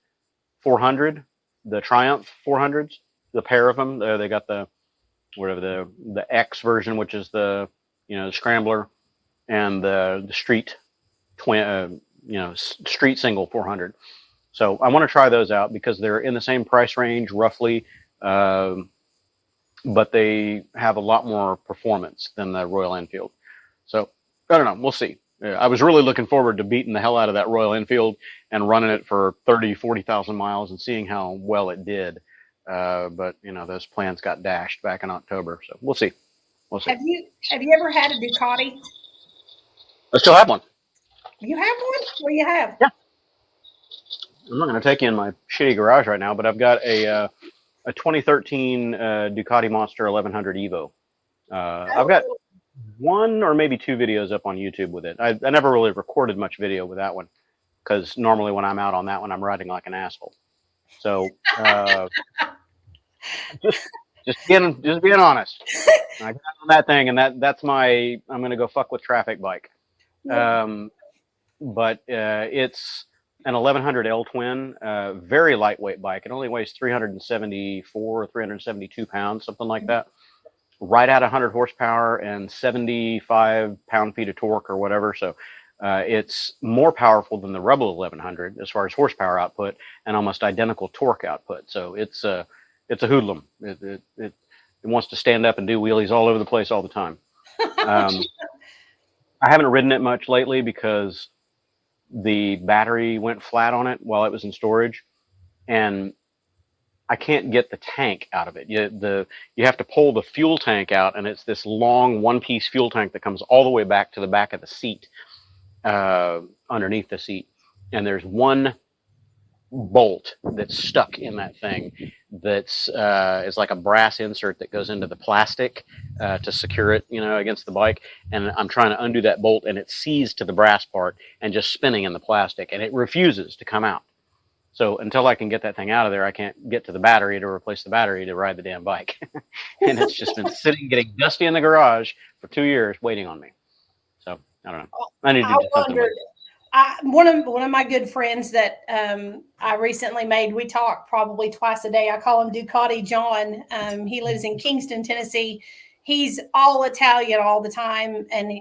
A: 400, the Triumph 400s, the pair of them. They got the X version, which is the the scrambler, and the street twin, street single 400. So I want to try those out because they're in the same price range roughly, but they have a lot more performance than the Royal Enfield. So I don't know. We'll see. I was really looking forward to beating the hell out of that Royal Enfield and running it for 30, 40,000 miles and seeing how well it did. But those plans got dashed back in October. So we'll see. We'll see.
B: Have you ever had a Ducati?
A: I still have one.
B: You have one? What do you have?
A: Yeah. I'm not going to take you in my shitty garage right now, but I've got a 2013 Ducati Monster 1100 Evo. I've got one or maybe two videos up on YouTube with it. I never really recorded much video with that one because normally when I'm out on that one, I'm riding like an asshole. So just being honest. I got on that thing, and that's my I'm going to go fuck with traffic bike. But it's an 1100 L twin, very lightweight bike. It only weighs 374 or 372 pounds, something like that. Right at 100 horsepower and 75 pound-feet of torque or whatever. So it's more powerful than the Rebel 1100 as far as horsepower output and almost identical torque output. So it's a hoodlum. It wants to stand up and do wheelies all over the place all the time. I haven't ridden it much lately because the battery went flat on it while it was in storage, and I can't get the tank out of it. You have to pull the fuel tank out, and it's this long one-piece fuel tank that comes all the way back to the back of the seat, underneath the seat. And there's one bolt that's stuck in that thing that's is like a brass insert that goes into the plastic to secure it, against the bike. And I'm trying to undo that bolt, and it seized to the brass part and just spinning in the plastic, and it refuses to come out. So until I can get that thing out of there, I can't get to the battery to replace the battery to ride the damn bike. And it's just been sitting, getting dusty in the garage for 2 years, waiting on me. So I don't know. I need to do something with it.
B: One of my good friends that I recently made, we talk probably twice a day. I call him Ducati John. He lives in Kingston, Tennessee. He's all Italian all the time, and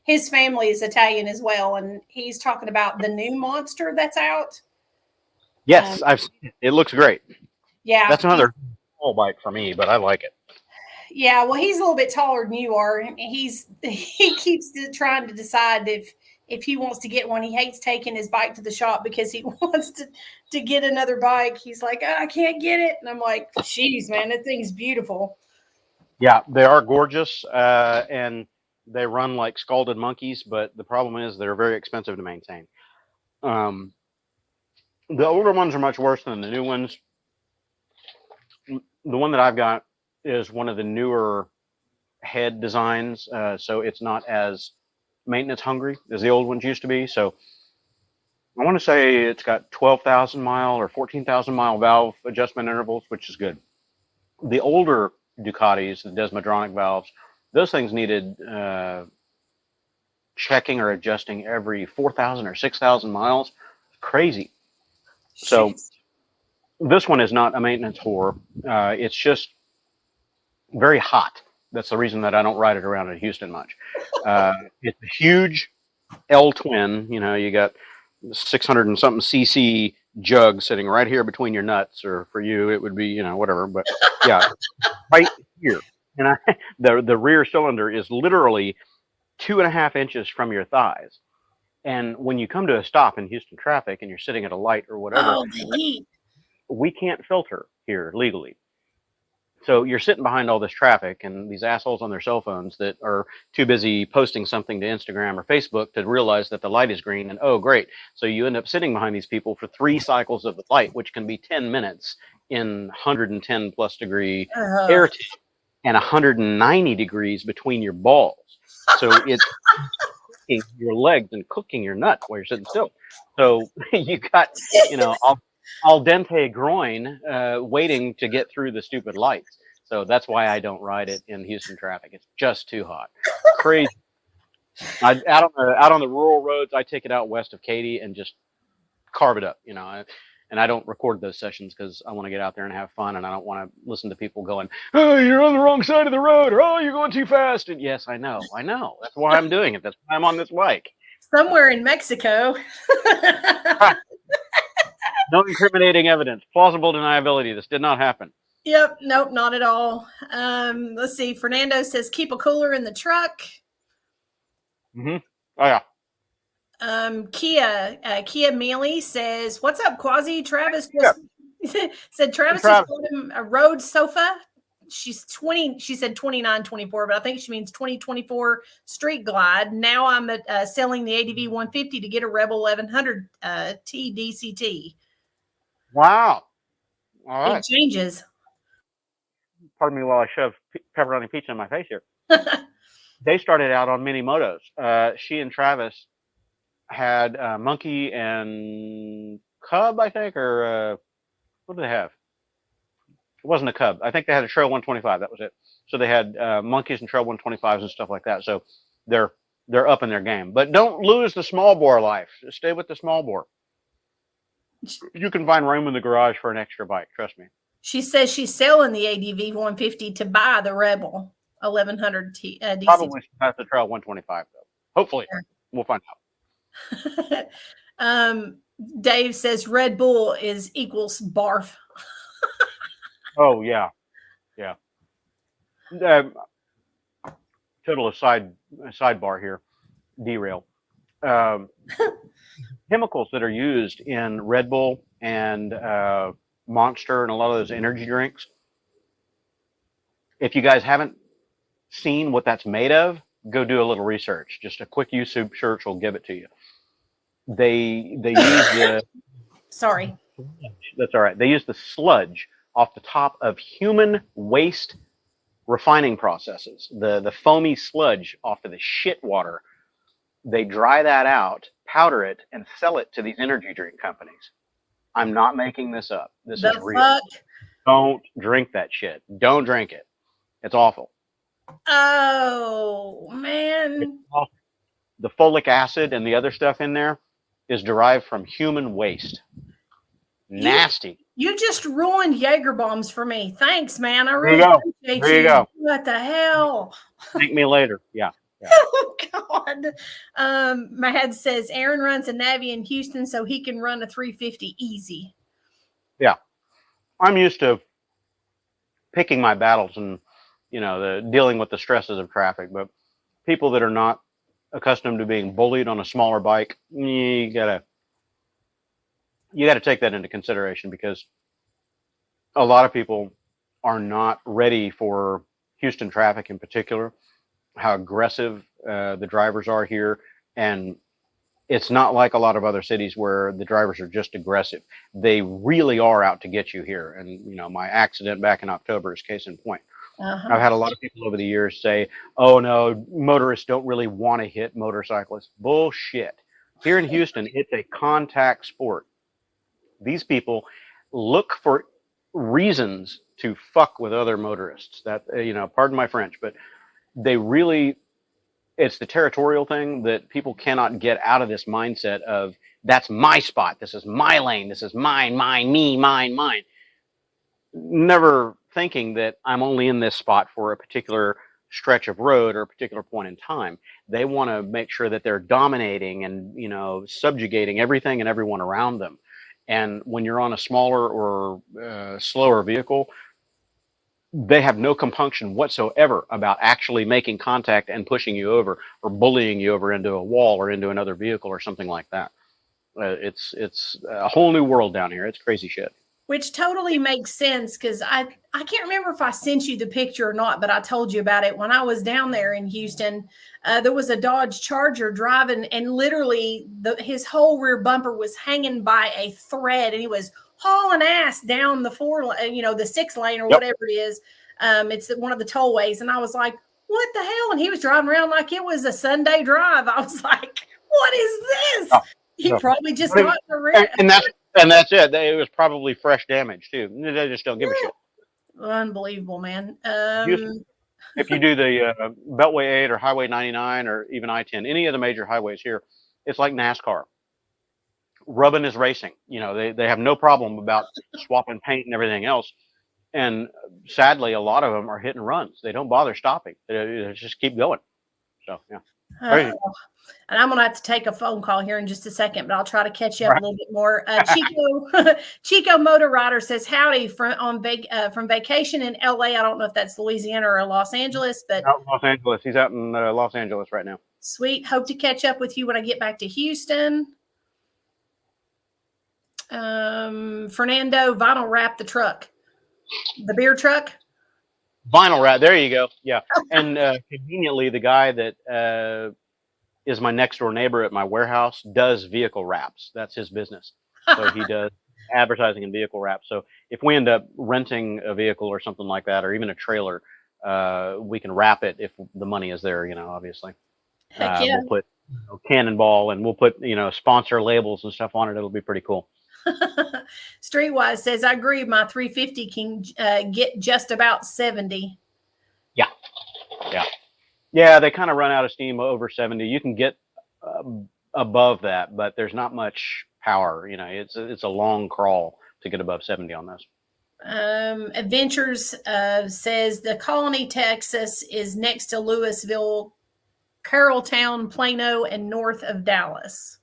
B: his family is Italian as well. And he's talking about the new Monster that's out.
A: Yes, I've seen it. It looks great.
B: Yeah,
A: that's another small bike for me, but I like it.
B: Yeah, well, he's a little bit taller than you are. He keeps trying to decide if he wants to get one. He hates taking his bike to the shop because he wants to get another bike. He's like, I can't get it. And I'm like, geez, man, that thing's beautiful.
A: Yeah, they are gorgeous, and they run like scalded monkeys, but the problem is they're very expensive to maintain. The older ones are much worse than the new ones. The one that I've got is one of the newer head designs, so it's not as maintenance hungry as the old ones used to be. So I want to say it's got 12,000 mile or 14,000 mile valve adjustment intervals, which is good. The older Ducatis, the Dismantling valves, those things needed checking or adjusting every 4,000 or 6,000 miles. Crazy. So this one is not a maintenance whore. It's just very hot. That's the reason that I don't ride it around in Houston much. It's a huge L twin. You got 600 and something cc jug sitting right here between your nuts, or for you it would be whatever. But yeah, right here. And the rear cylinder is literally 2.5 inches from your thighs. And when you come to a stop in Houston traffic and you're sitting at a light or whatever, we can't filter here legally. So you're sitting behind all this traffic and these assholes on their cell phones that are too busy posting something to Instagram or Facebook to realize that the light is green. And oh, great. So you end up sitting behind these people for 3 cycles of the light, which can be 10 minutes in 110 plus degree air and 190 degrees between your balls. So it's breaking your legs and cooking your nuts while you're sitting still. So you got, al dente groin waiting to get through the stupid lights. So that's why I don't ride it in Houston traffic. It's just too hot. Crazy. Out on the rural roads, I take it out west of Katy and just carve it up, and I don't record those sessions because I want to get out there and have fun, and I don't want to listen to people going, "Oh, you're on the wrong side of the road," or "Oh, you're going too fast." And yes, I know. That's why I'm doing it. That's why I'm on this bike.
B: Somewhere in Mexico.
A: No incriminating evidence. Plausible deniability. This did not happen.
B: Yep. Nope. Not at all. Let's see. Fernando says, keep a cooler in the truck.
A: Mm-hmm. Oh, yeah.
B: Kia Mealy says, what's up, Quasi? Travis just said Travis just bought him a Rhodes sofa. She's 20. She said 2924, but I think she means 2024 Street Glide. Now I'm selling the ADV 150 to get a Rebel 1100 T DCT.
A: Wow. All right.
B: It changes.
A: Pardon me while I shove pepperoni pizza in my face here. They started out on mini motos. She and Travis had Monkey and Cub, I think, or what did they have? It wasn't a Cub. I think they had a Trail 125. That was it. So they had Monkeys and Trail 125s and stuff like that. So they're up in their game. But don't lose the small bore life. Just stay with the small bore. You can find room in the garage for an extra bike. Trust me.
B: She says she's selling the ADV 150 to buy the Rebel 1100 DC.
A: Probably not the Trail 125 though. Hopefully, we'll find
B: out. Dave says Red Bull equals barf.
A: Oh yeah. Total sidebar here. Derail. Chemicals that are used in Red Bull and Monster and a lot of those energy drinks. If you guys haven't seen what that's made of, go do a little research. Just a quick YouTube search will give it to you. They use the
B: sorry.
A: That's all right. They use the sludge off the top of human waste refining processes. The foamy sludge off of the shit water. They dry that out, powder it, and sell it to these energy drink companies. I'm not making this up. This is real. Fuck? Don't drink that shit. Don't drink it. It's awful.
B: Oh, man.
A: The folic acid and the other stuff in there is derived from human waste. Nasty.
B: You just ruined Jaeger bombs for me. Thanks, man. I really appreciate you.
A: There you go.
B: What the hell?
A: Thank me later. Yeah.
B: Oh, God. Mahad says Aaron runs a Navi in Houston so he can run a 350 easy.
A: Yeah. I'm used to picking my battles and, the dealing with the stresses of traffic. But people that are not accustomed to being bullied on a smaller bike, you gotta take that into consideration because a lot of people are not ready for Houston traffic in particular. How aggressive the drivers are here, and it's not like a lot of other cities where the drivers are just aggressive. They really are out to get you here. And my accident back in October is case in point. I've had a lot of people over the years say, "Oh no, motorists don't really want to hit motorcyclists." Bullshit. Here in Houston, it's a contact sport. These people look for reasons to fuck with other motorists. That pardon my French, but it's the territorial thing that people cannot get out of this mindset of that's my spot. This is my lane. This is mine, me, mine. Never thinking that I'm only in this spot for a particular stretch of road or a particular point in time. They want to make sure that they're dominating and, subjugating everything and everyone around them. And when you're on a smaller or slower vehicle, they have no compunction whatsoever about actually making contact and pushing you over or bullying you over into a wall or into another vehicle or something like that. It's a whole new world down here. It's crazy shit.
B: Which totally makes sense because I can't remember if I sent you the picture or not, but I told you about it. When I was down there in Houston, there was a Dodge Charger driving and literally his whole rear bumper was hanging by a thread and he was hauling ass down the the 6 lane or whatever it is. It's one of the tollways. And I was like, what the hell? And he was driving around like it was a Sunday drive. I was like, what is this?
A: Oh,
B: He
A: no.
B: probably just got the rent.
A: And that's it. It was probably fresh damage too. They just don't give a shit.
B: Unbelievable, man.
A: If you do the Beltway 8 or Highway 99 or even I-10, any of the major highways here, it's like NASCAR. Rubbing is racing. You know, they have no problem about swapping paint and everything else. And sadly, a lot of them are hit and runs. They don't bother stopping. They just keep going. So, yeah.
B: And I'm going to have to take a phone call here in just a second, but I'll try to catch you up a little bit more. Chico Motor Rider says, howdy from vacation in LA. I don't know if that's Louisiana or Los Angeles, but
A: out in Los Angeles. He's out in Los Angeles right now.
B: Sweet. Hope to catch up with you when I get back to Houston. Fernando, vinyl wrap the truck. The beer truck?
A: Vinyl wrap. There you go. Yeah. And conveniently, the guy that is my next door neighbor at my warehouse does vehicle wraps. That's his business. So he does advertising and vehicle wraps. So if we end up renting a vehicle or something like that, or even a trailer, we can wrap it if the money is there, you know, obviously.
B: Heck yeah.
A: We'll put Cannonball and we'll put, sponsor labels and stuff on it. It'll be pretty cool.
B: Streetwise says, I agree. My 350 can get just about 70.
A: Yeah. Yeah. Yeah. They kind of run out of steam over 70. You can get above that, but there's not much power. You know, it's a long crawl to get above 70 on this.
B: Adventures says the Colony, Texas is next to Louisville, Carrolltown, Plano, and north of Dallas.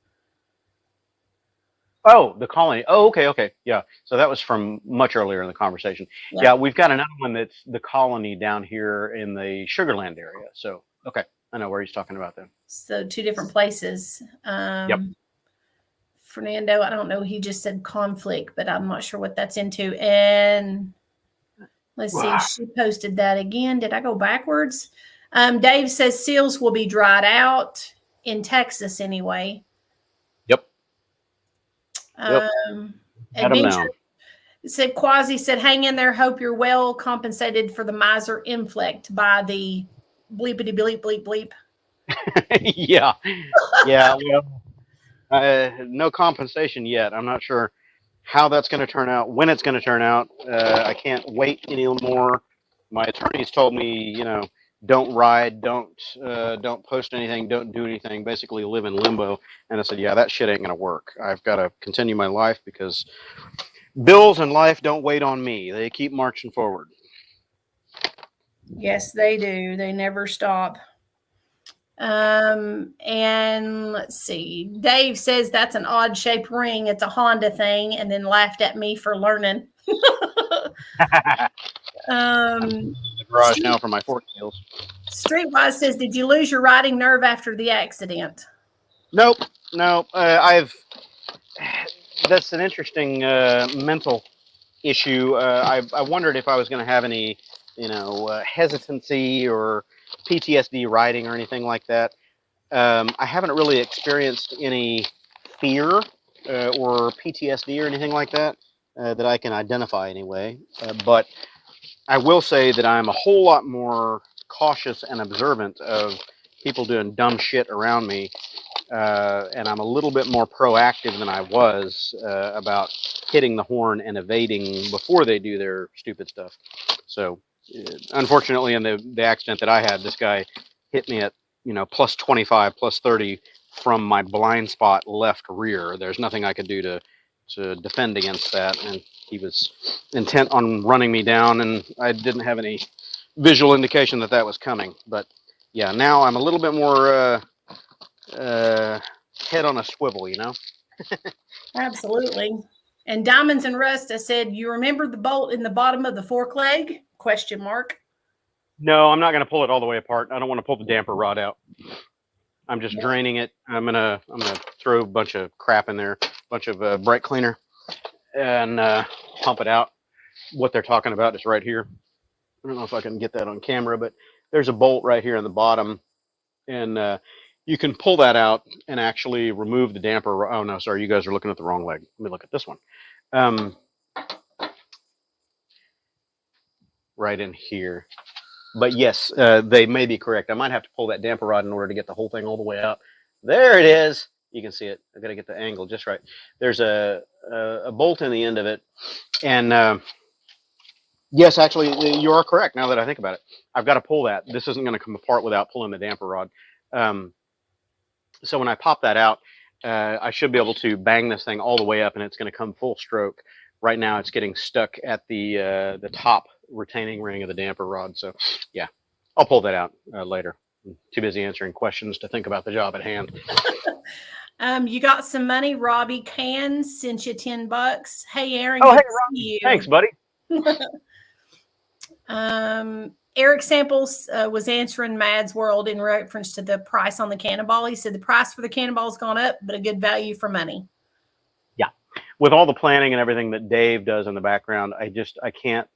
A: Oh, the Colony. Oh, okay. Yeah. So that was from much earlier in the conversation. Yeah, we've got another one that's the Colony down here in the Sugarland area. So, okay. I know where he's talking about then.
B: So 2 different places.
A: Yep.
B: Fernando, I don't know. He just said conflict, but I'm not sure what that's into. And let's see. She posted that again. Did I go backwards? Dave says seals will be dried out in Texas anyway. Adventure said Quasi said, hang in there, hope you're well compensated for the miser inflict by the bleepity bleep bleep bleep.
A: Yeah. Well, no compensation yet. I'm not sure how that's going to turn out, when it's going to turn out. I can't wait anymore. My attorneys told me, don't ride, don't post anything, don't do anything, basically live in limbo. And I said, yeah, that shit ain't gonna work. I've got to continue my life because bills and life don't wait on me. They keep marching forward.
B: Yes, they do. They never stop. And let's see. Dave says that's an odd shaped ring. It's a Honda thing, and then laughed at me for learning.
A: The garage now for my fork wheels.
B: Streetwise says, did you lose your riding nerve after the accident?
A: Nope. That's an interesting mental issue. I wondered if I was going to have any, hesitancy or PTSD riding or anything like that. I haven't really experienced any fear or PTSD or anything like that that I can identify anyway. But I will say that I'm a whole lot more cautious and observant of people doing dumb shit around me. And I'm a little bit more proactive than I was about hitting the horn and evading before they do their stupid stuff. So unfortunately, in the accident that I had, this guy hit me at, plus 25, plus 30 from my blind spot left rear. There's nothing I could do to defend against that. And he was intent on running me down, and I didn't have any visual indication that was coming. But yeah, now I'm a little bit more head on a swivel,
B: Absolutely. And Diamonds and Rust, I said, you remember the bolt in the bottom of the fork leg? ?
A: No, I'm not going to pull it all the way apart. I don't want to pull the damper rod out. I'm just draining it. I'm gonna throw a bunch of crap in there, a bunch of brake cleaner, and pump it out. What they're talking about is right here. I don't know if I can get that on camera, but there's a bolt right here in the bottom, and you can pull that out and actually remove the damper. Oh no, sorry, you guys are looking at the wrong leg. Let me look at this one. Right in here. But yes, they may be correct. I might have to pull that damper rod in order to get the whole thing all the way up. There it is. You can see it. I've got to get the angle just right. There's a bolt in the end of it. And yes, actually, you are correct now that I think about it. I've got to pull that. This isn't going to come apart without pulling the damper rod. So when I pop that out, I should be able to bang this thing all the way up, and it's going to come full stroke. Right now, it's getting stuck at the top retaining ring of the damper rod. So, yeah, I'll pull that out later. I'm too busy answering questions to think about the job at hand.
B: You got some money. Robbie Can sent you $10. Hey, Aaron.
A: Oh, hey, Robbie. Thanks, buddy.
B: Eric Samples was answering Mad's World in reference to the price on the cannonball. He said the price for the cannonball's gone up, but a good value for money.
A: Yeah, with all the planning and everything that Dave does in the background, I can't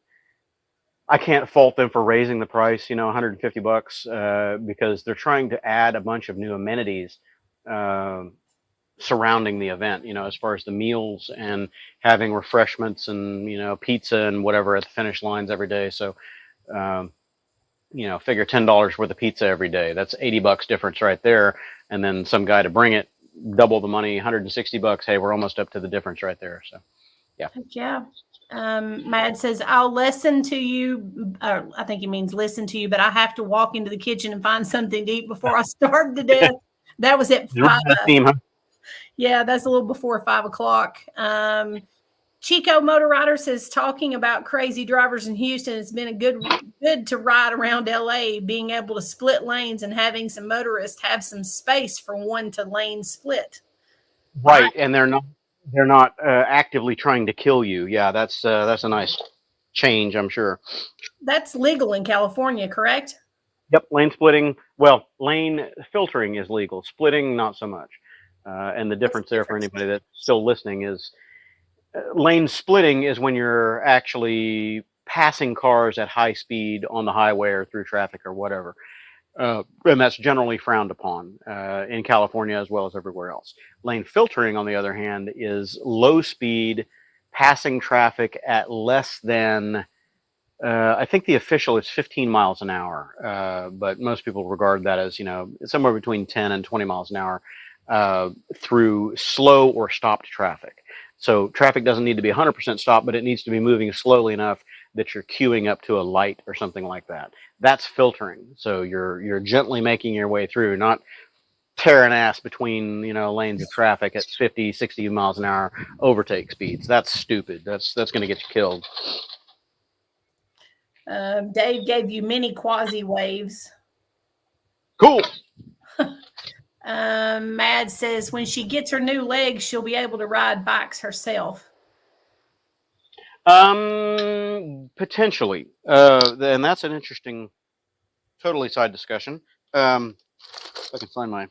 A: fault them for raising the price. You know, $150 because they're trying to add a bunch of new amenities surrounding the event. You know, as far as the meals and having refreshments and pizza and whatever at the finish lines every day. So. Figure $10 worth of pizza every day. That's $80 difference right there. And then some guy to bring it, double the money, $160. Hey, we're almost up to the difference right there. So, yeah.
B: Yeah. Mad says, I'll listen to you. I think he means listen to you, but I have to walk into the kitchen and find something to eat before I starve to death. That was at 5. Yeah, that's a little before 5 o'clock. Chico Motor Rider says, talking about crazy drivers in Houston, it's been a good to ride around LA, being able to split lanes and having some motorists have some space for one to lane split.
A: Right, and they're not actively trying to kill you. Yeah, that's a nice change, I'm sure.
B: That's legal in California, correct?
A: Yep, lane splitting. Well, lane filtering is legal. Splitting, not so much. And the difference there for anybody that's still listening is. Lane splitting is when you're actually passing cars at high speed on the highway or through traffic or whatever. And that's generally frowned upon in California as well as everywhere else. Lane filtering, on the other hand, is low speed passing traffic at less than, I think the official is 15 miles an hour, but most people regard that as, somewhere between 10 and 20 miles an hour through slow or stopped traffic. So traffic doesn't need to be 100% stopped, but it needs to be moving slowly enough that you're queuing up to a light or something like that. That's filtering. So you're gently making your way through, not tearing ass between lanes of traffic at 50, 60 miles an hour overtake speeds. That's stupid. That's going to get you killed.
B: Dave gave you mini quasi waves.
A: Cool.
B: Mad says when she gets her new legs, she'll be able to ride bikes herself.
A: Potentially. And that's an interesting, totally side discussion. If I can find my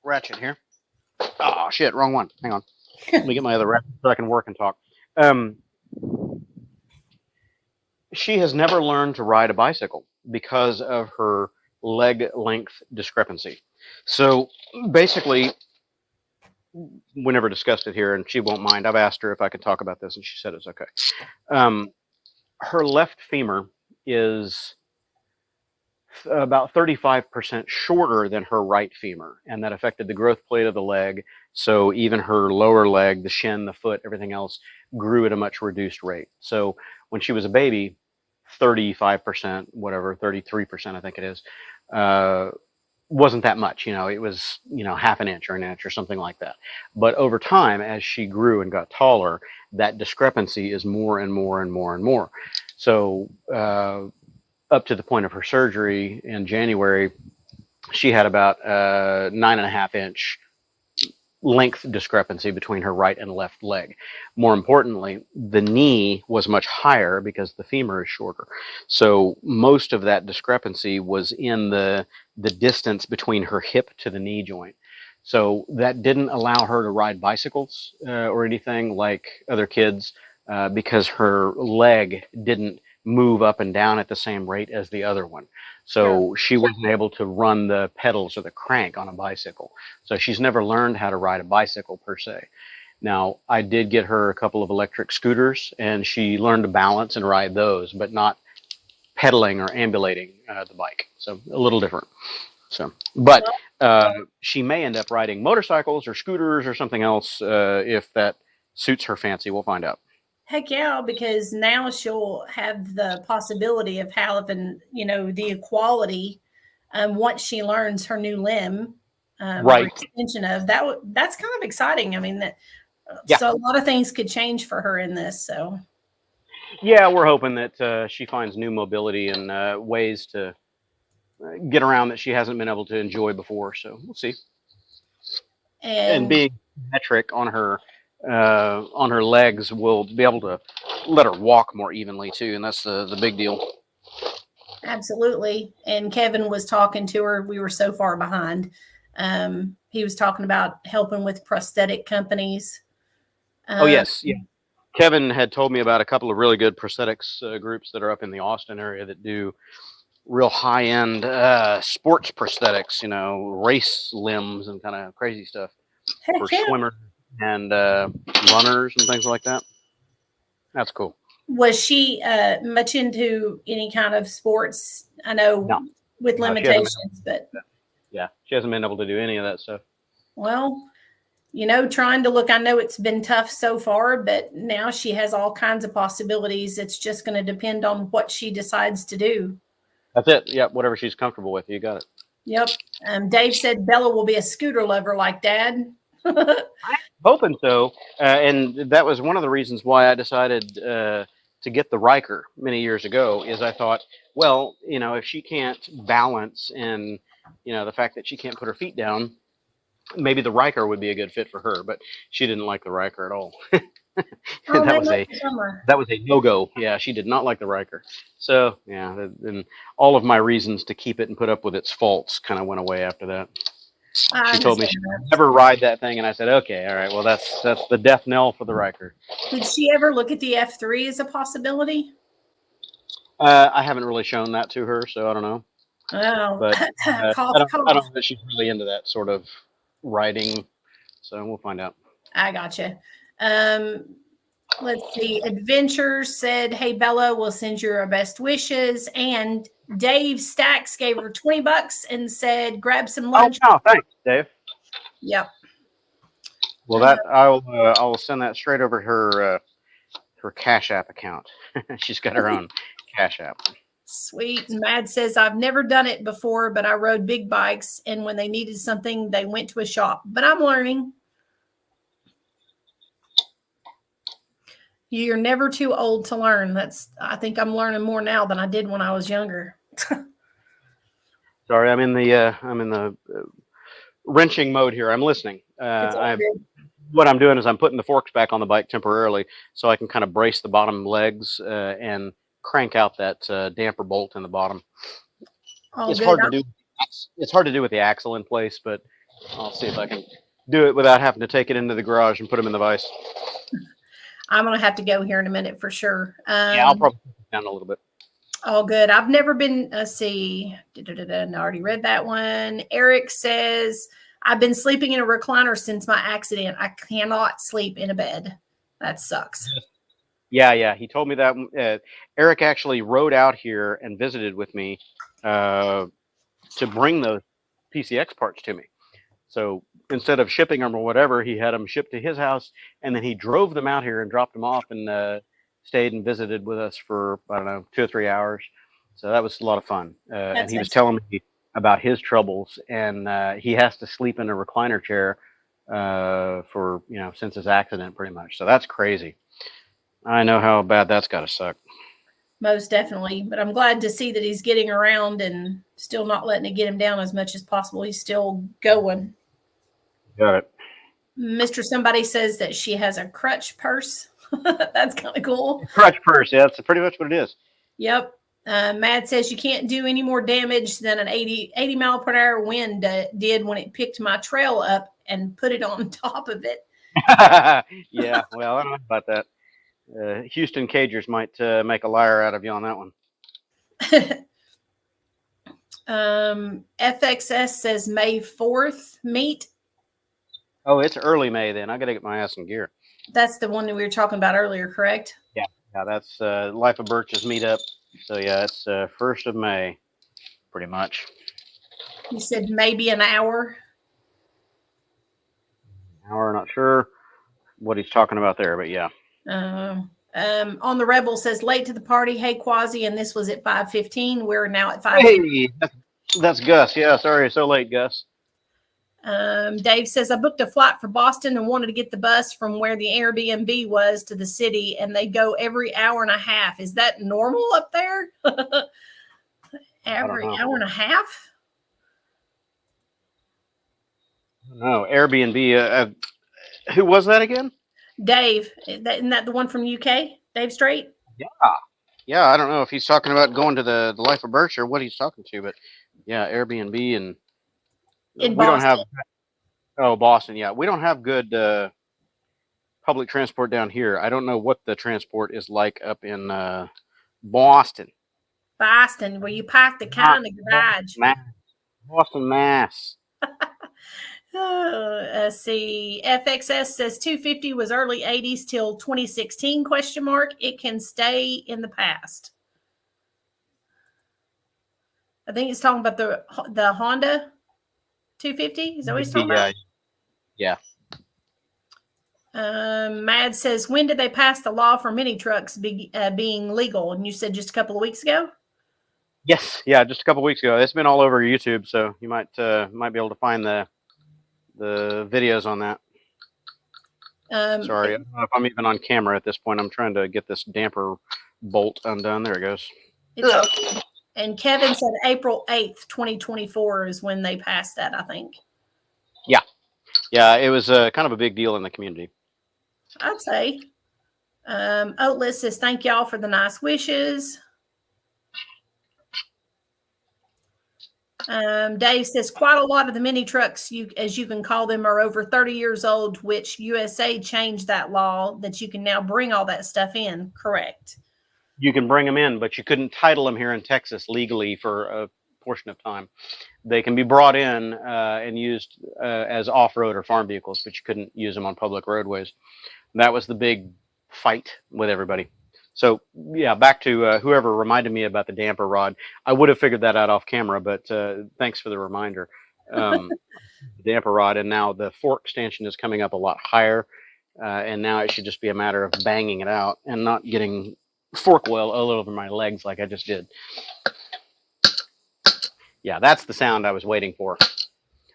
A: ratchet here. Oh, shit, wrong one. Hang on. Let me get my other ratchet so I can work and talk. She has never learned to ride a bicycle because of her leg length discrepancy. So basically, we never discussed it here, and she won't mind. I've asked her if I could talk about this, and she said it's okay. Her left femur is about 35% shorter than her right femur, and that affected the growth plate of the leg. So even her lower leg, the shin, the foot, everything else grew at a much reduced rate. So when she was a baby, 35%, whatever, 33%, I think it is, wasn't that much. It was, half an inch or an inch or something like that. But over time, as she grew and got taller, that discrepancy is more and more and more and more. So up to the point of her surgery in January, she had about 9.5 inch length discrepancy between her right and left leg. More importantly, the knee was much higher because the femur is shorter. So most of that discrepancy was in the distance between her hip to the knee joint. So that didn't allow her to ride bicycles or anything like other kids because her leg didn't move up and down at the same rate as the other one. So she wasn't able to run the pedals or the crank on a bicycle. So she's never learned how to ride a bicycle per se. Now, I did get her a couple of electric scooters, and she learned to balance and ride those, but not pedaling or ambulating the bike. So a little different. So, but she may end up riding motorcycles or scooters or something else if that suits her fancy. We'll find out.
B: Heck yeah, because now she'll have the possibility of having, the equality once she learns her new limb,
A: Right.
B: or extension of that. That's kind of exciting. I mean,
A: Yeah.
B: So a lot of things could change for her in this. So
A: Yeah, we're hoping that she finds new mobility and ways to get around that she hasn't been able to enjoy before. So we'll see. And being metric on her legs will be able to let her walk more evenly too, and that's the big deal.
B: Absolutely. And Kevin was talking to her. We were so far behind. He was talking about helping with prosthetic companies.
A: Oh yes, yeah. Kevin had told me about a couple of really good prosthetics groups that are up in the Austin area that do real high-end sports prosthetics, race limbs and kind of crazy stuff for swimmers and runners and things like that. That's cool.
B: Was she much into any kind of sports? I know with limitations, but
A: yeah, she hasn't been able to do any of that stuff.
B: Well, trying to look, I know it's been tough so far, but now she has all kinds of possibilities. It's just going to depend on what she decides to do.
A: That's it. Yeah, whatever she's comfortable with. You got it.
B: Yep. Dave said Bella will be a scooter lover like Dad.
A: I'm hoping so. And that was one of the reasons why I decided to get the Riker many years ago, is I thought, well, if she can't balance and, the fact that she can't put her feet down, maybe the Riker would be a good fit for her. But she didn't like the Riker at all. That was a no-go. Yeah, she did not like the Riker. So, yeah, and all of my reasons to keep it and put up with its faults kind of went away after that. She told me she would never ride that thing, and I said, okay, all right, well, that's the death knell for the Riker.
B: Did she ever look at the F3 as a possibility?
A: I haven't really shown that to her, so I don't know.
B: Oh,
A: but I don't know that she's really into that sort of riding, so we'll find out.
B: I gotcha. Let's see. Adventures said, "Hey Bella, we'll send you our best wishes." And Dave Stacks gave her $20 and said, "Grab some lunch."
A: Oh, thanks, Dave.
B: Yep.
A: Well, that I'll send that straight over her Cash App account. She's got her own Cash App.
B: Sweet. And Mad says, "I've never done it before, but I rode big bikes, and when they needed something, they went to a shop. But I'm learning." You're never too old to learn. I think I'm learning more now than I did when I was younger.
A: Sorry, I'm in the wrenching mode here. I'm listening. What I'm doing is I'm putting the forks back on the bike temporarily so I can kind of brace the bottom legs and crank out that damper bolt in the bottom. It's hard to do. It's hard to do with the axle in place, but I'll see if I can do it without having to take it into the garage and put them in the vise.
B: I'm going to have to go here in a minute for sure.
A: Yeah, I'll probably put it down a little bit.
B: All good. I've never been, let's see. I already read that one. Eric says, "I've been sleeping in a recliner since my accident. I cannot sleep in a bed. That sucks."
A: Yeah. He told me that. Eric actually rode out here and visited with me to bring those PCX parts to me. So instead of shipping them or whatever, he had them shipped to his house, and then he drove them out here and dropped them off and stayed and visited with us for, I don't know, 2 or 3 hours. So that was a lot of fun. And he was telling me about his troubles, and he has to sleep in a recliner chair for, since his accident pretty much. So that's crazy. I know how bad that's got to suck.
B: Most definitely. But I'm glad to see that he's getting around and still not letting it get him down as much as possible. He's still going.
A: Got it.
B: Mr. Somebody says that she has a crutch purse. That's kind of cool.
A: Crutch purse. Yeah, that's pretty much what it is.
B: Yep. Matt says, "You can't do any more damage than an 80 mile per hour wind did when it picked my trail up and put it on top of it."
A: Yeah, well, I don't know about that. Houston Cagers might make a liar out of you on that one.
B: FXS says May 4th meet.
A: Oh, it's early May then. I got to get my ass in gear.
B: That's the one that we were talking about earlier, correct?
A: Yeah. Yeah, that's Life of Birch's meetup. So yeah, it's 1st of May, pretty much.
B: You said maybe an hour.
A: We're not sure what he's talking about there, but yeah.
B: On the Rebel says late to the party. Hey Quasi, and this was at 5:15. We're now at 5:15.
A: Hey, that's Gus. Yeah, sorry, so late, Gus.
B: Dave says I booked a flight for Boston and wanted to get the bus from where the Airbnb was to the city, and they go every hour and a half. Is that normal up there? Every hour and a half?
A: No, Airbnb. Who was that again?
B: Dave. Isn't that the one from UK? Dave Strait?
A: Yeah. Yeah, I don't know if he's talking about going to the Life of Birch or what he's talking to, but yeah, Airbnb and
B: in
A: we
B: Boston.
A: don't have. Oh, Boston. Yeah, we don't have good public transport down here. I don't know what the transport is like up in Boston.
B: Boston, where you park the car in the garage.
A: Boston, Mass.
B: Let's see. FXS says 250 was early 80s till 2016 ? It can stay in the past. I think it's talking about the Honda 250. Is that what he's talking about?
A: Yeah.
B: Mad says, when did they pass the law for mini trucks being legal? And you said just a couple of weeks ago?
A: Yes. Yeah, just a couple of weeks ago. It's been all over YouTube, so you might be able to find the videos on that. Sorry, I don't know if I'm even on camera at this point. I'm trying to get this damper bolt undone. There it goes.
B: And Kevin said April 8th, 2024 is when they passed that, I think.
A: Yeah. Yeah, it was kind of a big deal in the community.
B: I'd say. Oatless says, thank y'all for the nice wishes. Dave says, quite a lot of the mini trucks, as you can call them, are over 30 years old, which USA changed that law that you can now bring all that stuff in. Correct.
A: You can bring them in, but you couldn't title them here in Texas legally for a portion of time. They can be brought in and used as off-road or farm vehicles, but you couldn't use them on public roadways. And that was the big fight with everybody. So, yeah, back to whoever reminded me about the damper rod. I would have figured that out off camera, but thanks for the reminder. Damper rod, and now the fork stanchion is coming up a lot higher, and now it should just be a matter of banging it out and not getting fork oil all over my legs like I just did. Yeah, that's the sound I was waiting for.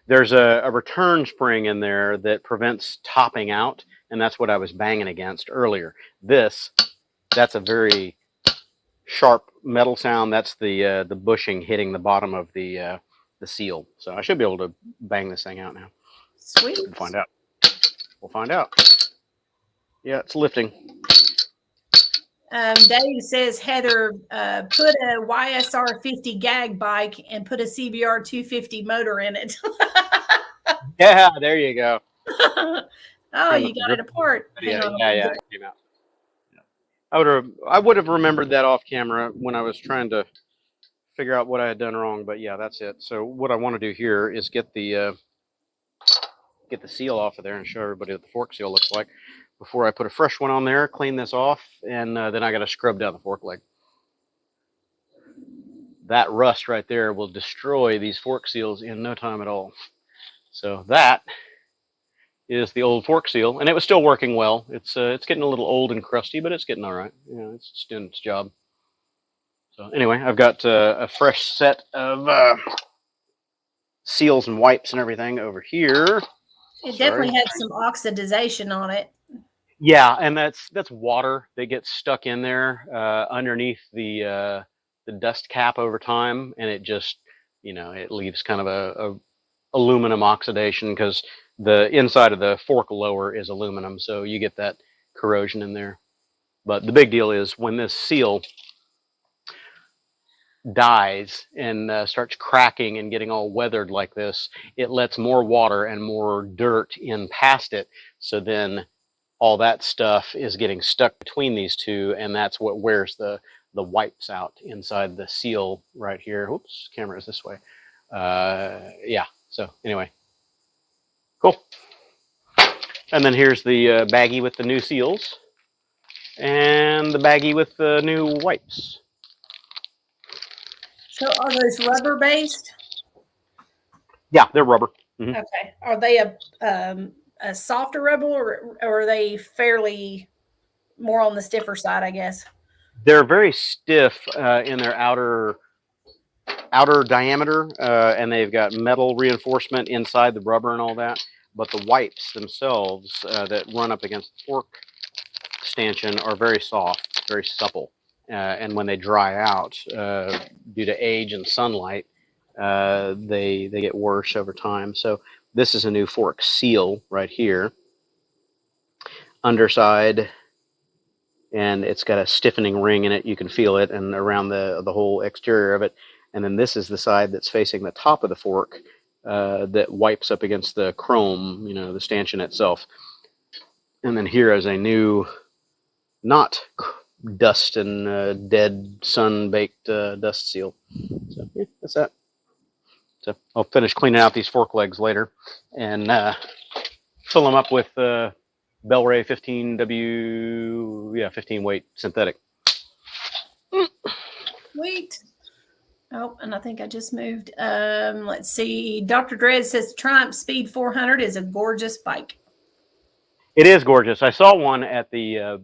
A: There's a return spring in there that prevents topping out, and that's what I was banging against earlier. That's a very sharp metal sound. That's the bushing hitting the bottom of the seal. So I should be able to bang this thing out now.
B: Sweet.
A: We'll find out. We'll find out. Yeah, it's lifting.
B: Dave says, Heather, put a YSR 50 gag bike and put a CBR 250 motor in it.
A: Yeah, there you go.
B: Oh, you got it apart.
A: Yeah, it came out. I would have remembered that off camera when I was trying to figure out what I had done wrong, but yeah, that's it. So what I want to do here is get the seal off of there and show everybody what the fork seal looks like before I put a fresh one on there, clean this off, and then I got to scrub down the fork leg. That rust right there will destroy these fork seals in no time at all. So that is the old fork seal, and it was still working well. It's getting a little old and crusty, but it's getting all right. You know, it's doing its job. So anyway, I've got a fresh set of seals and wipes and everything over here.
B: It definitely had some oxidization on it.
A: Yeah, and that's water that gets stuck in there underneath the dust cap over time, and it just, it leaves kind of a aluminum oxidation because the inside of the fork lower is aluminum, so you get that corrosion in there. But the big deal is when this seal dies and starts cracking and getting all weathered like this, it lets more water and more dirt in past it. So then all that stuff is getting stuck between these two, and that's what wears the wipes out inside the seal right here. Oops, camera is this way. Yeah, so anyway, cool. And then here's the baggie with the new seals. and the baggie with the new wipes.
B: So are those rubber based?
A: Yeah, they're rubber.
B: Okay. Are they a softer rubber, or are they fairly more on the stiffer side, I guess?
A: They're very stiff in their outer diameter, and they've got metal reinforcement inside the rubber and all that. But the wipes themselves that run up against the fork stanchion are very soft, very supple. And when they dry out due to age and sunlight, they get worse over time. So this is a new fork seal right here, underside, and it's got a stiffening ring in it. You can feel it, and around the whole exterior of it. And then this is the side that's facing the top of the fork that wipes up against the chrome, the stanchion itself. And then here is a new, not dust and dead sun-baked dust seal. So yeah, that's that. So I'll finish cleaning out these fork legs later and fill them up with Bel-Ray 15W, 15 weight synthetic.
B: Sweet. Oh, and I think I just moved. Let's see. Dr. Dredd says Triumph Speed 400 is a gorgeous bike.
A: It is gorgeous. I saw one at the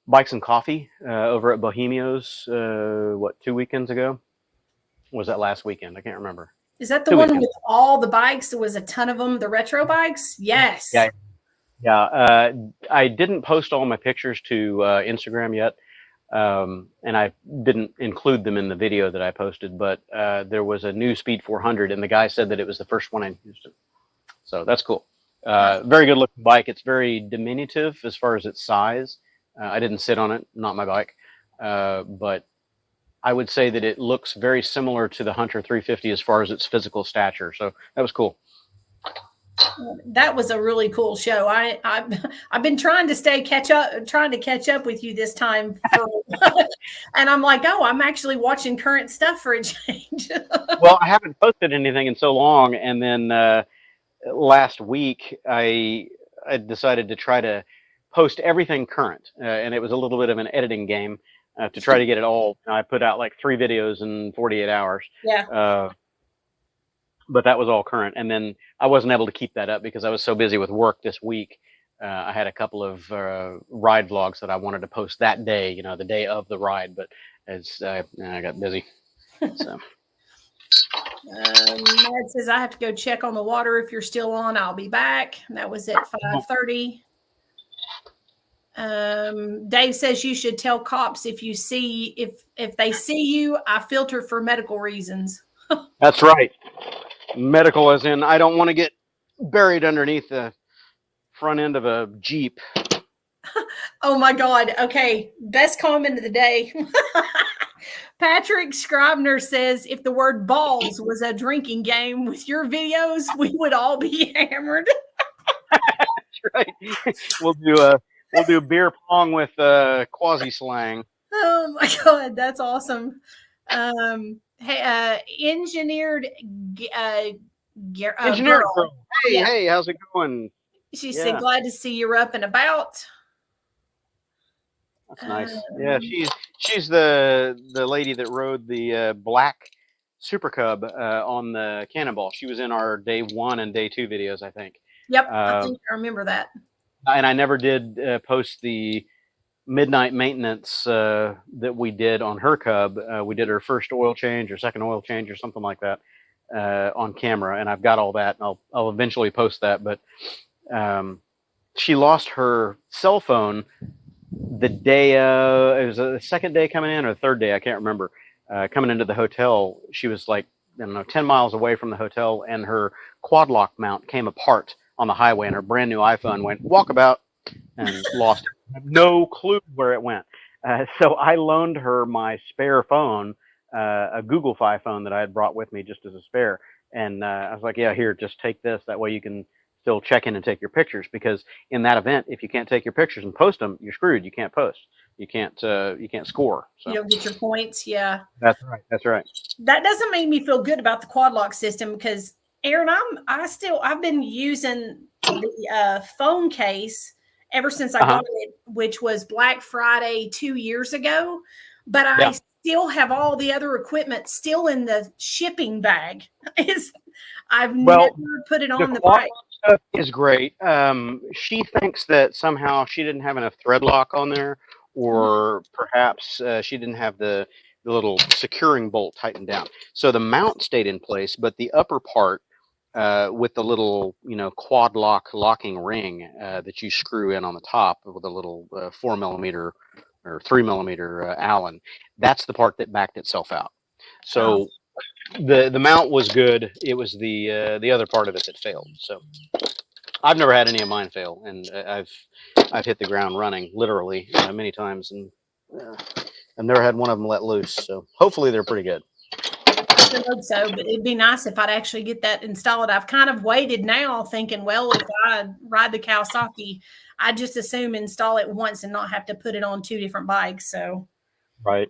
A: Bikes and Coffee over at Bohemio's, 2 weekends ago? Or was that last weekend? I can't remember.
B: Is that the one with all the bikes? There was a ton of them, the retro bikes? Yes.
A: Yeah. I didn't post all my pictures to Instagram yet, and I didn't include them in the video that I posted, but there was a new Speed 400, and the guy said that it was the first one in Houston. So that's cool. Very good looking bike. It's very diminutive as far as its size. I didn't sit on it, not my bike, but I would say that it looks very similar to the Hunter 350 as far as its physical stature. So that was cool.
B: That was a really cool show. I've been trying to catch up with you this time, and I'm like, oh, I'm actually watching current stuff for a change.
A: Well, I haven't posted anything in so long, and then last week I decided to try to post everything current, and it was a little bit of an editing game to try to get it all. I put out like 3 videos in 48 hours.
B: Yeah.
A: But that was all current, and then I wasn't able to keep that up because I was so busy with work this week. I had a couple of ride vlogs that I wanted to post that day, the day of the ride, but as I got busy. So.
B: Matt says I have to go check on the water. If you're still on, I'll be back. And that was at 5:30. Dave says you should tell cops if they see you. I filter for medical reasons.
A: That's right. Medical as in I don't want to get buried underneath the front end of a Jeep.
B: Oh my God. Okay. Best comment of the day. Patrick Scribner says if the word balls was a drinking game with your videos, we would all be hammered.
A: That's right. We'll do beer pong with quasi slang.
B: Oh my God, that's awesome. Hey, engineered girl.
A: Hey, how's it going?
B: She said, glad to see you're up and about.
A: That's nice. Yeah, she's the lady that rode the black Super Cub on the Cannonball. She was in our day 1 and day 2 videos, I think.
B: Yep, I think I remember that.
A: And I never did post the midnight maintenance that we did on her Cub. We did her first oil change or second oil change or something like that on camera, and I've got all that. And I'll eventually post that. But she lost her cell phone the day it was the second day coming in or the third day, I can't remember. Coming into the hotel, she was like 10 miles away from the hotel, and her quad lock mount came apart on the highway, and her brand new iPhone went walkabout and lost it. No clue where it went. So I loaned her my spare phone, a Google Fi phone that I had brought with me just as a spare. And I was like, yeah, here, just take this. That way you can still check in and take your pictures, because in that event, if you can't take your pictures and post them, you're screwed. You can't post. You can't score. So.
B: You don't get your points. Yeah.
A: That's right. That's right.
B: That doesn't make me feel good about the quad lock system, because Aaron, I've been using the phone case, ever since I got it, which was Black Friday 2 years ago. But I still have all the other equipment still in the shipping bag. I've never put it on the bike.
A: Stuff is great. She thinks that somehow she didn't have enough thread lock on there, or perhaps she didn't have the little securing bolt tightened down. So the mount stayed in place, but the upper part with the little, quad locking ring that you screw in on the top with a little 4 millimeter or 3 millimeter Allen, that's the part that backed itself out. So the mount was good. It was the other part of it that failed. So I've never had any of mine fail, and I've hit the ground running literally many times, and I've never had one of them let loose. So hopefully they're pretty good.
B: I hope so, but it'd be nice if I'd actually get that installed. I've kind of waited now, thinking, well, if I ride the Kawasaki, I just assume install it once and not have to put it on 2 different bikes. So
A: right,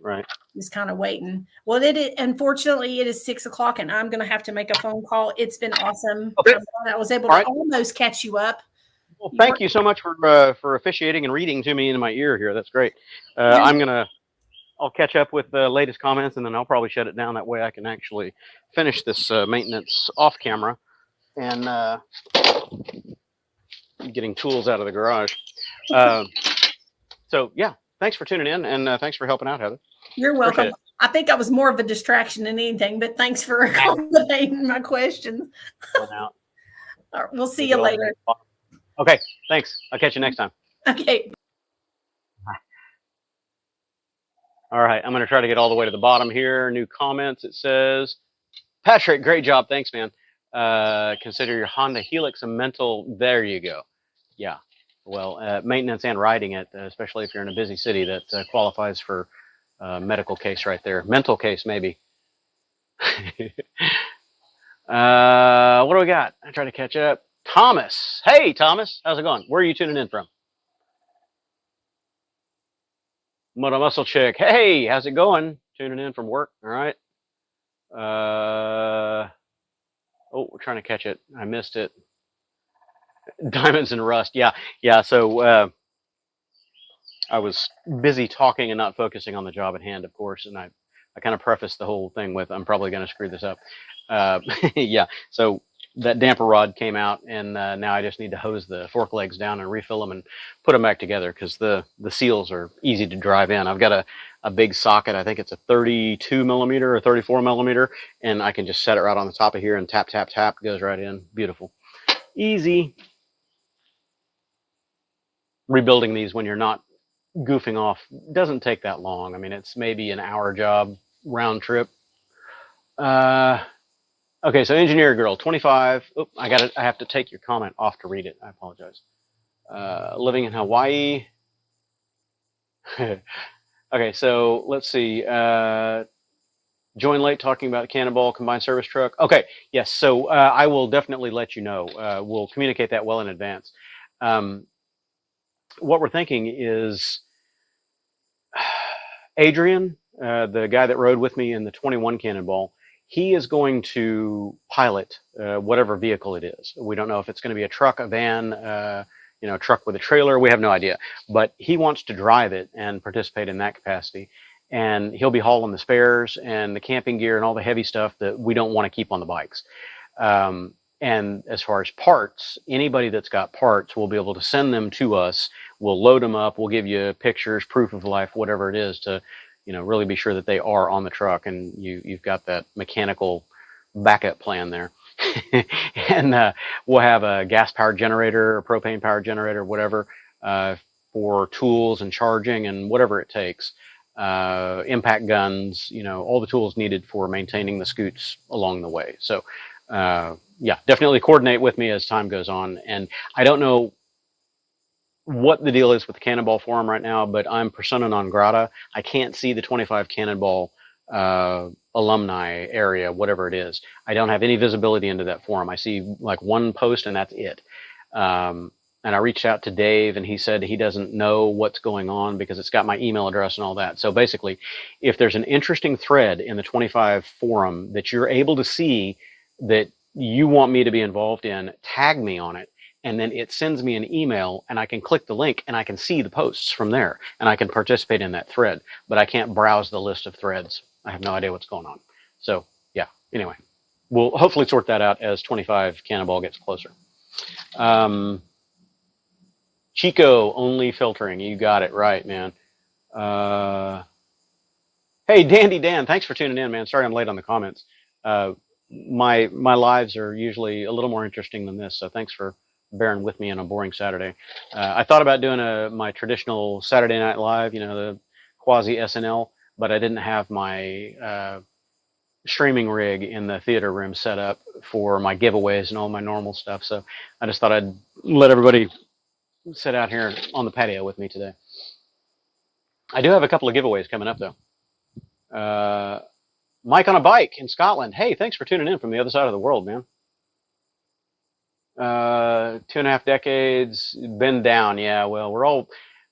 B: just kind of waiting. Well, unfortunately it is 6 o'clock, and I'm going to have to make a phone call. It's been awesome.
A: Okay.
B: I was able to almost catch you up.
A: Well, thank you so much for officiating and reading to me in my ear here. That's great. I'll catch up with the latest comments, and then I'll probably shut it down. That way I can actually finish this maintenance off camera and getting tools out of the garage. So yeah, thanks for tuning in, and thanks for helping out, Heather.
B: You're welcome. I think I was more of a distraction than anything, but thanks for accommodating my questions. All right, we'll see you later.
A: Okay, thanks. I'll catch you next time.
B: Okay.
A: All right, I'm going to try to get all the way to the bottom here. New comments. It says, Patrick, great job. Thanks, man. Consider your Honda Helix a mental. There you go. Yeah. Well, maintenance and riding it, especially if you're in a busy city, that qualifies for medical case right there. Mental case, maybe. What do we got? I try to catch up. Thomas. Hey, Thomas. How's it going? Where are you tuning in from? Moto Muscle Chick. Hey, how's it going? Tuning in from work. All right. Oh, we're trying to catch it. I missed it. Diamonds and Rust. Yeah. So I was busy talking and not focusing on the job at hand, of course. And I kind of prefaced the whole thing with, I'm probably going to screw this up. Yeah. So that damper rod came out, and now I just need to hose the fork legs down and refill them and put them back together, because the seals are easy to drive in. I've got a big socket. I think it's a 32 millimeter or 34 millimeter, and I can just set it right on the top of here and tap, tap, tap. Goes right in. Beautiful. Easy. Rebuilding these when you're not goofing off doesn't take that long. I mean, it's maybe an hour job round trip. Okay, so Engineer Girl, 25. Oh, I have to take your comment off to read it. I apologize. Living in Hawaii. Okay, so let's see. Join late talking about Cannonball combined service truck. Okay, yes. So I will definitely let you know. We'll communicate that well in advance. What we're thinking is Adrian, the guy that rode with me in the 21 Cannonball, he is going to pilot whatever vehicle it is. We don't know if it's going to be a truck, a van, a truck with a trailer. We have no idea. But he wants to drive it and participate in that capacity. And he'll be hauling the spares and the camping gear and all the heavy stuff that we don't want to keep on the bikes. And as far as parts, anybody that's got parts will be able to send them to us. We'll load them up. We'll give you pictures, proof of life, whatever it is, to really be sure that they are on the truck, and you've got that mechanical backup plan there. And we'll have a gas-powered generator, a propane-powered generator, whatever, for tools and charging and whatever it takes. Impact guns, all the tools needed for maintaining the scoots along the way. So, yeah, definitely coordinate with me as time goes on. And I don't know what the deal is with the Cannonball forum right now, but I'm persona non grata. I can't see the 25 Cannonball alumni area, whatever it is. I don't have any visibility into that forum. I see like one post and that's it. And I reached out to Dave, and he said he doesn't know what's going on because it's got my email address and all that. So basically, if there's an interesting thread in the 25 forum that you're able to see that you want me to be involved in, tag me on it, and then it sends me an email, and I can click the link, and I can see the posts from there, and I can participate in that thread, but I can't browse the list of threads. I have no idea what's going on. So yeah, anyway, we'll hopefully sort that out as 25 Cannonball gets closer. Chico, only filtering. You got it right, man. Hey, Dandy Dan, thanks for tuning in, man. Sorry I'm late on the comments. My lives are usually a little more interesting than this, so thanks for bearing with me on a boring Saturday. I thought about doing my traditional Saturday Night Live, you know, the quasi SNL, but I didn't have my streaming rig in the theater room set up for my giveaways and all my normal stuff. So I just thought I'd let everybody sit out here on the patio with me today. I do have a couple of giveaways coming up, though. Mike on a Bike in Scotland. Hey, thanks for tuning in from the other side of the world, man. 2.5 decades, been down. Yeah, well, we're all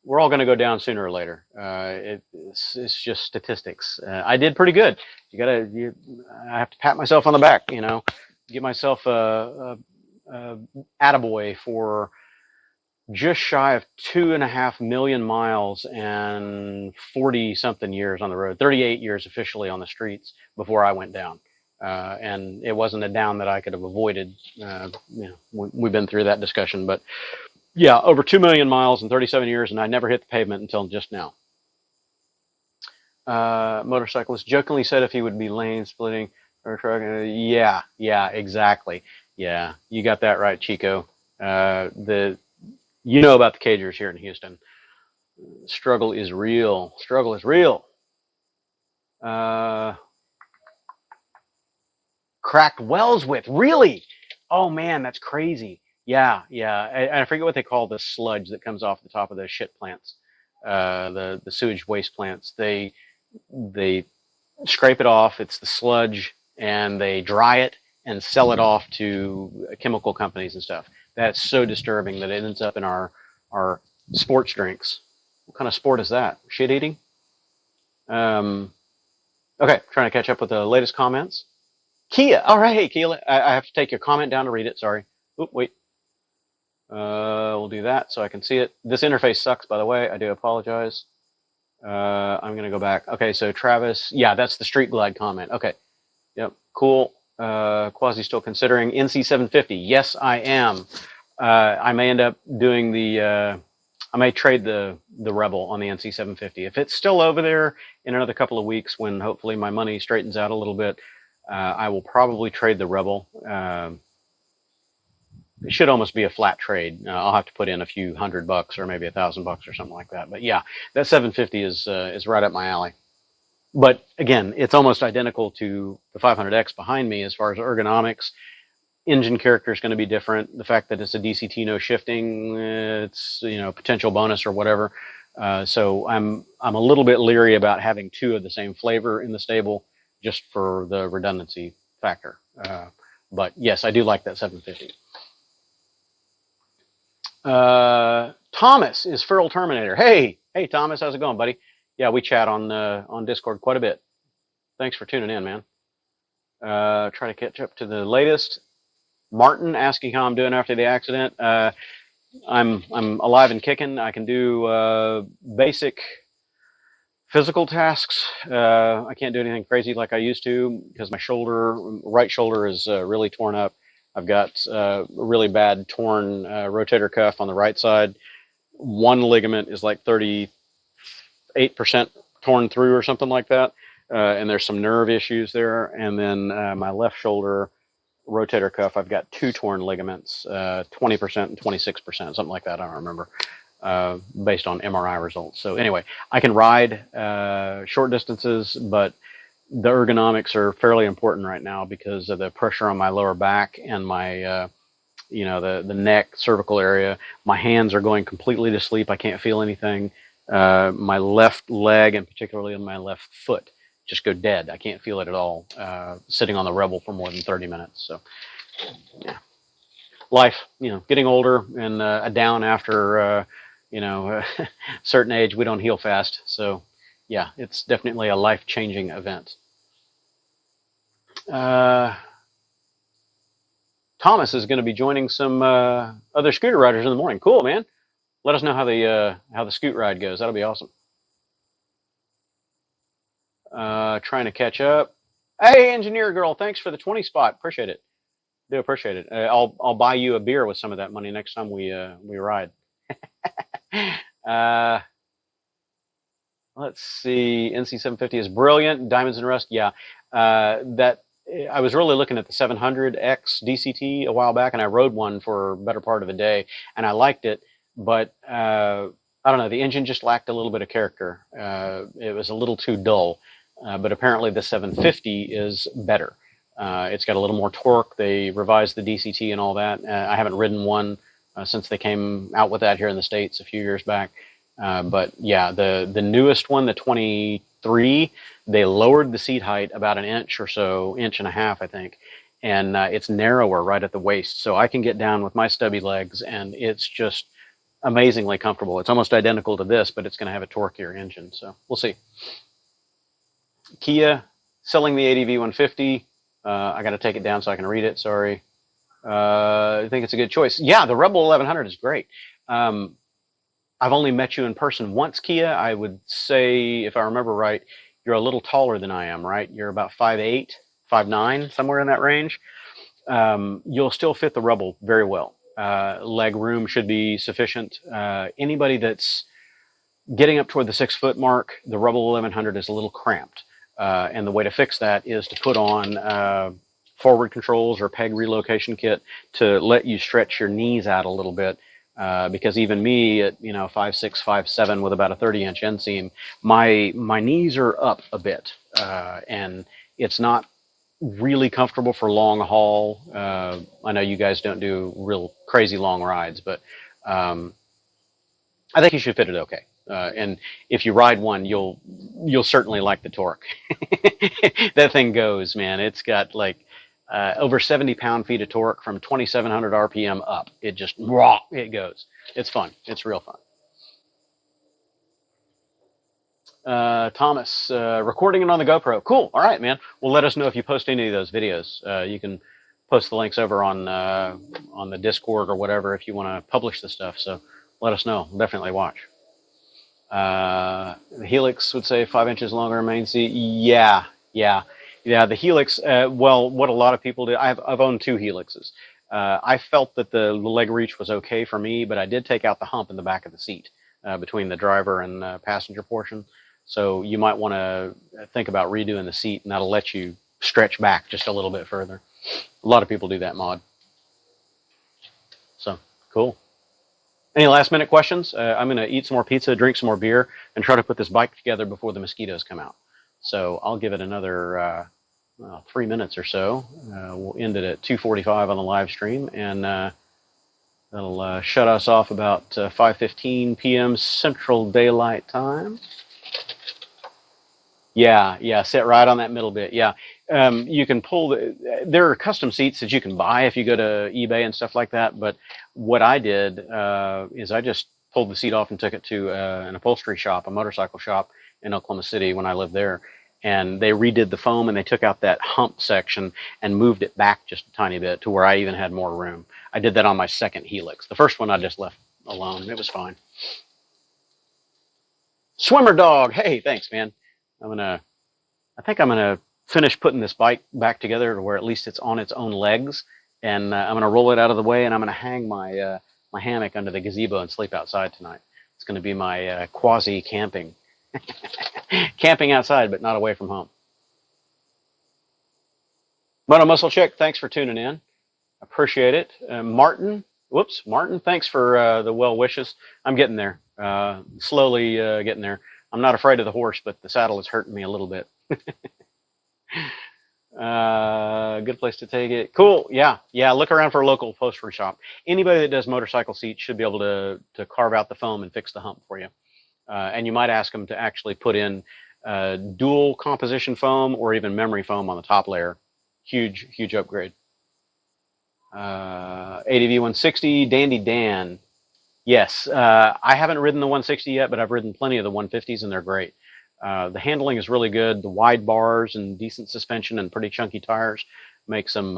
A: going to go down sooner or later. It's just statistics. I did pretty good. I have to pat myself on the back, you know, give myself a attaboy for just shy of 2.5 million miles and 40 something years on the road, 38 years officially on the streets before I went down. And it wasn't a down that I could have avoided. You know, we've been through that discussion, but yeah, over 2 million miles in 37 years, and I never hit the pavement until just now. Motorcyclist jokingly said if he would be lane splitting or truck. Yeah, exactly. Yeah, you got that right, Chico. You know about the cagers here in Houston. Struggle is real. Struggle is real. Cracked wells with, really? Oh man, that's crazy. Yeah. I forget what they call the sludge that comes off the top of the shit plants, the sewage waste plants. They scrape it off. It's the sludge, and they dry it and sell it off to chemical companies and stuff. That's so disturbing that it ends up in our sports drinks. What kind of sport is that? Shit eating? Okay, trying to catch up with the latest comments. Kia, all right, hey, Kia, I have to take your comment down to read it, sorry. Oop, wait. We'll do that so I can see it. This interface sucks, by the way. I do apologize. I'm going to go back. Okay, so Travis, yeah, that's the Street Glide comment. Okay, yep, cool. Quasi still considering NC750. Yes, I am. I may end up doing I may trade the Rebel on the NC750. If it's still over there in another couple of weeks, when hopefully my money straightens out a little bit, I will probably trade the Rebel. It should almost be a flat trade. I'll have to put in a few $100 or maybe $1,000 or something like that. But yeah, that 750 is right up my alley. But again, it's almost identical to the 500X behind me as far as ergonomics. Engine character is going to be different. The fact that it's a DCT no shifting, it's, you know, potential bonus or whatever. So I'm a little bit leery about having two of the same flavor in the stable, just for the redundancy factor. But yes, I do like that 750. Thomas is Feral Terminator. Hey Thomas, how's it going, buddy? Yeah, we chat on Discord quite a bit. Thanks for tuning in, man. Try to catch up to the latest. Martin asking how I'm doing after the accident. I'm alive and kicking. I can do basic physical tasks. I can't do anything crazy like I used to because my right shoulder is really torn up. I've got a really bad torn rotator cuff on the right side. One ligament is like 38% torn through or something like that. And there's some nerve issues there. And then my left shoulder rotator cuff, I've got two torn ligaments, 20% and 26%, something like that. I don't remember, based on MRI results. So anyway, I can ride short distances, but the ergonomics are fairly important right now because of the pressure on my lower back and my, the neck, cervical area. My hands are going completely to sleep. I can't feel anything. My left leg, and particularly my left foot, just go dead. I can't feel it at all, sitting on the Rebel for more than 30 minutes. So, yeah. Life, getting older and a down after, a certain age, we don't heal fast. So, yeah, it's definitely a life-changing event. Thomas is going to be joining some other scooter riders in the morning. Cool, man. Let us know how the scoot ride goes. That'll be awesome. Trying to catch up. Hey, engineer girl, thanks for the 20 spot. Appreciate it. Do appreciate it. I'll buy you a beer with some of that money next time we ride. Let's see. NC750 is brilliant. Diamonds and Rust, yeah. That I was really looking at the 700X DCT a while back, and I rode one for a better part of the day, and I liked it, but I don't know. The engine just lacked a little bit of character. It was a little too dull, but apparently the 750 is better. It's got a little more torque. They revised the DCT and all that. I haven't ridden one since they came out with that here in the States a few years back. But yeah, the newest one, the 23, they lowered the seat height about an inch or so, inch and a half, I think. And it's narrower right at the waist. So I can get down with my stubby legs, and it's just amazingly comfortable. It's almost identical to this, but it's going to have a torquier engine. So we'll see. Kia selling the ADV 150. I got to take it down so I can read it. Sorry. I think it's a good choice. Yeah, the Rebel 1100 is great. I've only met you in person once, Kia. I would say, if I remember right, you're a little taller than I am, right? You're about 5'8", 5'9", somewhere in that range. You'll still fit the Rebel very well. Leg room should be sufficient. Anybody that's getting up toward the 6 foot mark, the Rebel 1100 is a little cramped. And the way to fix that is to put on forward controls or peg relocation kit to let you stretch your knees out a little bit. Because even me at 5'6", 5'7", with about a 30-inch inseam, my knees are up a bit, and it's not really comfortable for long haul. I know you guys don't do real crazy long rides, but I think you should fit it okay. And if you ride one, you'll certainly like the torque. That thing goes, man. It's got like over 70 pound-feet of torque from 2,700 RPM up. It just it goes. It's fun. It's real fun. Thomas, recording it on the GoPro. Cool. All right, man. Well, let us know if you post any of those videos. You can post the links over on the Discord or whatever if you want to publish the stuff. So let us know. We'll definitely watch. The Helix would say 5 inches longer main seat. Yeah. The Helix. Well, what a lot of people do. I've owned 2 Helixes. I felt that the leg reach was okay for me, but I did take out the hump in the back of the seat between the driver and passenger portion. So you might want to think about redoing the seat, and that'll let you stretch back just a little bit further. A lot of people do that mod. So cool. Any last minute questions? I'm going to eat some more pizza, drink some more beer, and try to put this bike together before the mosquitoes come out. So I'll give it another 3 minutes or so. We'll end it at 2:45 on the live stream, and that'll shut us off about 5:15 p.m. Central Daylight Time. Yeah, sit right on that middle bit. Yeah, you can pull there are custom seats that you can buy if you go to eBay and stuff like that. But what I did is I just pulled the seat off and took it to an upholstery shop, a motorcycle shop in Oklahoma City when I lived there. And they redid the foam, and they took out that hump section and moved it back just a tiny bit to where I even had more room. I did that on my second Helix. The first one I just left alone. It was fine. Swimmer Dog. Hey, thanks, man. I think I'm gonna finish putting this bike back together to where at least it's on its own legs, and I'm gonna roll it out of the way, and I'm gonna hang my my hammock under the gazebo and sleep outside tonight. It's gonna be my quasi camping, camping outside, but not away from home. Moto Muscle Chick, thanks for tuning in. Appreciate it. Martin, thanks for the well wishes. I'm getting there, slowly getting there. I'm not afraid of the horse, but the saddle is hurting me a little bit. Good place to take it. Cool. Yeah. Look around for a local upholstery shop. Anybody that does motorcycle seats should be able to carve out the foam and fix the hump for you. And you might ask them to actually put in dual composition foam or even memory foam on the top layer. Huge upgrade. ADV 160, Dandy Dan. Yes, I haven't ridden the 160 yet, but I've ridden plenty of the 150s, and they're great. The handling is really good. The wide bars and decent suspension and pretty chunky tires makes them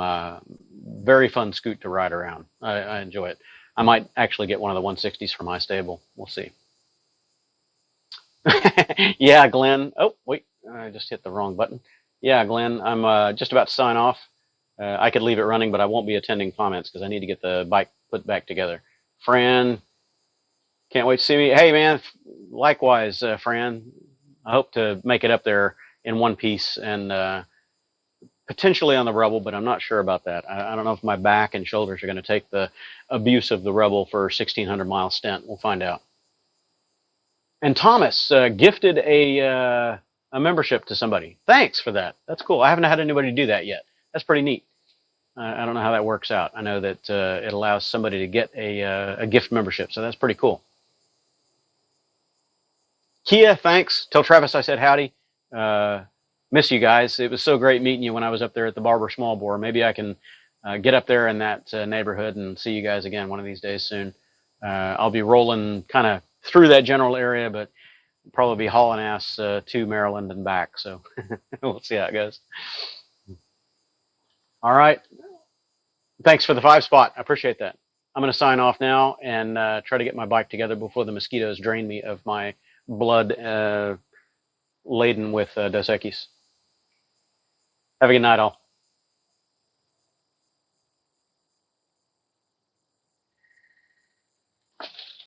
A: very fun scoot to ride around. I enjoy it. I might actually get one of the 160s for my stable. We'll see. Yeah, Glenn. Oh, wait, I just hit the wrong button. Yeah, Glenn, I'm just about to sign off. I could leave it running, but I won't be attending comments because I need to get the bike put back together. Fran, can't wait to see me. Hey, man, likewise, Fran. I hope to make it up there in one piece and potentially on the rubble, but I'm not sure about that. I don't know if my back and shoulders are going to take the abuse of the rubble for a 1,600-mile stint. We'll find out. And Thomas gifted a membership to somebody. Thanks for that. That's cool. I haven't had anybody do that yet. That's pretty neat. I don't know how that works out. I know that it allows somebody to get a gift membership, so that's pretty cool. Kia, thanks. Tell Travis I said howdy. Miss you guys. It was so great meeting you when I was up there at the Barber Small Bore. Maybe I can get up there in that neighborhood and see you guys again one of these days soon. I'll be rolling kind of through that general area, but probably be hauling ass to Maryland and back. So we'll see how it goes. All right. Thanks for the 5 spot. I appreciate that. I'm going to sign off now and try to get my bike together before the mosquitoes drain me of my blood laden with Dos Equis. Have a good night, all.